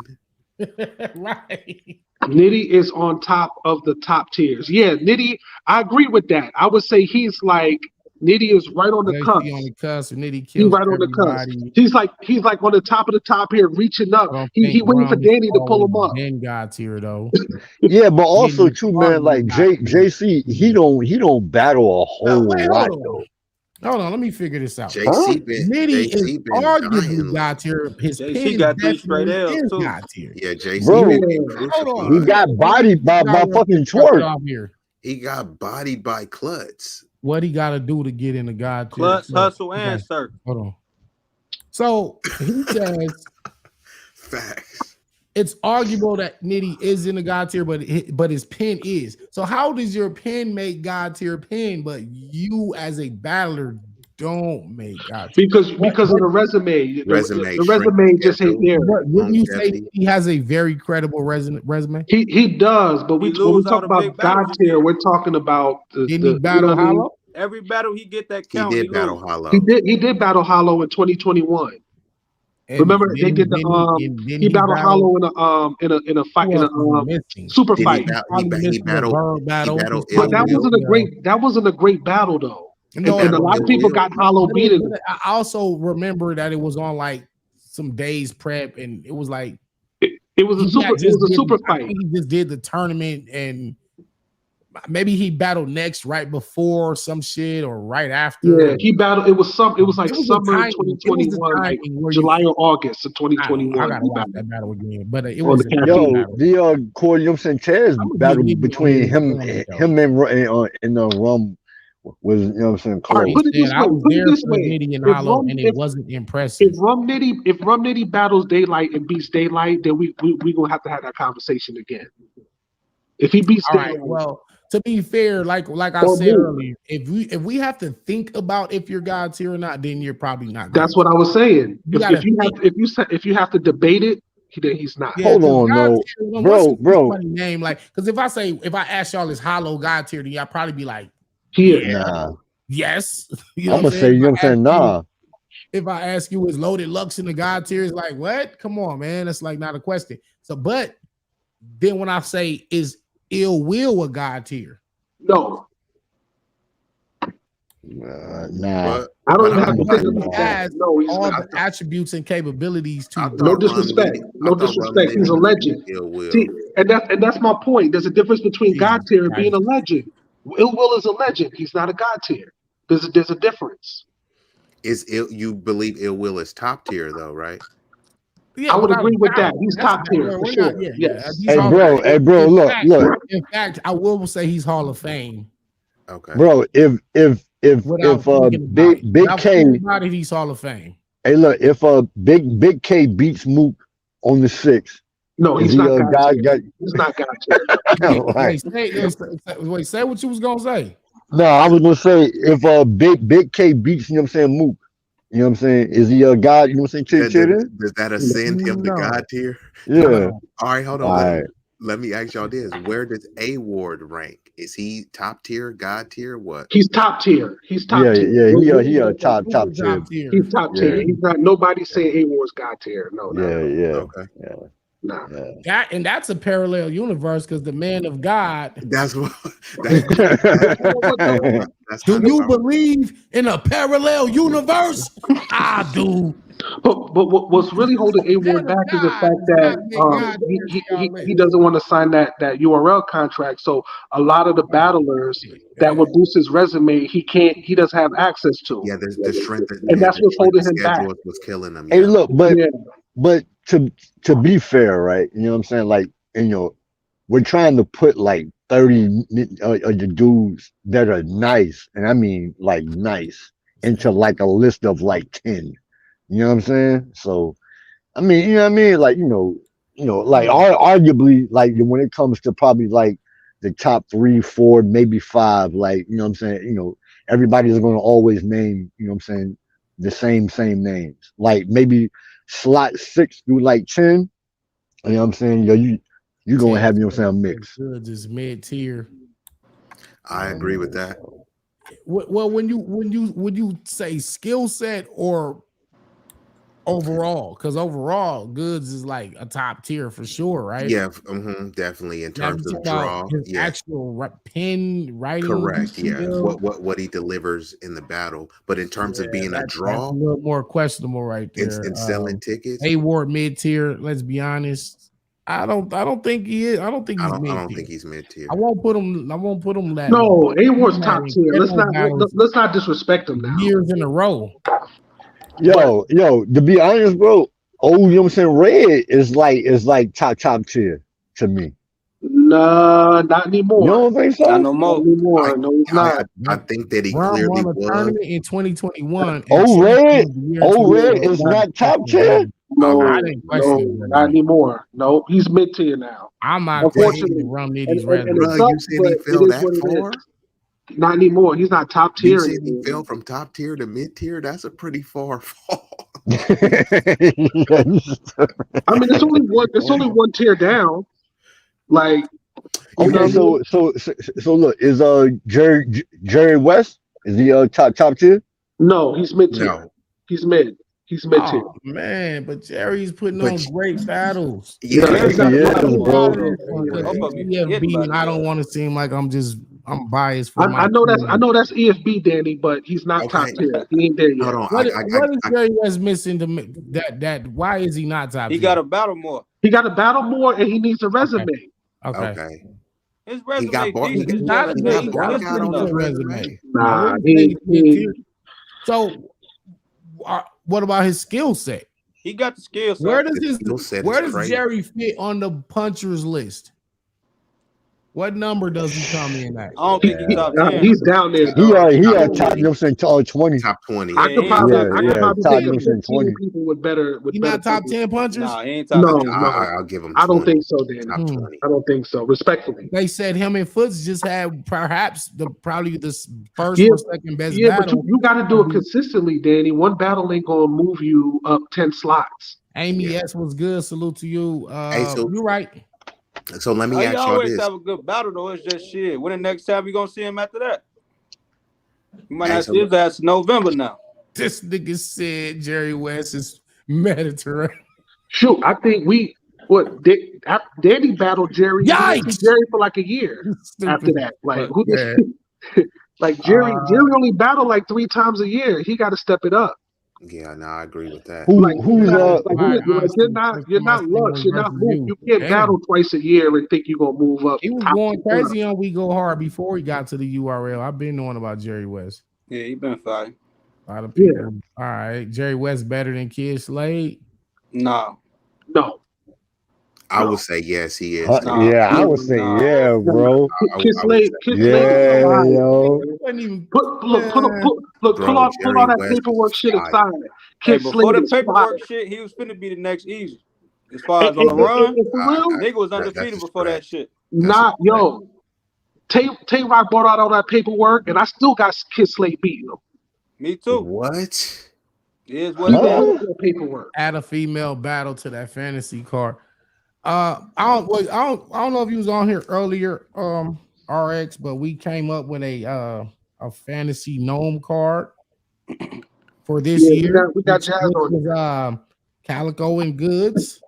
Right. Nitty is on top of the top tiers. Yeah, Nitty, I agree with that. I would say he's like Nitty is right on the cusp. Nitty he's right on the cusp. He's like on the top of the top here, reaching up. He waiting for Danny to pull him up. Ben God tier though. Yeah, but also too, man. Like JC, he don't battle a whole lot though. Hold on, let me figure this out. Nitty is arguably God tier. His JC got these straight L's too. God tier. Yeah, JC. Bro, he got bodied by fucking Twerk. He got bodied by Klutz. What he got to do to get in the God tier? Klutz, Hustle, and Cirque. Hold on. So he says, facts. It's arguable that Nitty is in the God tier, but his pen is. So how does your pen make God tier pen, but you as a battler don't make God tier? Because of the resume. The resume just ain't there. Wouldn't you say he has a very credible resume? He does, but when we talk about God tier, we're talking about Didn't he battle Hollow? Every battle he get that count. He did battle Hollow. He did battle Hollow in 2021. Remember they did he battled Hollow in a fight in a super fight. He battled. But that wasn't a great battle though. And a lot of people got Hollow beaten. I also remember that it was on like some days prep, and it was like it was a super I fight. think he just did the tournament, and maybe he battled next right before some shit or right after. Yeah, he battled. It was like summer 2021, like July or August of 2021. I gotta watch that battle again, but it On was the caffeine. Corey, you know what I'm saying? Taz battle between him and Rum was, you know what I'm saying, close. All right, put it this way. Put it this way. It wasn't impressive. If Rum Nitty battles Daylight and beats Daylight, then we gonna have to have that conversation again. If he beats Daylight, well, to be fair, like I said earlier, if we have to think about if you're God tier or not, then you're probably not. That's what I was saying. If you have to debate it, then he's not. Yeah, hold on, no, bro. Name because if I ask y'all is Hollow God tier, then y'all probably be like, nah. Yes. I'm gonna say, you know what I'm saying, nah. If I ask you is Loaded Lux in the God tier, it's like, what? Come on, man. That's like not a question. So, but then when I say is Ill Will a God tier? No. Nah. I don't even have to think about that. No, he's all the attributes and capabilities to no disrespect. No disrespect. He's a legend. See, and that's my point. There's a difference between God tier and being a legend. Ill Will is a legend. He's not a God tier. There's a difference. You believe Ill Will is top tier though, right? Yeah, I would agree with that. He's top tier for sure. Yes. Hey, bro, look. In fact, I will say he's Hall of Fame. Okay. Bro, if Big K, he's Hall of Fame. Hey, look, if Big K beats Mook on the 6th, no, he's not God tier. He's not God tier. Wait, say what you was gonna say. No, I was gonna say if Big K beats, you know what I'm saying, Mook, you know what I'm saying, is he a God? You know what I'm saying, tier? Does that ascend him to God tier? Yeah. All right, hold on. Let me ask y'all this: where does A Ward rank? Is he top tier, God tier? What? He's top tier. He's top tier. Yeah, he a top tier. He's top tier. He's not. Nobody's saying A Ward's God tier. No. Okay. Yeah. Nah. That's a parallel universe because the man of God. That's what. Do you believe in a parallel universe? I do. But what's really holding A Ward back is the fact that he doesn't want to sign that URL contract. So a lot of the battlers that would boost his resume, he doesn't have access to. Yeah, there's the strength, and that's what's holding him back. Was killing him. Hey, look, but to be fair, right? You know what I'm saying? Like, we're trying to put like 30 of the dudes that are nice, and I mean like nice, into like a list of like 10. You know what I'm saying? So, I mean, you know what I mean? Like, like arguably, like when it comes to probably like the top 3, 4, maybe 5, like, you know what I'm saying? Everybody's going to always name, you know what I'm saying, the same names. Like maybe slot 6 through like 10. You know what I'm saying? You're going to have, you know what I'm saying, a mix. Just mid tier. I agree with that. Well, when you say skill set or overall, because overall Goods is like a top tier for sure, right? Yeah, definitely in terms of draw, actual pen writing. Correct. Yeah, what he delivers in the battle, but in terms of being a draw, that's a little more questionable right there. And selling tickets. A Ward mid tier. Let's be honest. I don't think he is. I don't think he's mid tier. I won't put him that. No, A Ward's top tier. Let's not disrespect him now. Years in a row. Yo, to be honest, bro, you know what I'm saying? Red is like top tier to me. No, not anymore. You don't think so? Not no more. No, he's not. I think that he clearly was. Tournament in 2021. Red is not top tier. No, not anymore. No, he's mid tier now. I'm not unfortunately Rum Nitty's Bro, you said he fell that far? Not anymore. He's not top tier. You said he fell from top tier to mid tier. That's a pretty far fall. I mean, it's only one tier down. Like, okay, so look, is Jerry West, is he top tier? No, he's mid tier. No. He's mid. He's mid tier. Oh, man, but Jerry's putting on great battles. Yeah, he is, bro. I don't want to seem like I'm just I'm biased for I my know team. that's EFB, Danny, but he's not top Okay. tier. He ain't there yet. Hold on. What is Jerry West missing that? Why is he not top He tier? got to battle more. He got to battle more, and he needs a resume. Okay. His He got resume Bart. decent. He's It's not just a He good. got He's Bart got a out on pretty his good resume. resume. Nah, What about his skill set? He got the skill set. Where does His skill set where is does crazy. Jerry fit on the punchers list? What number does he come in at? I don't think he's top 10. He's down there. He Top had top 20. them saying 20. Top 20. I could probably top think them of saying 15 20. people with better. He not top 10 punchers? Nah, he ain't top 10. No. I'll give him 20. I don't think so, Danny. Top 20. I don't think so. Respectfully. They said him and Foots just had perhaps probably the first Yeah, or second best yeah, but battle. you got to do it consistently, Danny. One battle ain't gonna move you up 10 slots. Amy S was good. Salute to you. You're right. So let me He ask y'all always this. have a good battle though. It's just shit. When the next time we gonna see him after that? You might Hey, not so see his ass in November now. This nigga said Jerry West is Mediterranean. Shoot, I think Danny battled Jerry. Yikes! Jerry for like a year after that. Like who Yeah. like Jerry only battled like 3 times a year. He got to step it up. Yeah, no, I agree with that. You're not Lux. You're not Mook. You can't battle twice a year and think you're gonna move up. He was going crazy on We Go Hard before he got to the URL. I've been knowing about Jerry West. Yeah, he been fine. A lot of people. All right, Jerry West better than Kid Slade? No. I would say yes, he is. Yeah, I would say yeah, bro. Kid Slade, yeah, yo. Pull all that paperwork shit aside. Hey, before the paperwork shit, he was finna be the next Easy. As far as on the run, nigga was undefeated before that shit. Tay-Rock brought out all that paperwork, and I still got Kid Slade beating him. Me too. What? Is what it is. Paperwork. Add a female battle to that fantasy card. I don't know if you was on here earlier, RX, but we came up with a fantasy gnome card for this year. We got Jazz on was, Calico and Goods,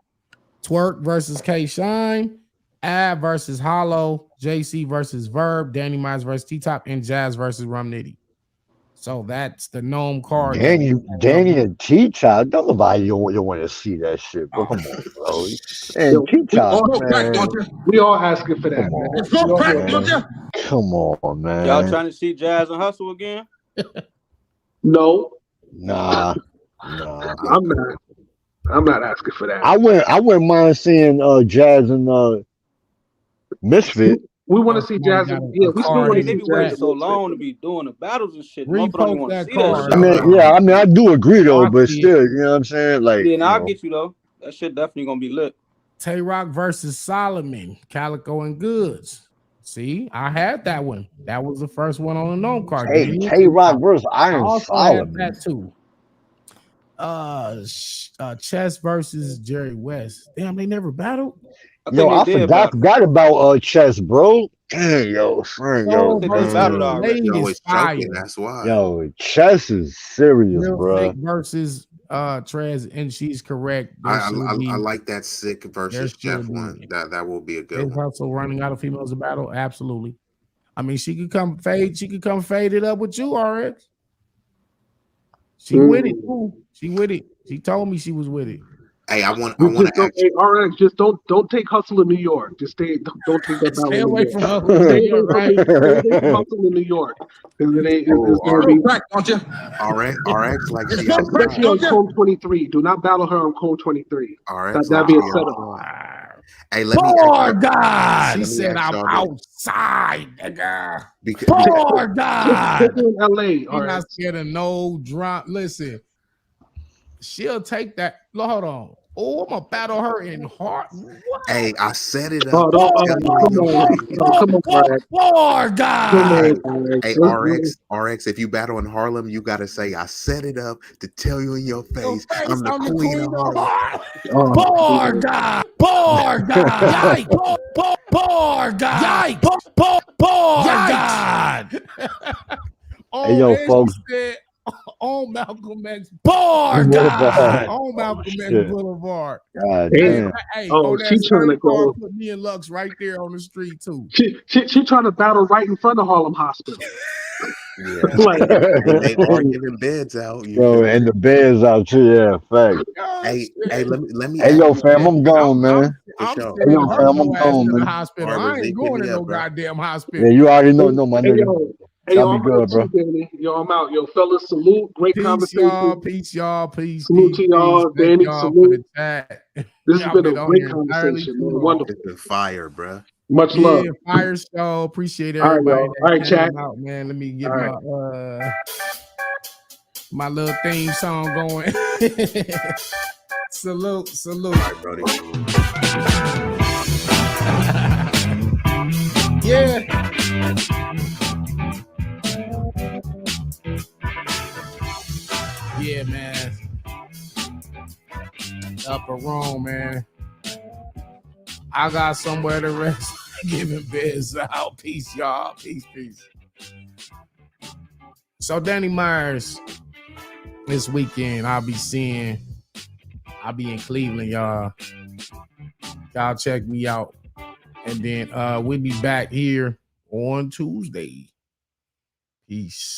Twerk versus K Shine, Ab versus Hollow, JC versus Verb, Danny Mize versus T Top, and Jazz versus Rum Nitty. So that's the gnome card. Danny and T-Top. Don't nobody you want to see that shit, bro. Come on, bro. And T-Top, man. We all asking for that, man. Come on, man. Y'all trying to see Jazz and Hustle again? No. Nah. I'm not asking for that. I wouldn't mind seeing Jazz and Misfit. We want to see Jazz. Yeah, we still want to see They be waiting Jazz. so long to be doing the battles and shit. Repost Motherfuckers don't want to that see that card. shit. I mean, I do agree though, but still, you know what I'm saying? Like, Yeah, I'll get you though. That shit definitely gonna be lit. Tay-Rock versus Solomon, Calico and Goods. See, I had that one. That was the first one on the gnome card. Hey, Tay-Rock versus Iron Solomon. That too. Chess versus Jerry West. Damn, they never battled. Yo, I forgot about Chess, bro. Dang, yo, friend, yo. That's why. Yo, Chess is serious, bro. Versus Trez, and she's correct. I like that Sick versus Jeff one. That will be a good one. Also running out of females to battle, absolutely. I mean, she could come fade. She could come fade it up with you, RX. She with it. She with it. She told me she was with it. Hey, I want to. Hey, RX, just don't take Hustle in New York. Just don't take that. Stay away from Hustle. Stay away from Hustle in New York. Because it ain't. RX, like she especially on Code 23. Do not battle her on Code 23. RX, that'd be a setup. Hey, let me. Poor God. She said I'm outside, nigga. Poor God. In LA. She's not scared of no drop. Listen. She'll take that. Hold on. Oh, I'm gonna battle her in heart. What? Hey, I set it up. Come on, poor God. Hey, RX, if you battle in Harlem, you gotta say I set it up to tell you in your face I'm the queen of Harlem. Poor God. Poor God. Poor God. Poor God. Hey, yo, folks. on Malcolm X Boulevard. On Malcolm X Boulevard. God damn. Hey, Oh, on that she trying same to car, go. put me and Lux right there on the street too. She trying to battle right in front of Harlem Hospital. Yeah. Like, they arguing in beds out. You Yo, feel and me? the Bears out too, yeah, fact. Hey, let me Hey, ask yo, you fam, I'm gone, man. for I'm sure. Hey, sending yo, her fam, I'm little ass gone, to the man. hospital. I Barbers, ain't hit going me to up, no bro. goddamn Yeah, hospital. you already know, my hey nigga. yo, Y'all be I'm good, out bro. too, Danny. Yo, I'm out. Yo, fellas, salute. Great Peace, y'all. conversation. Peace, y'all. Peace, Salute peace, to peace. y'all. Thank Danny, y'all for salute. the chat. This has Y'all been a been on great here entirely conversation, too man. long. Wonderful. It's been fire, bro. Much Yeah, love. fire show. Appreciate All right, everybody y'all. that All right, came chat. out, man. Let me get All right. my little theme song going. Salute. All right, Brody. Salute. Yeah. Yeah, man. Upper room, man. I got somewhere to rest. Giving biz out. Peace, y'all. Peace. So Danny Myers, this weekend I'll be in Cleveland, y'all. Y'all check me out. And then we'll be back here on Tuesday. Peace.